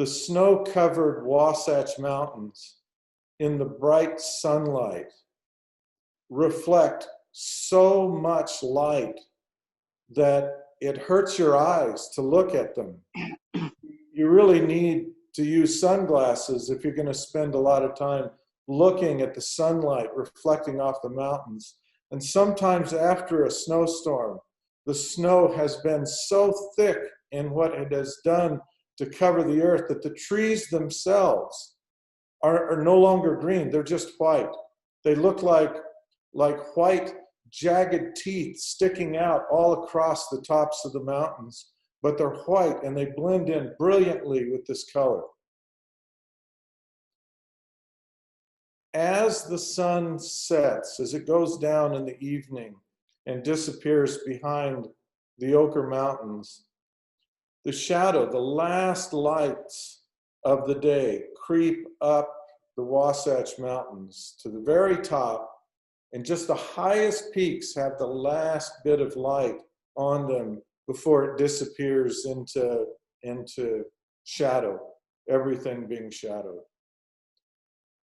the snow-covered Wasatch Mountains in the bright sunlight reflect so much light that it hurts your eyes to look at them. You really need to use sunglasses if you're going to spend a lot of time looking at the sunlight reflecting off the mountains. And sometimes after a snowstorm, the snow has been so thick in what it has done to cover the earth that the trees themselves are no longer green. They're just white. They look like white, jagged teeth sticking out all across the tops of the mountains, but they're white and they blend in brilliantly with this color. As the sun sets, as it goes down in the evening and disappears behind the Ochre Mountains, the shadow, the last lights of the day creep up the Wasatch Mountains to the very top, and just the highest peaks have the last bit of light on them before it disappears into shadow, everything being shadowed.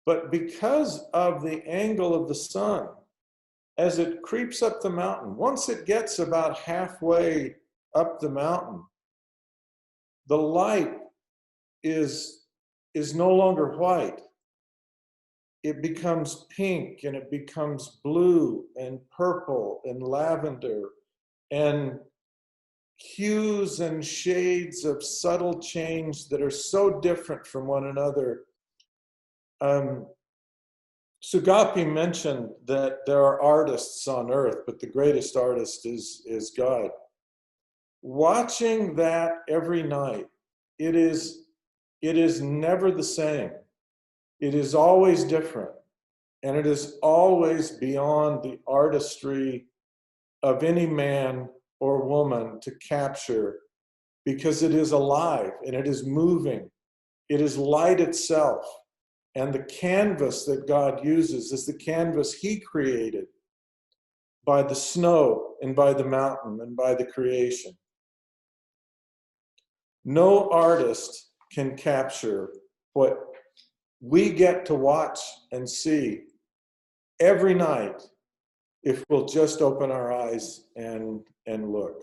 But because of the angle of the sun, as it creeps up the mountain, once it gets about halfway up the mountain, the light is no longer white. It becomes pink and it becomes blue and purple and lavender and hues and shades of subtle change that are so different from one another. Sugopi mentioned that there are artists on earth, but the greatest artist is God. Watching that every night, it is never the same. It is always different, and it is always beyond the artistry of any man or woman to capture, because it is alive and it is moving. It is light itself. And the canvas that God uses is the canvas he created by the snow and by the mountain and by the creation. No artist can capture what we get to watch and see every night if we'll just open our eyes and look.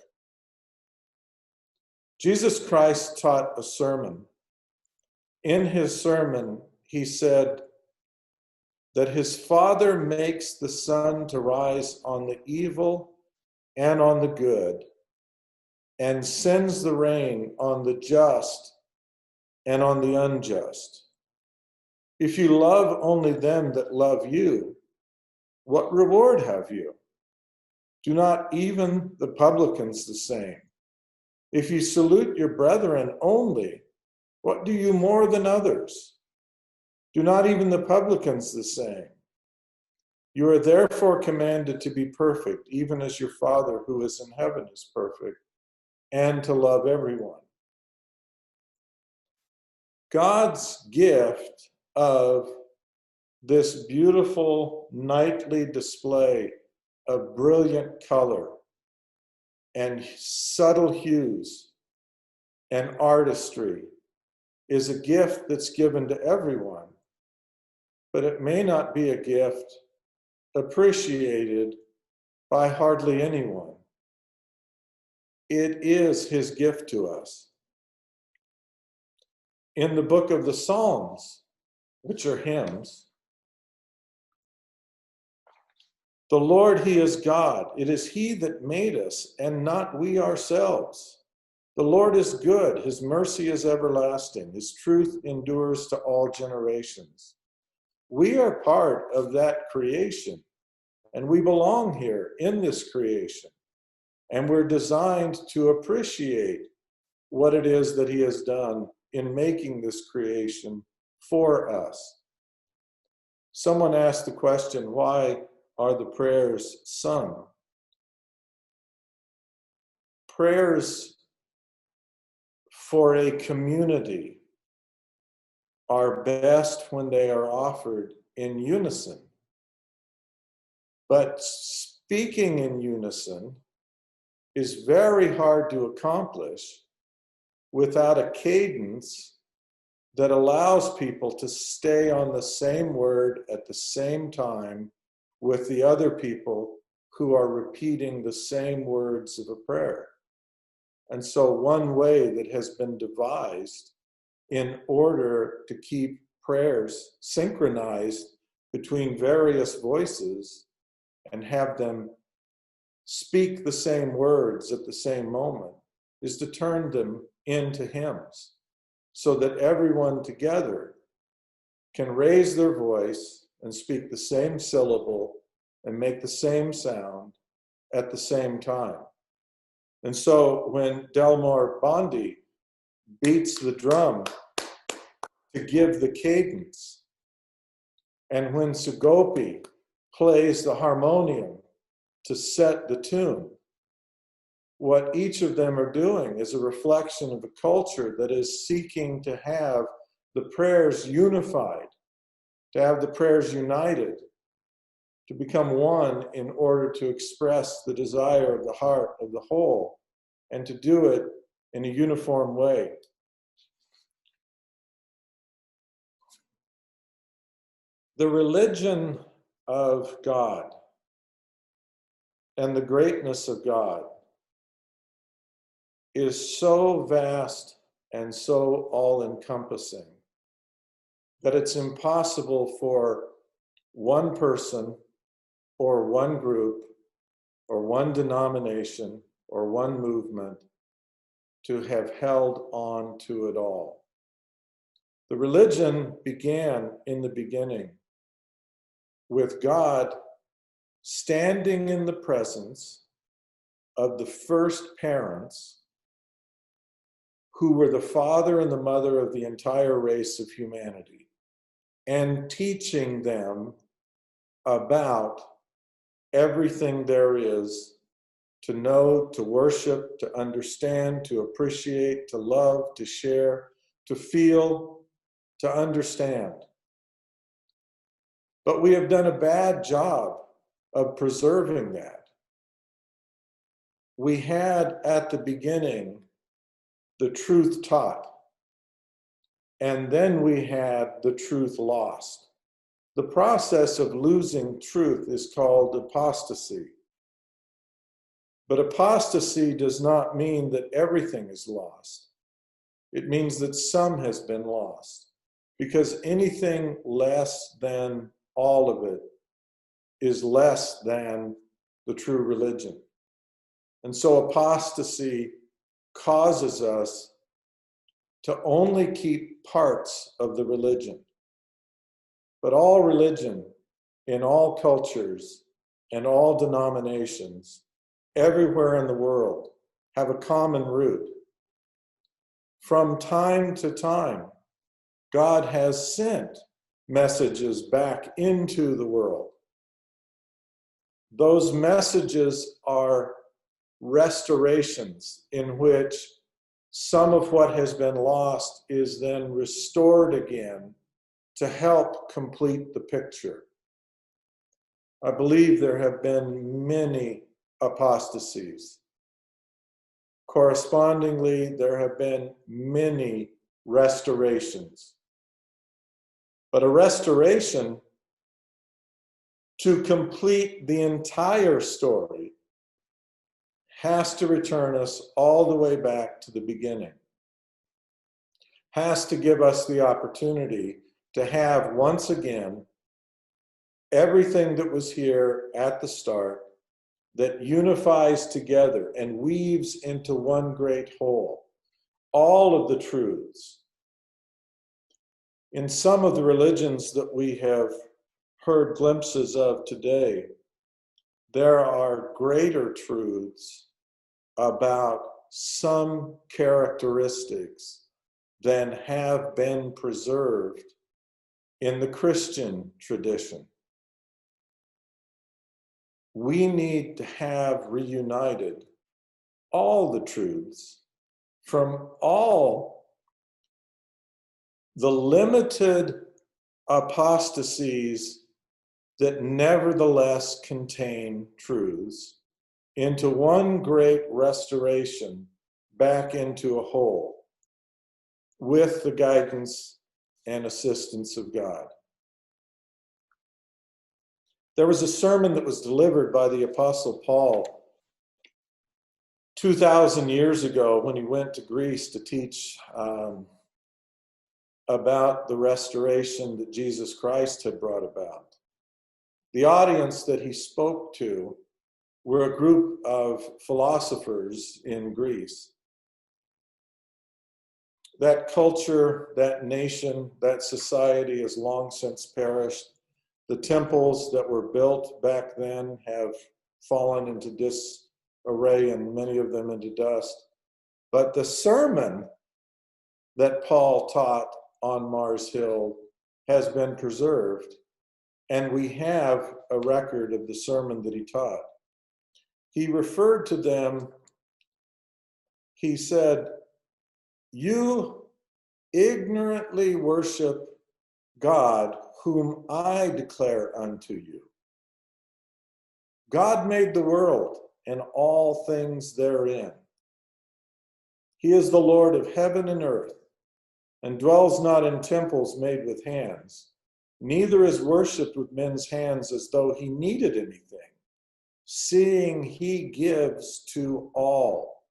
Jesus Christ taught a sermon. In his sermon, he said that his Father makes the sun to rise on the evil and on the good, and sends the rain on the just and on the unjust. If you love only them that love you, what reward have you? Do not even the publicans the same? If you salute your brethren only, what do you more than others? Do not even the publicans the same? You are therefore commanded to be perfect, even as your Father who is in heaven is perfect, and to love everyone. God's gift of this beautiful nightly display of brilliant color and subtle hues and artistry is a gift that's given to everyone, but it may not be a gift appreciated by hardly anyone. It is his gift to us. In the book of the Psalms, which are hymns, the Lord, he is God. It is he that made us, and not we ourselves. The Lord is good. His mercy is everlasting. His truth endures to all generations. We are part of that creation, and we belong here in this creation. And we're designed to appreciate what it is that he has done in making this creation for us. Someone asked the question, why are the prayers sung? Prayers for a community are best when they are offered in unison. But speaking in unison is very hard to accomplish without a cadence that allows people to stay on the same word at the same time with the other people who are repeating the same words of a prayer. And so one way that has been devised in order to keep prayers synchronized between various voices and have them speak the same words at the same moment is to turn them into hymns, so that everyone together can raise their voice and speak the same syllable and make the same sound at the same time. And so when Delmar Bondi beats the drum to give the cadence, and when Sugopi plays the harmonium to set the tune, what each of them are doing is a reflection of a culture that is seeking to have the prayers unified, to have the prayers united, to become one in order to express the desire of the heart of the whole, and to do it in a uniform way. The religion of God and the greatness of God is so vast and so all-encompassing that it's impossible for one person or one group or one denomination or one movement to have held on to it all. The religion began in the beginning with God standing in the presence of the first parents, who were the father and the mother of the entire race of humanity, and teaching them about everything there is to know, to worship, to understand, to appreciate, to love, to share, to feel, to understand. But we have done a bad job of preserving that. We had at the beginning the truth taught, and then we had the truth lost. The process of losing truth is called apostasy. But apostasy does not mean that everything is lost. It means that some has been lost, because anything less than all of it is less than the true religion. And so apostasy causes us to only keep parts of the religion. But all religion, in all cultures and all denominations, everywhere in the world, have a common root. From time to time, God has sent messages back into the world. Those messages are restorations in which some of what has been lost is then restored again to help complete the picture. I believe there have been many apostasies. Correspondingly, there have been many restorations. But a restoration, to complete the entire story, has to return us all the way back to the beginning. Has to give us the opportunity to have, once again, everything that was here at the start that unifies together and weaves into one great whole, all of the truths. In some of the religions that we have heard glimpses of today, there are greater truths about some characteristics than have been preserved in the Christian tradition. We need to have reunited all the truths from all the limited apostasies that nevertheless contain truths into one great restoration back into a whole, with the guidance and assistance of God. There was a sermon that was delivered by the Apostle Paul 2,000 years ago when he went to Greece to teach about the restoration that Jesus Christ had brought about. The audience that he spoke to were a group of philosophers in Greece. That culture, that nation, that society has long since perished. The temples that were built back then have fallen into disarray and many of them into dust. But the sermon that Paul taught on Mars Hill has been preserved, and we have a record of the sermon that he taught. He referred to them, he said, "You ignorantly worship God, whom I declare unto you. God made the world and all things therein. He is the Lord of heaven and earth, and dwells not in temples made with hands, neither is worshipped with men's hands as though he needed anything, seeing he gives to all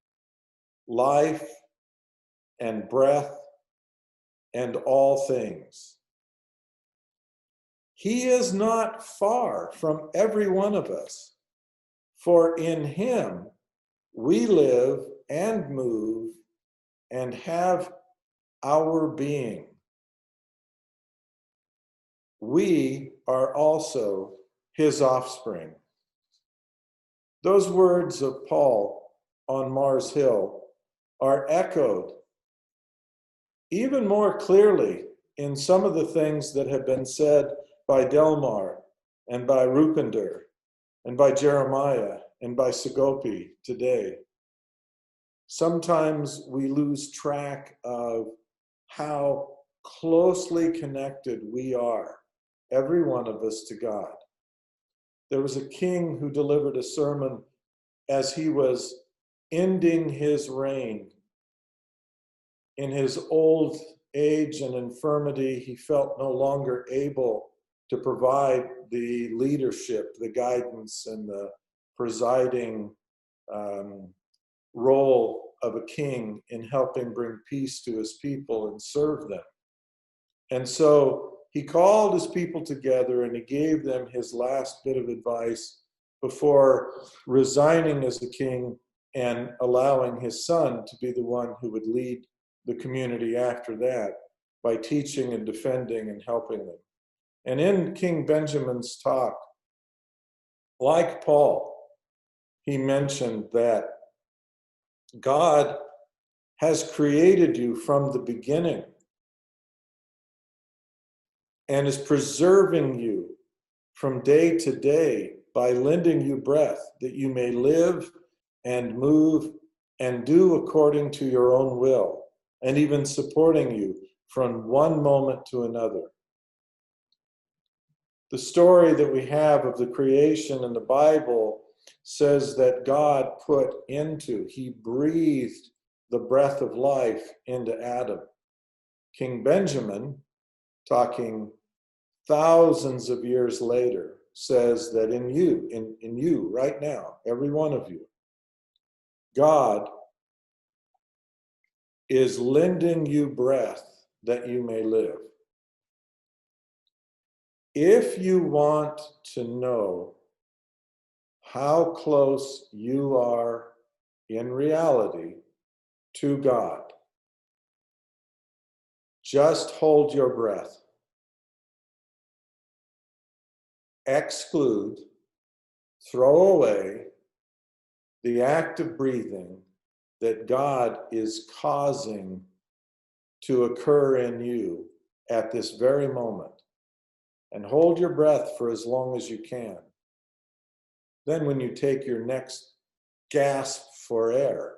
life and breath and all things. He is not far from every one of us, for in him we live and move and have our being. We are also his offspring." Those words of Paul on Mars Hill are echoed even more clearly in some of the things that have been said by Delmar and by Rupinder and by Jeremiah and by Sugopi today. Sometimes we lose track of how closely connected we are, every one of us, to God. There was a king who delivered a sermon as he was ending his reign. In his old age and infirmity, he felt no longer able to provide the leadership, the guidance, and the presiding role of a king in helping bring peace to his people and serve them. And so he called his people together and he gave them his last bit of advice before resigning as the king and allowing his son to be the one who would lead the community after that by teaching and defending and helping them. And in King Benjamin's talk, like Paul, he mentioned that God has created you from the beginning and is preserving you from day to day by lending you breath, that you may live and move and do according to your own will, and even supporting you from one moment to another. The story that we have of the creation in the Bible says that God he breathed the breath of life into Adam. King Benjamin, talking thousands of years later, says that in you right now, every one of you, God is lending you breath that you may live. If you want to know how close you are in reality to God, just hold your breath. Exclude, throw away the act of breathing that God is causing to occur in you at this very moment. And hold your breath for as long as you can. Then when you take your next gasp for air,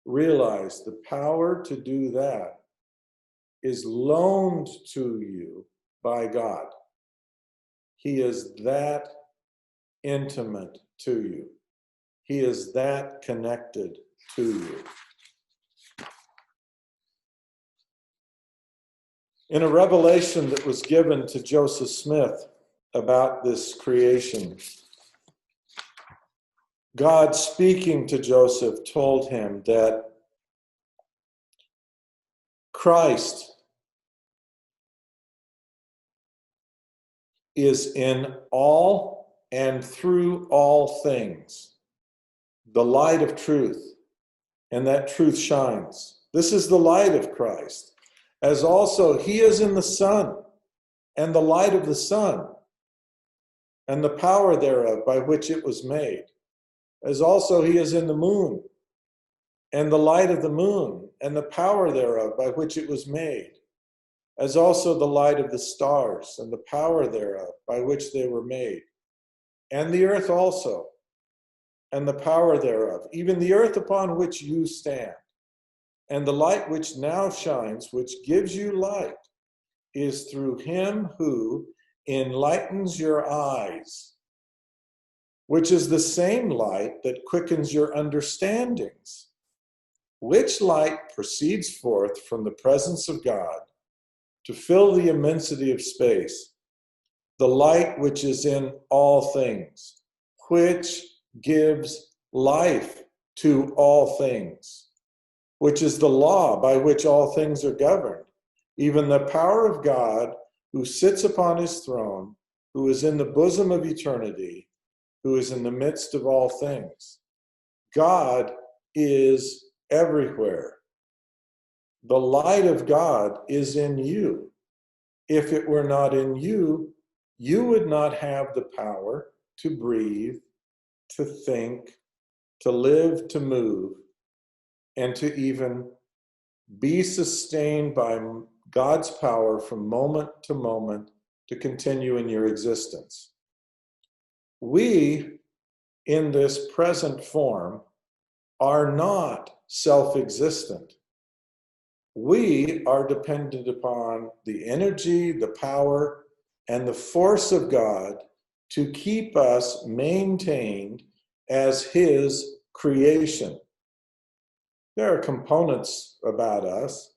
realize the power to do that is loaned to you by God. He is that intimate to you. He is that connected to you. In a revelation that was given to Joseph Smith about this creation, God, speaking to Joseph, told him that Christ is in all and through all things, the light of truth, and that truth shines. This is the light of Christ, as also he is in the sun, and the light of the sun, and the power thereof by which it was made, as also he is in the moon, and the light of the moon, and the power thereof by which it was made, as also the light of the stars, and the power thereof by which they were made, and the earth also, and the power thereof, even the earth upon which you stand. And the light which now shines, which gives you light, is through him who enlightens your eyes, which is the same light that quickens your understandings, which light proceeds forth from the presence of God to fill the immensity of space, the light which is in all things, which gives life to all things, which is the law by which all things are governed, even the power of God who sits upon his throne, who is in the bosom of eternity, who is in the midst of all things. God is everywhere. The light of God is in you. If it were not in you, you would not have the power to breathe, to think, to live, to move, and to even be sustained by God's power from moment to moment to continue in your existence. We, in this present form, are not self-existent. We are dependent upon the energy, the power, and the force of God to keep us maintained as his creation. There are components about us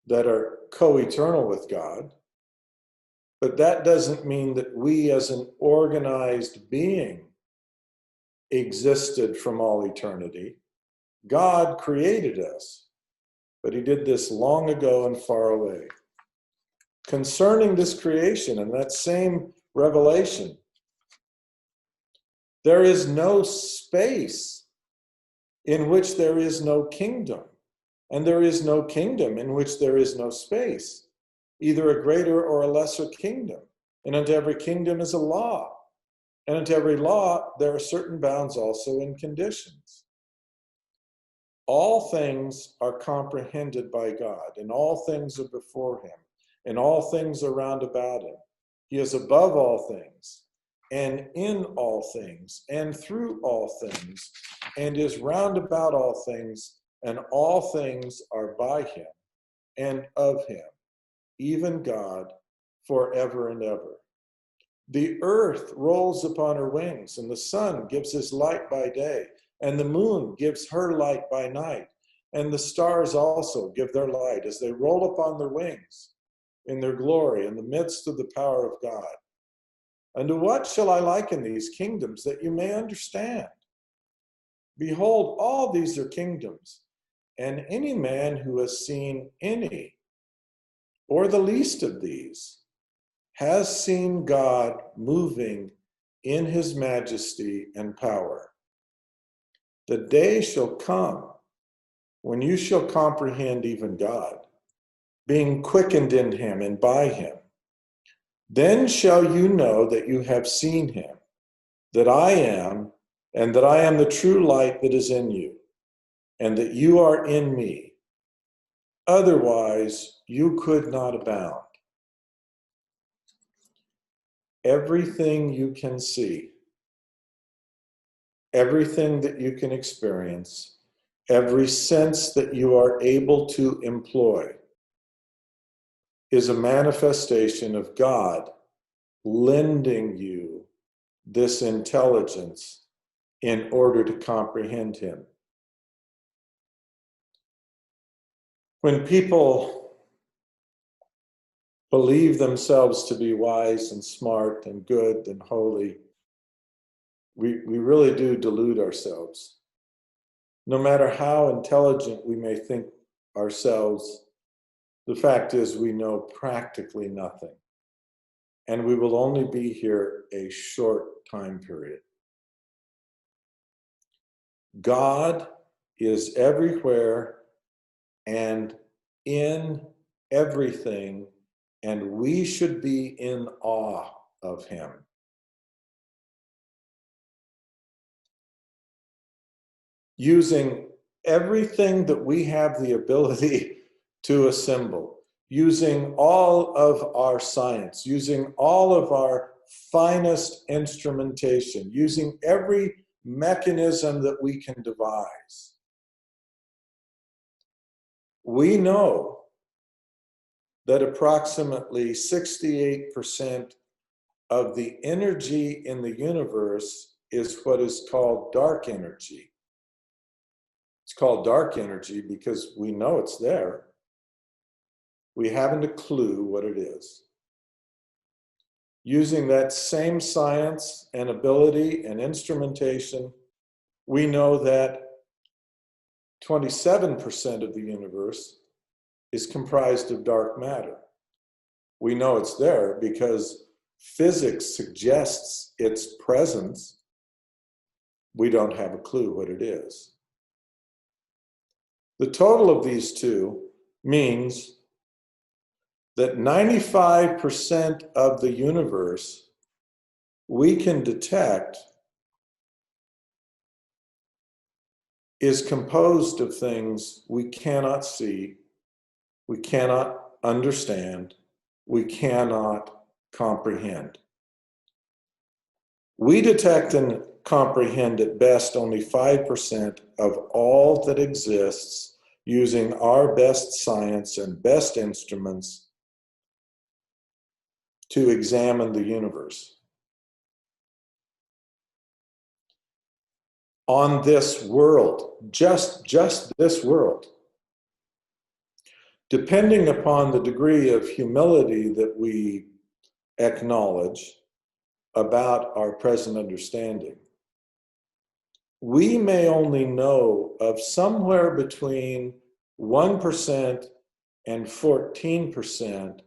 that are co-eternal with God, but that doesn't mean that we as an organized being existed from all eternity. God created us, but he did this long ago and far away. Concerning this creation and that same revelation, there is no space in which there is no kingdom, and there is no kingdom in which there is no space, either a greater or a lesser kingdom. And unto every kingdom is a law, and unto every law there are certain bounds also and conditions. All things are comprehended by God, and all things are before him, and all things are round about him. He is above all things, and in all things, and through all things, and is round about all things, and all things are by him, and of him, even God, forever and ever. The earth rolls upon her wings, and the sun gives his light by day, and the moon gives her light by night, and the stars also give their light as they roll upon their wings in their glory in the midst of the power of God. Unto what shall I liken these kingdoms, that you may understand? Behold, all these are kingdoms, and any man who has seen any, or the least of these, has seen God moving in his majesty and power. The day shall come when you shall comprehend even God, being quickened in him and by him. Then shall you know that you have seen him, that I am, and that I am the true light that is in you, and that you are in me. Otherwise, you could not abound. Everything you can see, everything that you can experience, every sense that you are able to employ is a manifestation of God lending you this intelligence in order to comprehend him. When people believe themselves to be wise and smart and good and holy, we really do delude ourselves. No matter how intelligent we may think ourselves, the fact is we know practically nothing. And we will only be here a short time period. God is everywhere and in everything, and we should be in awe of him. Using everything that we have the ability to assemble, using all of our science, using all of our finest instrumentation, using every mechanism that we can devise. We know that approximately 68% of the energy in the universe is what is called dark energy. It's called dark energy because we know it's there. We haven't a clue what it is. Using that same science and ability and instrumentation, we know that 27% of the universe is comprised of dark matter. We know it's there because physics suggests its presence. We don't have a clue what it is. The total of these two means that 95% of the universe we can detect is composed of things we cannot see, we cannot understand, we cannot comprehend. We detect and comprehend at best only 5% of all that exists using our best science and best instruments to examine the universe. On this world, just this world, depending upon the degree of humility that we acknowledge about our present understanding, we may only know of somewhere between 1% and 14%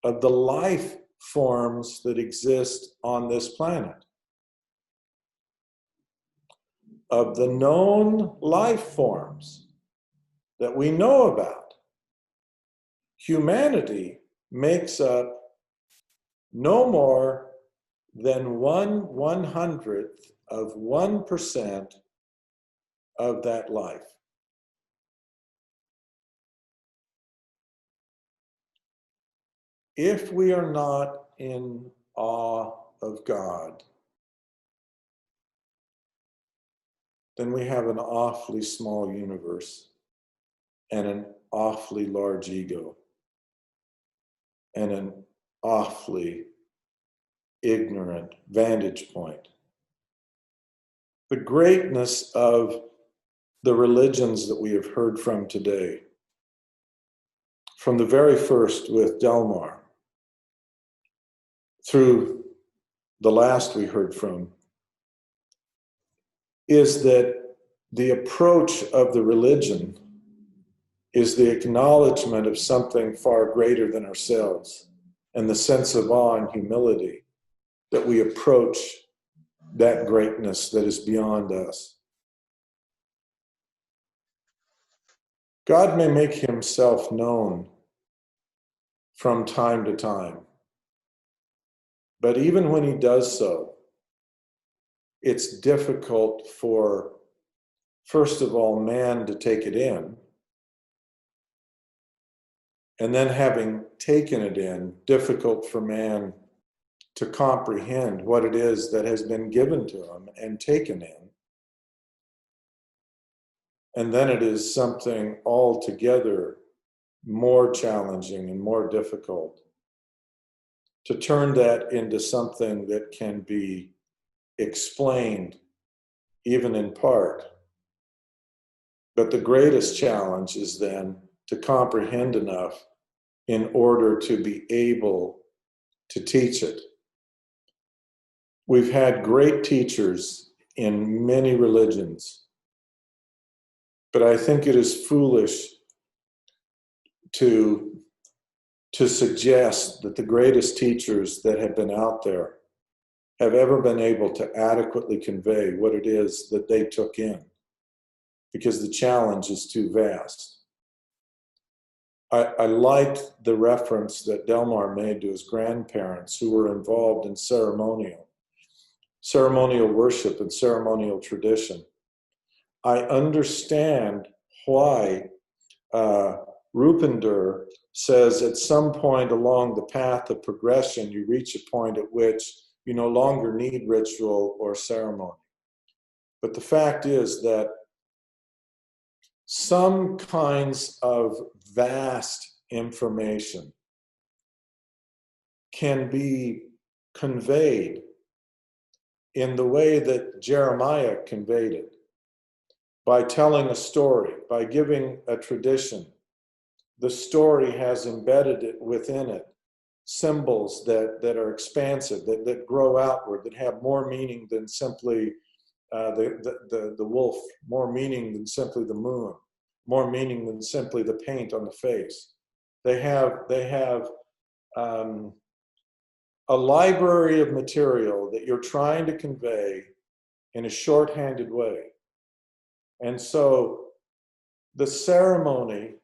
of the life forms that exist on this planet. Of the known life forms that we know about, humanity makes up no more than 1/100th of 1% of that life. If we are not in awe of God, then we have an awfully small universe and an awfully large ego and an awfully ignorant vantage point. The greatness of the religions that we have heard from today, from the very first with Delmar, through the last we heard from, is that the approach of the religion is the acknowledgement of something far greater than ourselves and the sense of awe and humility that we approach that greatness that is beyond us. God may make himself known from time to time, but even when he does so, it's difficult for, first of all, man to take it in, and then having taken it in, difficult for man to comprehend what it is that has been given to him and taken in. And then it is something altogether more challenging and more difficult to turn that into something that can be explained, even in part. But the greatest challenge is then to comprehend enough in order to be able to teach it. We've had great teachers in many religions, but I think it is foolish to suggest that the greatest teachers that have been out there have ever been able to adequately convey what it is that they took in, because the challenge is too vast. I liked the reference that Delmar made to his grandparents who were involved in ceremonial worship and ceremonial tradition. I understand why Rupinder says at some point along the path of progression, you reach a point at which you no longer need ritual or ceremony. But the fact is that some kinds of vast information can be conveyed in the way that Jeremiah conveyed it, by telling a story, by giving a tradition. The story has embedded it within it symbols that are expansive, that grow outward, that have more meaning than simply the wolf, more meaning than simply the moon, more meaning than simply the paint on the face. They have a library of material that you're trying to convey in a shorthanded way. And so the ceremony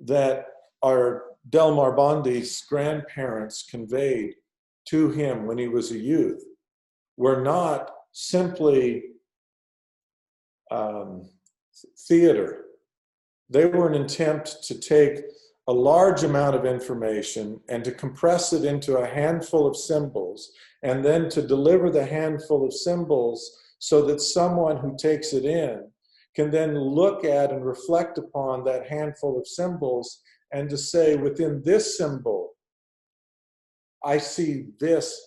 that our Delmar Bondi's grandparents conveyed to him when he was a youth were not simply theater. They were an attempt to take a large amount of information and to compress it into a handful of symbols, and then to deliver the handful of symbols so that someone who takes it in can then look at and reflect upon that handful of symbols, and to say, within this symbol, I see this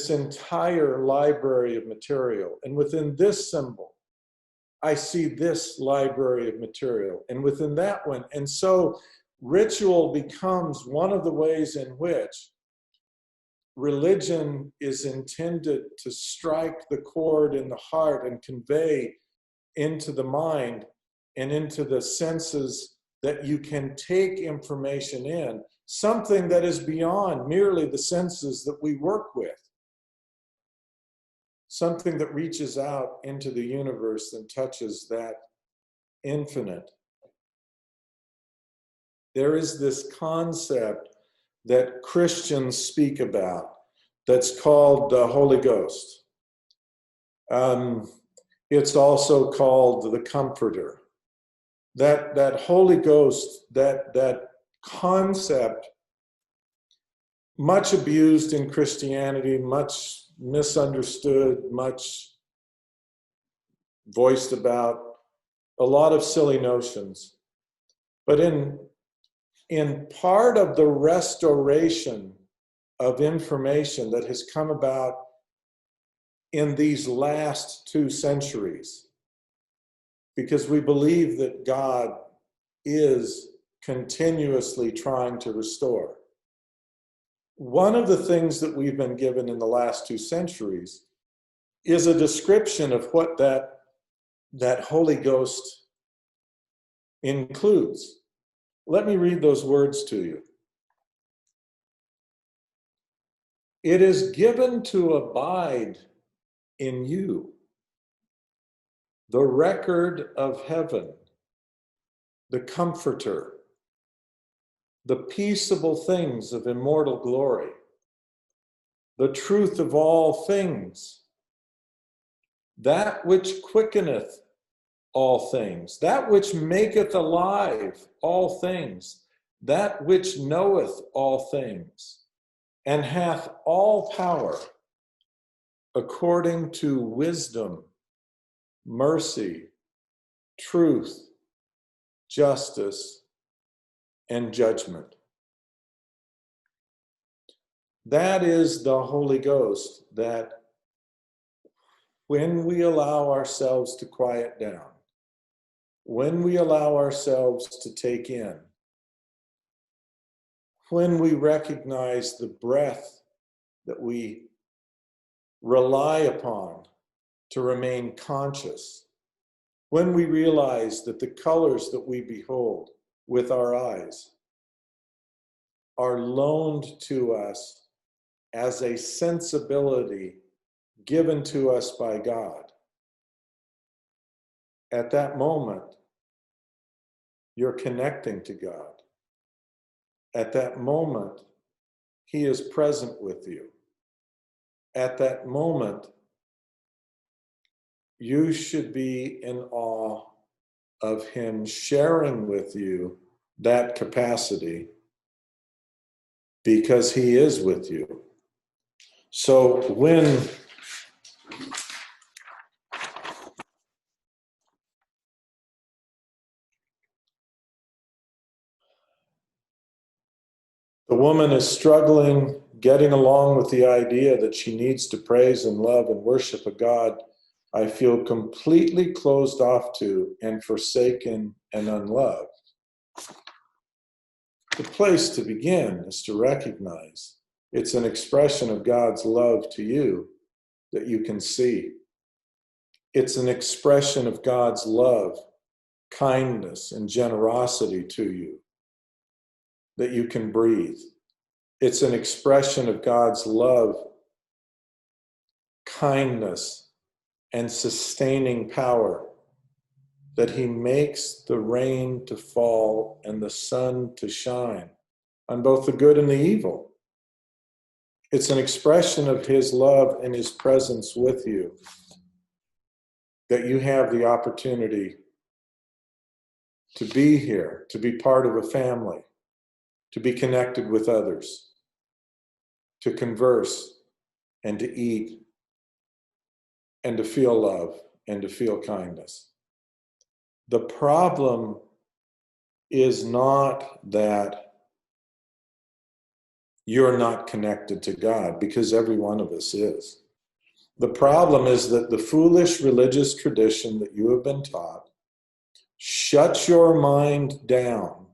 entire library of material. And within this symbol, I see this library of material. And within that one. And so ritual becomes one of the ways in which religion is intended to strike the chord in the heart and convey into the mind and into the senses that you can take information in, something that is beyond merely the senses that we work with, something that reaches out into the universe and touches that infinite. There is this concept that Christians speak about that's called the Holy Ghost. It's also called the Comforter. That Holy Ghost, that concept, much abused in Christianity, much misunderstood, much voiced about, a lot of silly notions. But in part of the restoration of information that has come about in these last 2 centuries, because we believe that God is continuously trying to restore. One of the things that we've been given in the last 2 centuries is a description of what that Holy Ghost includes. Let me read those words to you. It is given to abide in you the record of heaven, the Comforter, the peaceable things of immortal glory, the truth of all things, that which quickeneth all things, that which maketh alive all things, that which knoweth all things, and hath all power, according to wisdom, mercy, truth, justice, and judgment. That is the Holy Ghost, that when we allow ourselves to quiet down, when we allow ourselves to take in, when we recognize the breath that we rely upon to remain conscious, when we realize that the colors that we behold with our eyes are loaned to us as a sensibility given to us by God, at that moment, you're connecting to God. At that moment, He is present with you. At that moment, you should be in awe of Him sharing with you that capacity, because He is with you. So when the woman is struggling, getting along with the idea that she needs to praise and love and worship a God I feel completely closed off to and forsaken and unloved, the place to begin is to recognize it's an expression of God's love to you that you can see. It's an expression of God's love, kindness, and generosity to you that you can breathe. It's an expression of God's love, kindness, and sustaining power, that He makes the rain to fall and the sun to shine on both the good and the evil. It's an expression of His love and His presence with you, that you have the opportunity to be here, to be part of a family, to be connected with others, to converse and to eat and to feel love and to feel kindness. The problem is not that you're not connected to God, because every one of us is. The problem is that the foolish religious tradition that you have been taught shuts your mind down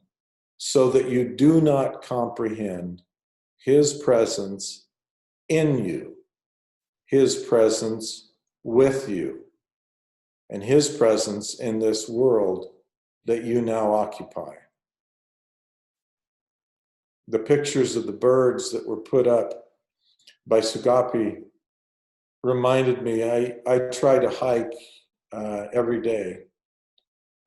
so that you do not comprehend His presence in you, His presence with you, and His presence in this world that you now occupy. The pictures of the birds that were put up by Sugopi reminded me, I try to hike every day.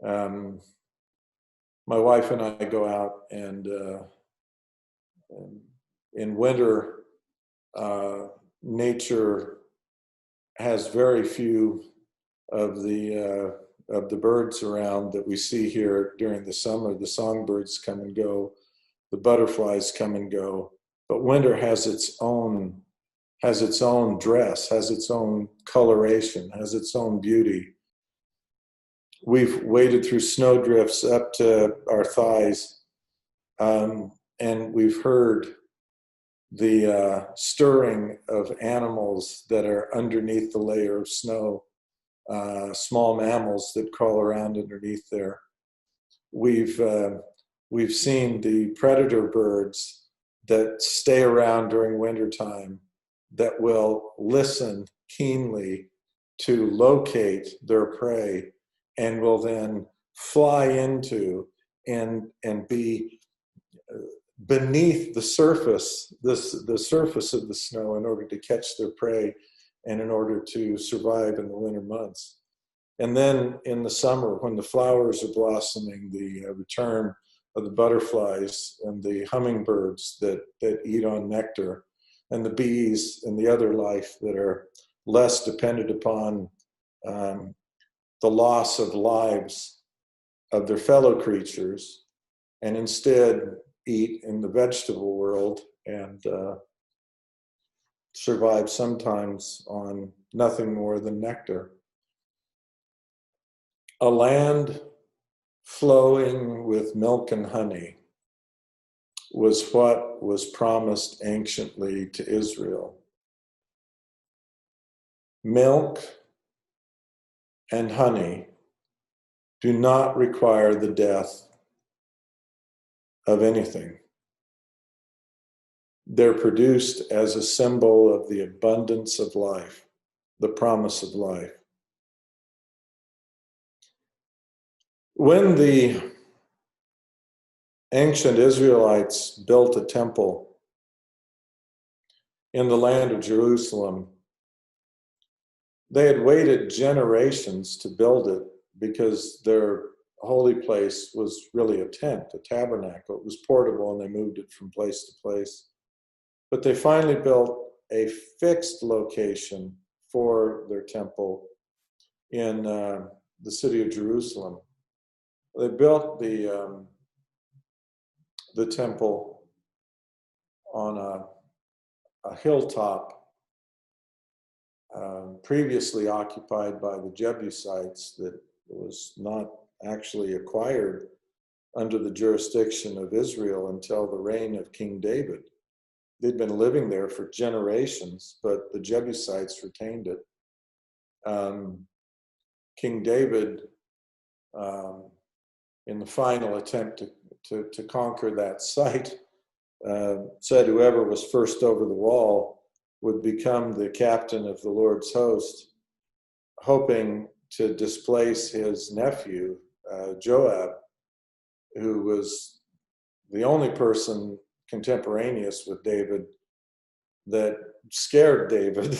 My wife and I go out, and in winter, nature has very few of the birds around that we see here during the summer. The songbirds come and go, the butterflies come and go, but winter has its own dress, has its own coloration, has its own beauty. We've waded through snowdrifts up to our thighs, and we've heard the stirring of animals that are underneath the layer of snow, small mammals that crawl around underneath there. We've seen the predator birds that stay around during wintertime, that will listen keenly to locate their prey, and will then fly into and be beneath the surface, the surface of the snow, in order to catch their prey and in order to survive in the winter months. And then in the summer, when the flowers are blossoming, the return of the butterflies and the hummingbirds that eat on nectar, and the bees and the other life that are less dependent upon the loss of lives of their fellow creatures, and instead eat in the vegetable world and survive sometimes on nothing more than nectar. A land flowing with milk and honey was what was promised anciently to Israel. Milk and honey do not require the death of anything. they're produced as a symbol of the abundance of life, the promise of life. When the ancient Israelites built a temple in the land of Jerusalem, they had waited generations to build it because their holy place was really a tent, a tabernacle. It was portable and they moved it from place to place. But they finally built a fixed location for their temple in the city of Jerusalem. They built the temple on a hilltop previously occupied by the Jebusites that was not actually acquired under the jurisdiction of Israel until the reign of King David. They'd been living there for generations, but the Jebusites retained it. King David, in the final attempt to conquer that site, said whoever was first over the wall would become the captain of the Lord's host, hoping to displace his nephew, Joab, who was the only person contemporaneous with David that scared David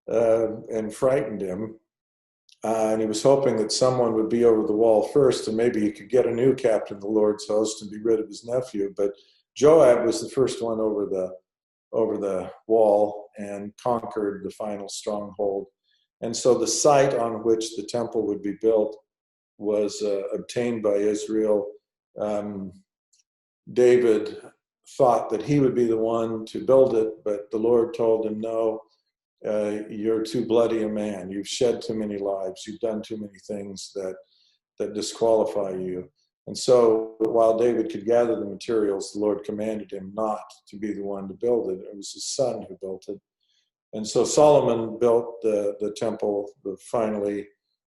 and frightened him. And he was hoping that someone would be over the wall first, and maybe he could get a new captain of the Lord's host and be rid of his nephew. But Joab was the first one over the wall and conquered the final stronghold. And so the site on which the temple would be built was obtained by Israel. David thought that he would be the one to build it, but the Lord told him, no, you're too bloody a man. You've shed too many lives. You've done too many things that disqualify you. And so while David could gather the materials, the Lord commanded him not to be the one to build it. It was his son who built it. And so Solomon built the temple, finally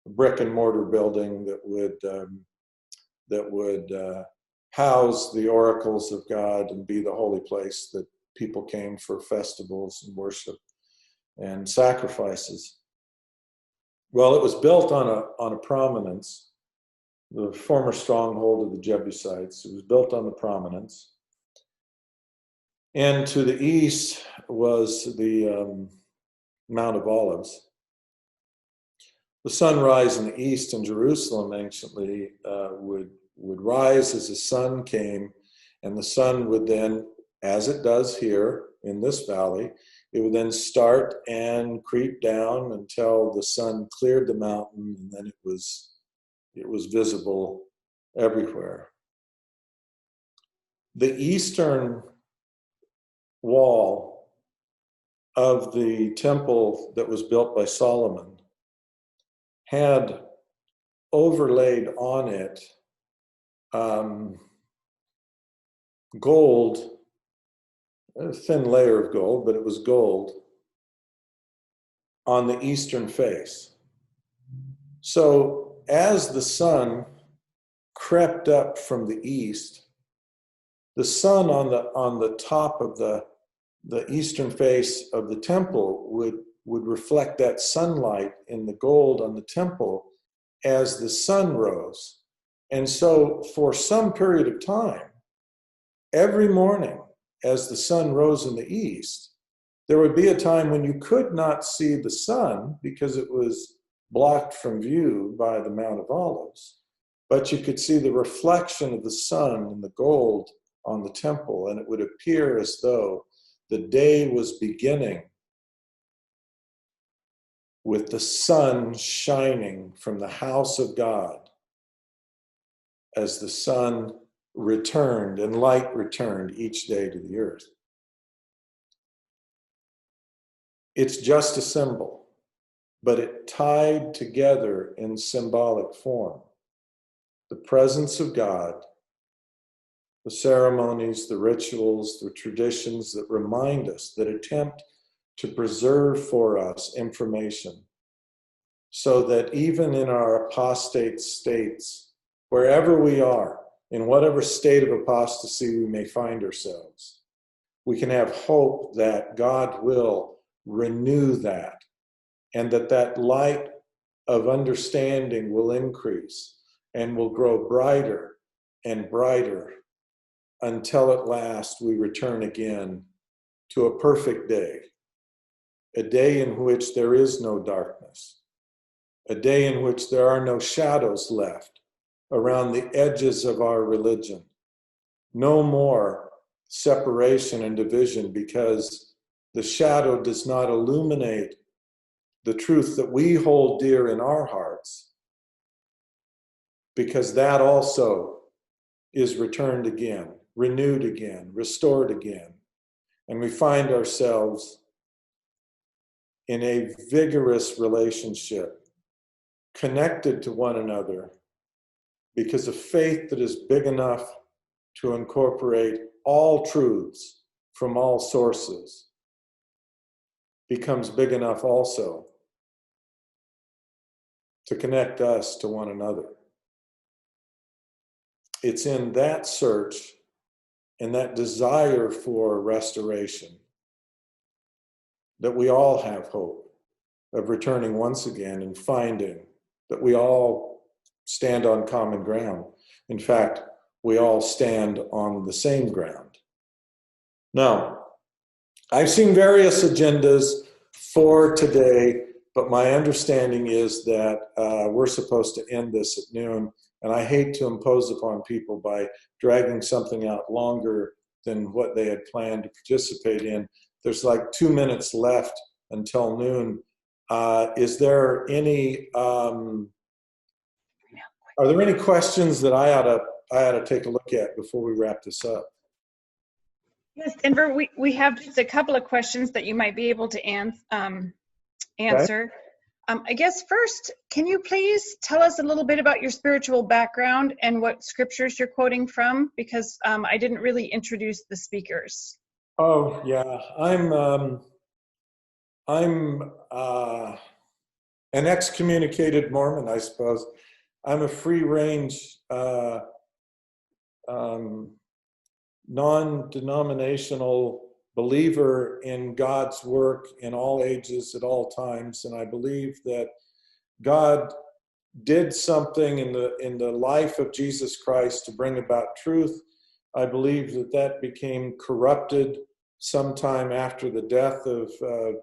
a brick and mortar building that would house the oracles of God and be the holy place that people came for festivals and worship and sacrifices. Well, it was built on a prominence, the former stronghold of the Jebusites. It was built on the prominence. And to the east was the Mount of Olives. The sunrise in the east in Jerusalem anciently would rise as the sun came, and the sun would then, as it does here in this valley, it would then start and creep down until the sun cleared the mountain, and then it was visible everywhere. The eastern wall of the temple that was built by Solomon had overlaid on it gold, a thin layer of gold, but it was gold on the eastern face. So as the sun crept up from the east, the sun on the top of the eastern face of the temple would reflect that sunlight in the gold on the temple as the sun rose. And so for some period of time, every morning as the sun rose in the east, there would be a time when you could not see the sun because it was blocked from view by the Mount of Olives, but you could see the reflection of the sun in the gold on the temple, and it would appear as though the day was beginning with the sun shining from the house of God as the sun returned and light returned each day to the earth. It's just a symbol, but it tied together in symbolic form the presence of God, the ceremonies, the rituals, the traditions that remind us, that attempt to preserve for us information so that even in our apostate states, wherever we are, in whatever state of apostasy we may find ourselves, we can have hope that God will renew that, and that light of understanding will increase and will grow brighter and brighter until at last we return again to a perfect day, a day in which there is no darkness, a day in which there are no shadows left around the edges of our religion, no more separation and division because the shadow does not illuminate the truth that we hold dear in our hearts, because that also is returned again, renewed again, restored again. And we find ourselves in a vigorous relationship, connected to one another, because a faith that is big enough to incorporate all truths from all sources becomes big enough also to connect us to one another. It's in that search and that desire for restoration that we all have hope of returning once again and finding that we all stand on common ground. In fact, we all stand on the same ground. Now, I've seen various agendas for today, but my understanding is that we're supposed to end this at noon, and I hate to impose upon people by dragging something out longer than what they had planned to participate in. There's like 2 minutes left until noon. Is there any, are there any questions that I ought to take a look at before we wrap this up? Yes, we have just a couple of questions that you might be able to answer. I guess first, can you please tell us a little bit about your spiritual background and what scriptures you're quoting from? Because I didn't really introduce the speakers. Oh yeah, I'm an excommunicated Mormon, I suppose. I'm a free-range, non-denominational believer in God's work in all ages at all times, and I believe that God did something in the life of Jesus Christ to bring about truth. I believe that became corrupted sometime after the death of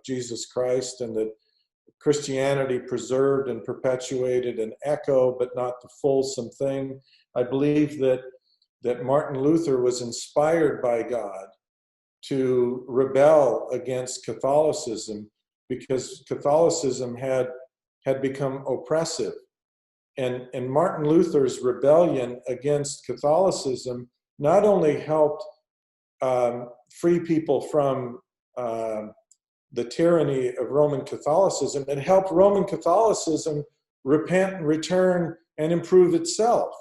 Jesus Christ, and that Christianity preserved and perpetuated an echo, but not the fulsome thing. I believe that Martin Luther was inspired by God to rebel against Catholicism because Catholicism had become oppressive. And Martin Luther's rebellion against Catholicism not only helped free people from the tyranny of Roman Catholicism, it helped Roman Catholicism repent and return and improve itself.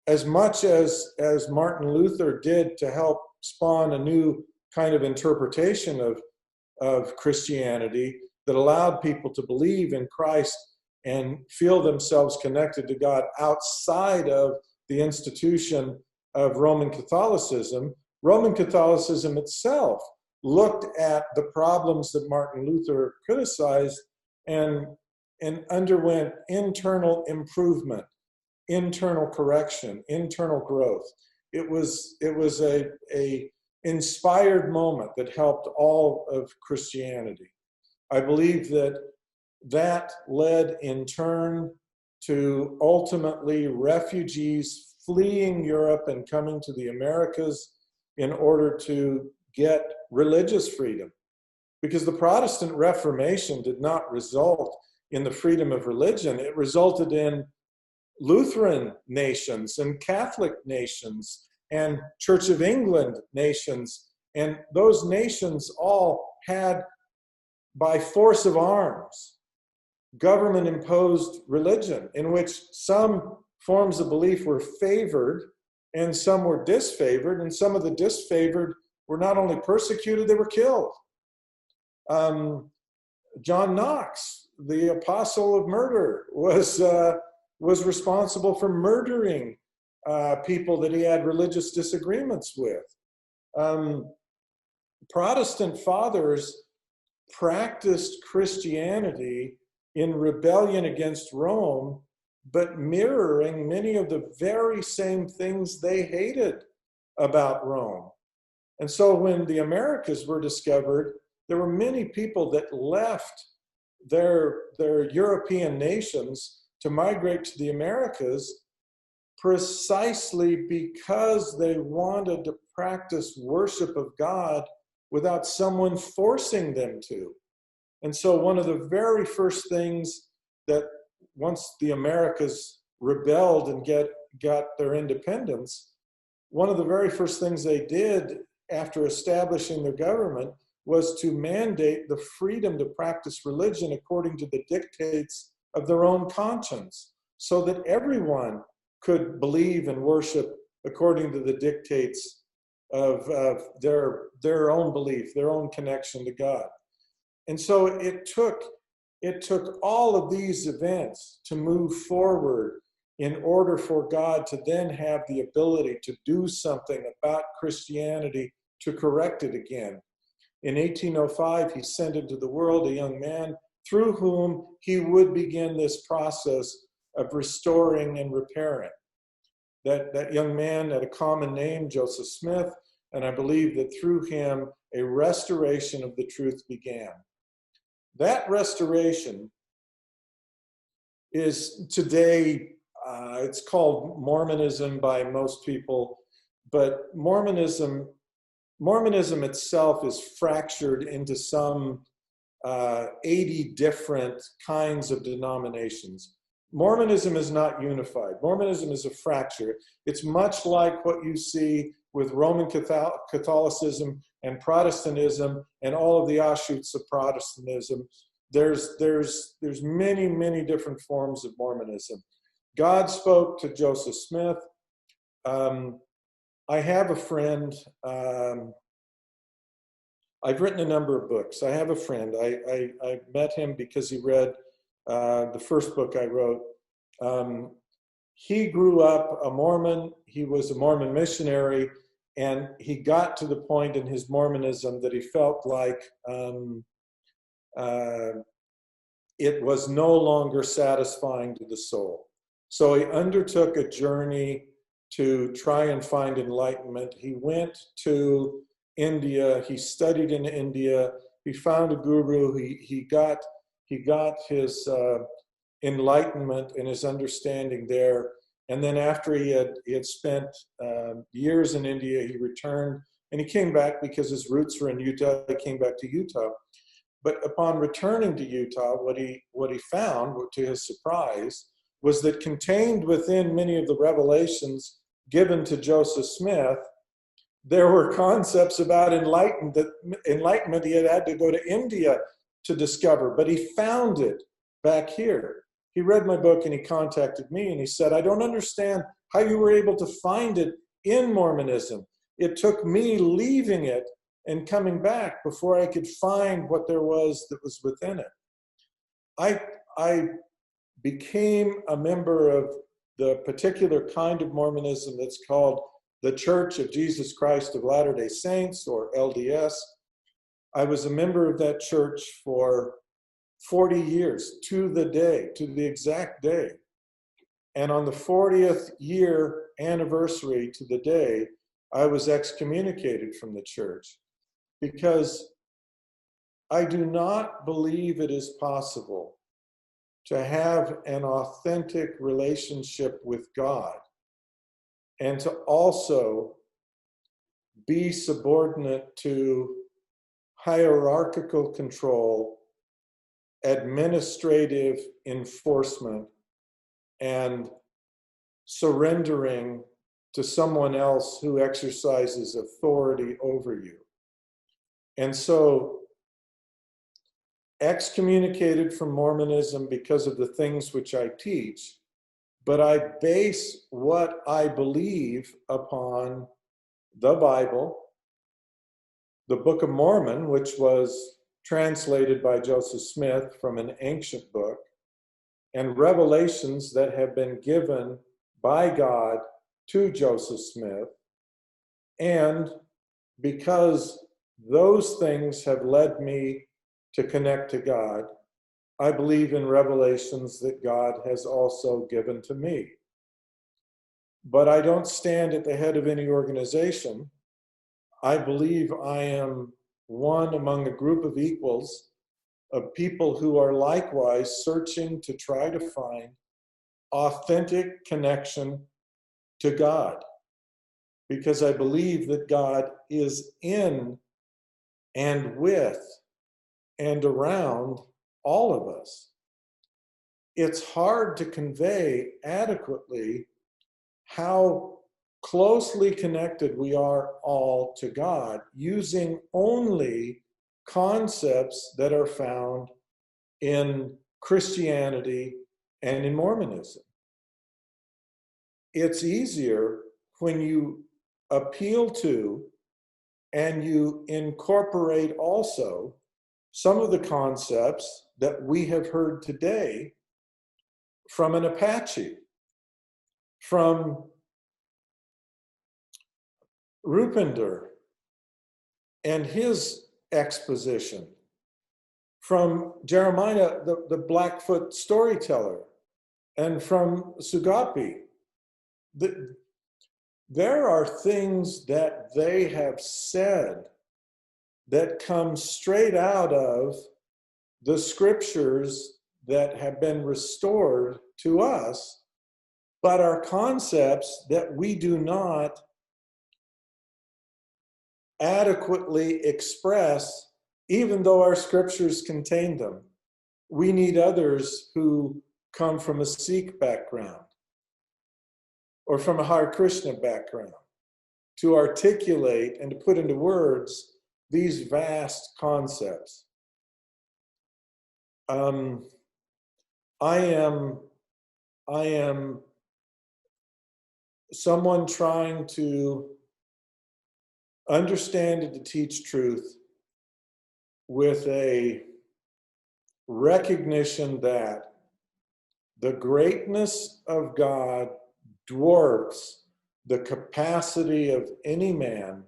As much as Martin Luther did to help spawn a new kind of interpretation of Christianity that allowed people to believe in Christ and feel themselves connected to God outside of the institution of Roman Catholicism, Roman Catholicism itself looked at the problems that Martin Luther criticized and underwent internal improvement, internal correction, internal growth. It was a inspired moment that helped all of Christianity. I believe that led in turn to ultimately refugees fleeing Europe and coming to the Americas in order to get religious freedom. Because the Protestant Reformation did not result in the freedom of religion. It resulted in Lutheran nations and Catholic nations and Church of England nations. And those nations all had, by force of arms, government-imposed religion in which some forms of belief were favored and some were disfavored, and some of the disfavored were not only persecuted, they were killed. John Knox, the apostle of murder, was responsible for murdering people that he had religious disagreements with. Protestant fathers practiced Christianity in rebellion against Rome, but mirroring many of the very same things they hated about Rome. And so when the Americas were discovered, there were many people that left their European nations to migrate to the Americas precisely because they wanted to practice worship of God without someone forcing them to. And so one of the very first things that once the Americas rebelled and got their independence, one of the very first things they did after establishing their government was to mandate the freedom to practice religion according to the dictates of their own conscience, so that everyone could believe and worship according to the dictates of their own belief, their own connection to God. And so it took all of these events to move forward in order for God to then have the ability to do something about Christianity to correct it again. In 1805, he sent into the world a young man through whom he would begin this process of restoring and repairing. That young man had a common name, Joseph Smith, and I believe that through him, a restoration of the truth began. That restoration is today, it's called Mormonism by most people, but Mormonism itself is fractured into some 80 different kinds of denominations. Mormonism is not unified. Mormonism is a fracture. It's much like what you see with Roman Catholicism and Protestantism and all of the offshoots of Protestantism. There's many, many different forms of Mormonism. God spoke to Joseph Smith. I have a friend. I've written a number of books. I have a friend. I met him because he read the first book I wrote. He grew up a Mormon. He was a Mormon missionary, and he got to the point in his Mormonism that he felt like it was no longer satisfying to the soul. So he undertook a journey to try and find enlightenment. He went to India. He studied in India. He found a guru. He got his enlightenment and his understanding there. And then after he had spent years in India, he returned and he came back because his roots were in Utah. He came back to Utah. But upon returning to Utah, what he found, to his surprise, was that contained within many of the revelations given to Joseph Smith, there were concepts about enlightenment he had to go to India to discover, but he found it back here. He read my book and he contacted me and he said, I don't understand how you were able to find it in Mormonism. It took me leaving it and coming back before I could find what there was that was within it. I became a member of the particular kind of Mormonism that's called the Church of Jesus Christ of Latter-day Saints, or LDS. I was a member of that church for 40 years, to the exact day. And on the 40th year anniversary to the day, I was excommunicated from the church because I do not believe it is possible to have an authentic relationship with God and to also be subordinate to hierarchical control, administrative enforcement, and surrendering to someone else who exercises authority over you. And so, excommunicated from Mormonism because of the things which I teach, but I base what I believe upon the Bible, the Book of Mormon, which was translated by Joseph Smith from an ancient book, and revelations that have been given by God to Joseph Smith. And because those things have led me to connect to God. I believe in revelations that God has also given to me. But I don't stand at the head of any organization. I believe I am one among a group of equals, of people who are likewise searching to try to find authentic connection to God. Because I believe that God is in and with and around all of us. It's hard to convey adequately how closely connected we are all to God using only concepts that are found in Christianity and in Mormonism. It's easier when you appeal to and you incorporate also some of the concepts that we have heard today from an Apache, from Rupinder and his exposition, from Jeremiah, the Blackfoot storyteller, and from Sugopi. There are things that they have said that come straight out of the scriptures that have been restored to us, but are concepts that we do not adequately express, even though our scriptures contain them. We need others who come from a Sikh background or from a Hare Krishna background to articulate and to put into words these vast concepts. I am someone trying to understand and to teach truth with a recognition that the greatness of God dwarfs the capacity of any man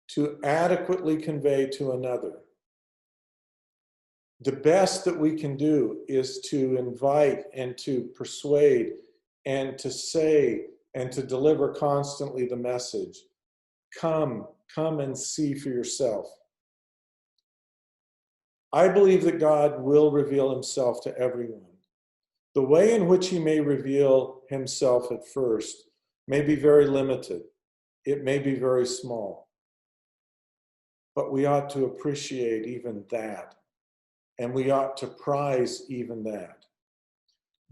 to adequately convey to another. The best that we can do is to invite and to persuade and to say and to deliver constantly the message. Come and see for yourself. I believe that God will reveal himself to everyone. The way in which he may reveal himself at first may be very limited. It may be very small. But we ought to appreciate even that. And we ought to prize even that.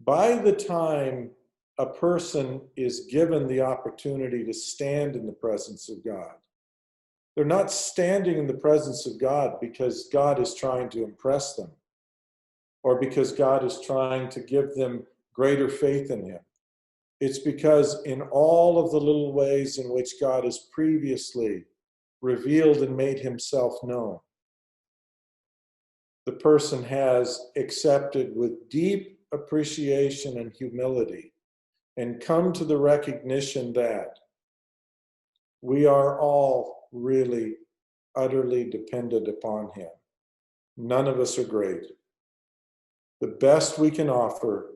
By the time a person is given the opportunity to stand in the presence of God, they're not standing in the presence of God because God is trying to impress them or because God is trying to give them greater faith in him. It's because in all of the little ways in which God has previously revealed and made himself known, the person has accepted with deep appreciation and humility and come to the recognition that we are all really utterly dependent upon him. None of us are great. The best we can offer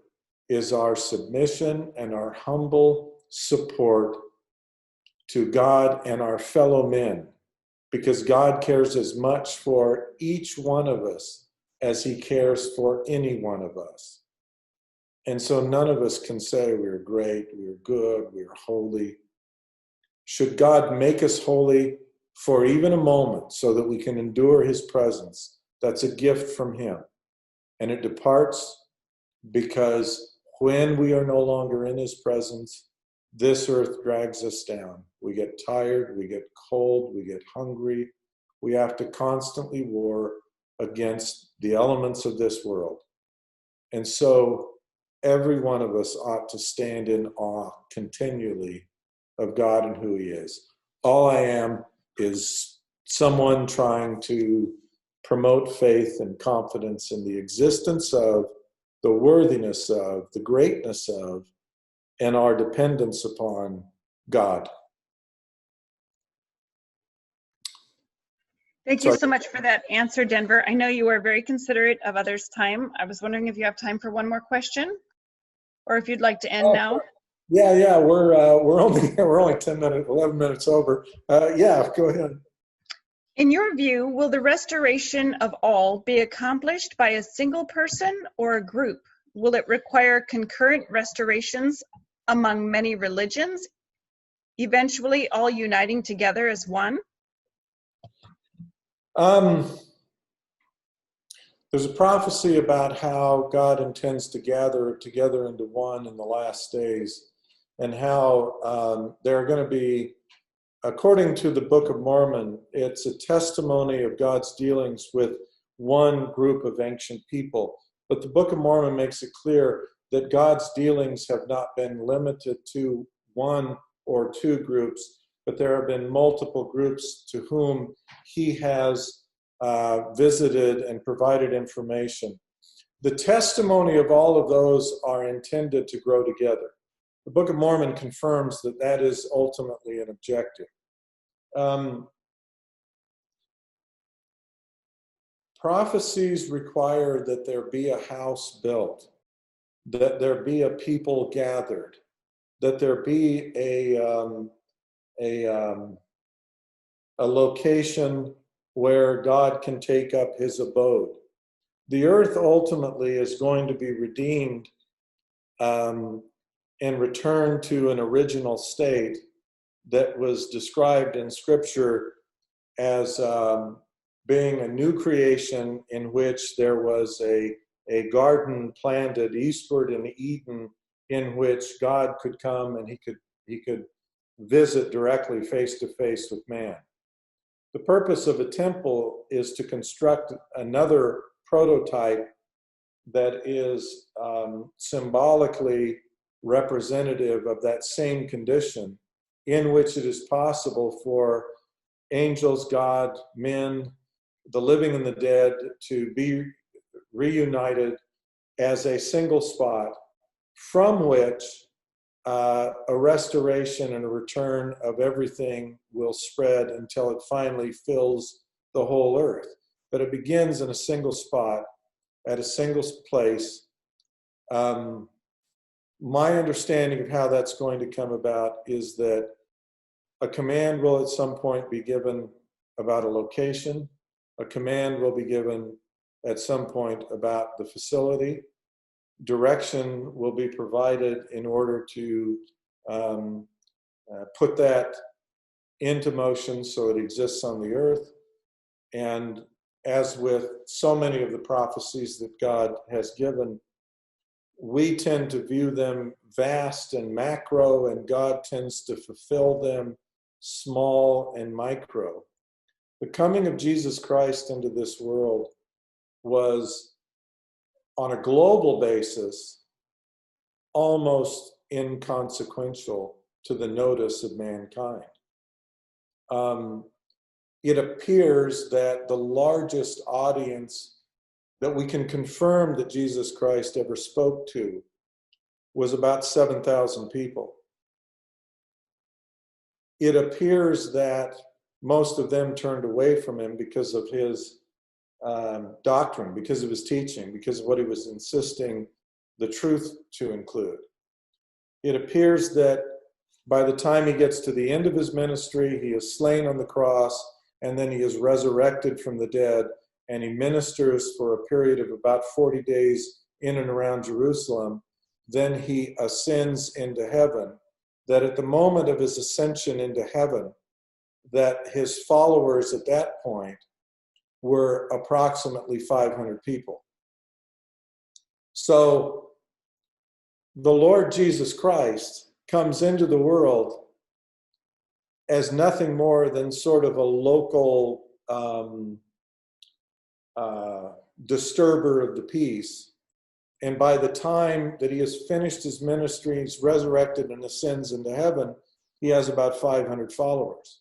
is our submission and our humble support to God and our fellow men, because God cares as much for each one of us as he cares for any one of us. And so none of us can say we're great, we're good, we're holy. Should God make us holy for even a moment so that we can endure his presence, that's a gift from him. And it departs because when we are no longer in his presence, this earth drags us down. We get tired, we get cold, we get hungry. We have to constantly war against the elements of this world. And so every one of us ought to stand in awe continually of God and who he is. All I am is someone trying to promote faith and confidence in the existence of, the worthiness of, the greatness of, and our dependence upon God. Thank you so much for that answer, Denver. I know you are very considerate of others' time. I was wondering if you have time for one more question, or if you'd like to end now. Yeah, we're only 11 minutes over. Yeah, go ahead. In your view, will the restoration of all be accomplished by a single person or a group? Will it require concurrent restorations among many religions, eventually all uniting together as one? There's a prophecy about how God intends to gather together into one in the last days, and how there are going to be, according to the Book of Mormon, it's a testimony of God's dealings with one group of ancient people. But the Book of Mormon makes it clear that God's dealings have not been limited to one or two groups, but there have been multiple groups to whom he has visited and provided information. The testimony of all of those are intended to grow together. The Book of Mormon confirms that that is ultimately an objective. Prophecies require that there be a house built, that there be a people gathered, that there be a location where God can take up his abode. The earth ultimately is going to be redeemed and returned to an original state that was described in Scripture as being a new creation in which there was a garden planted eastward in Eden, in which God could come and he could visit directly face to face with man. The purpose of a temple is to construct another prototype that is symbolically representative of that same condition, in which it is possible for angels, God, men, the living and the dead to be reunited as a single spot, from which a restoration and a return of everything will spread until it finally fills the whole earth. But it begins in a single spot, at a single place. My understanding of how that's going to come about is that a command will at some point be given about a location. A command will be given at some point about the facility. Direction will be provided in order to put that into motion so it exists on the earth. And as with so many of the prophecies that God has given, we tend to view them vast and macro, and God tends to fulfill them small and micro. The coming of Jesus Christ into this world was, on a global basis, almost inconsequential to the notice of mankind. It appears that the largest audience that we can confirm that Jesus Christ ever spoke to was about 7,000 people. It appears that most of them turned away from him because of his doctrine, because of his teaching, because of what he was insisting the truth to include. It appears that by the time he gets to the end of his ministry, he is slain on the cross, and then he is resurrected from the dead, and he ministers for a period of about 40 days in and around Jerusalem. Then he ascends into heaven. That at the moment of his ascension into heaven, that his followers at that point were approximately 500 people. So the Lord Jesus Christ comes into the world as nothing more than sort of a local disturber of the peace. And by the time that he has finished his ministry, he's resurrected and ascends into heaven, he has about 500 followers.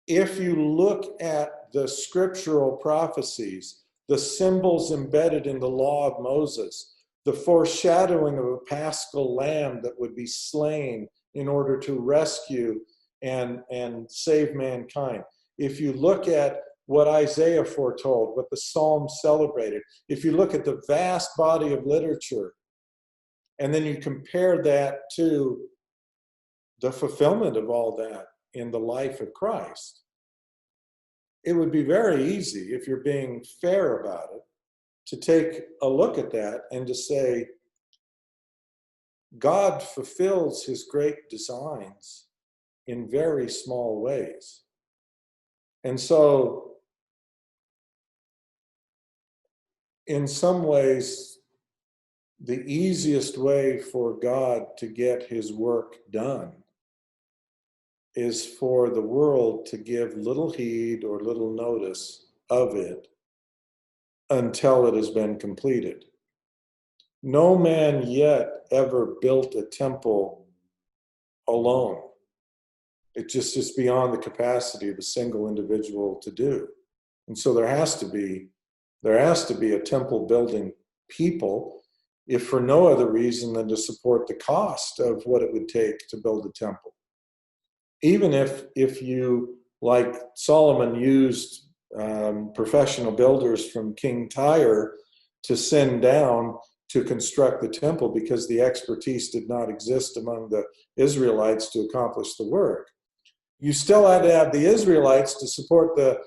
If you look at the scriptural prophecies, the symbols embedded in the law of Moses, the foreshadowing of a paschal lamb that would be slain in order to rescue and save mankind, if you look at what Isaiah foretold, what the Psalms celebrated, if you look at the vast body of literature, and then you compare that to the fulfillment of all that in the life of Christ, it would be very easy, if you're being fair about it, to take a look at that and to say, God fulfills his great designs in very small ways. And so, in some ways, the easiest way for God to get his work done is for the world to give little heed or little notice of it until it has been completed. No man yet ever built a temple alone. It just is beyond the capacity of a single individual to do. And so there has to be a temple building people, if for no other reason than to support the cost of what it would take to build a temple. Even if you, like Solomon used professional builders from King Tyre to send down to construct the temple because the expertise did not exist among the Israelites to accomplish the work. You still had to have the Israelites to support the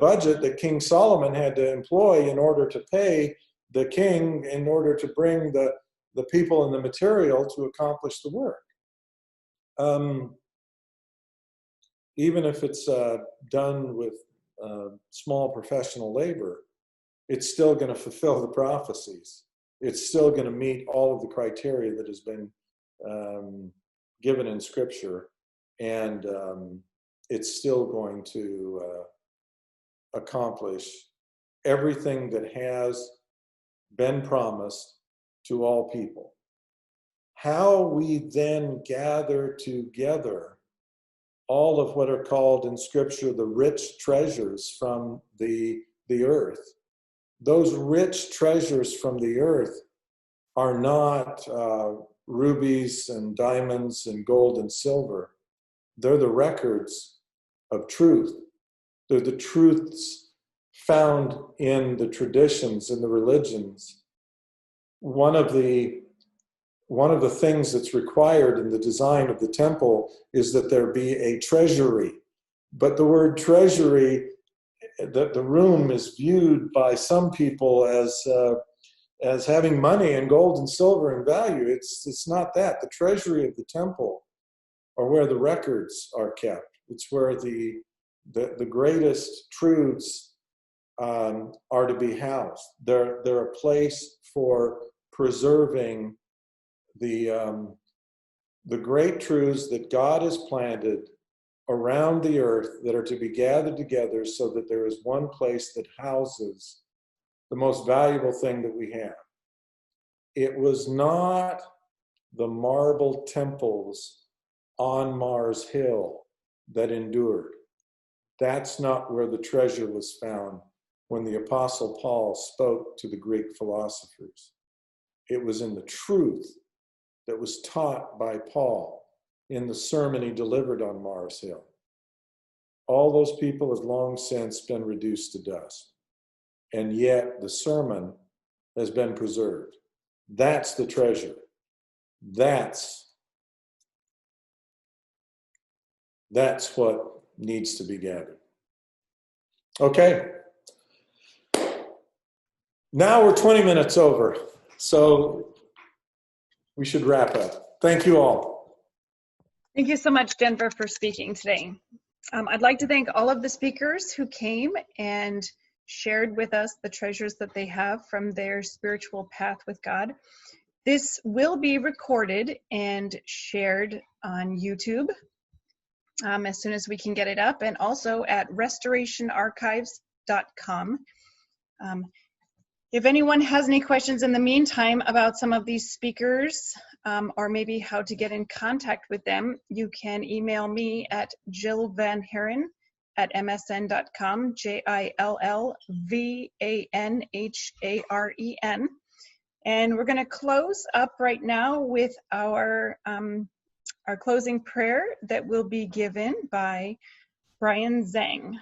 budget that King Solomon had to employ in order to pay the king, in order to bring the people and the material to accomplish the work. Even if it's done with small professional labor, it's still going to fulfill the prophecies. It's still going to meet all of the criteria that has been given in Scripture, and it's still going to accomplish everything that has been promised to all people. How we then gather together all of what are called in Scripture the rich treasures from the earth. Those rich treasures from the earth are not rubies and diamonds and gold and silver. They're the records of truth. They're the truths found in the traditions and the religions. One of the things that's required in the design of the temple is that there be a treasury. But the word treasury, the room is viewed by some people as having money and gold and silver and value. It's not that. The treasury of the temple are where the records are kept. It's where the greatest truths are to be housed. They're a place for preserving the great truths that God has planted around the earth that are to be gathered together so that there is one place that houses the most valuable thing that we have. It was not the marble temples on Mars Hill that endured. That's not where the treasure was found when the Apostle Paul spoke to the Greek philosophers. It was in the truth that was taught by Paul in the sermon he delivered on Mars Hill. All those people have long since been reduced to dust, and yet the sermon has been preserved. That's the treasure. That's what needs to be gathered. Okay. Now we're 20 minutes over, so we should wrap up. Thank you all. Thank you so much, Denver, for speaking today. I'd like to thank all of the speakers who came and shared with us the treasures that they have from their spiritual path with God. This will be recorded and shared on YouTube as soon as we can get it up, and also at restorationarchives.com. If anyone has any questions in the meantime about some of these speakers, or maybe how to get in contact with them, you can email me at jillvanharen@msn.com, JILLVANHAREN. And we're going to close up right now with our closing prayer that will be given by Brian Zhang.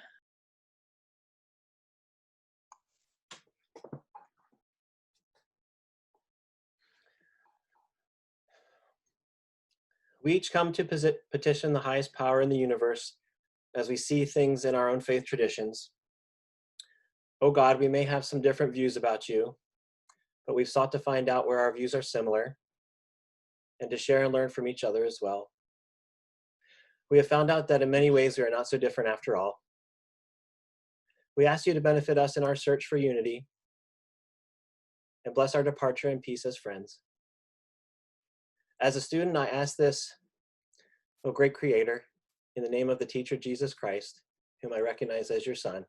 We each come to petition the highest power in the universe as we see things in our own faith traditions. Oh God, we may have some different views about you, but we've sought to find out where our views are similar and to share and learn from each other as well. We have found out that in many ways we are not so different after all. We ask you to benefit us in our search for unity and bless our departure in peace as friends. As a student, I ask this, O great Creator, in the name of the teacher Jesus Christ, whom I recognize as your Son.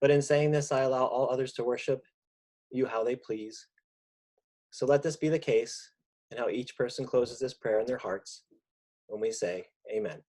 But in saying this, I allow all others to worship you how they please. So let this be the case, and how each person closes this prayer in their hearts when we say, Amen.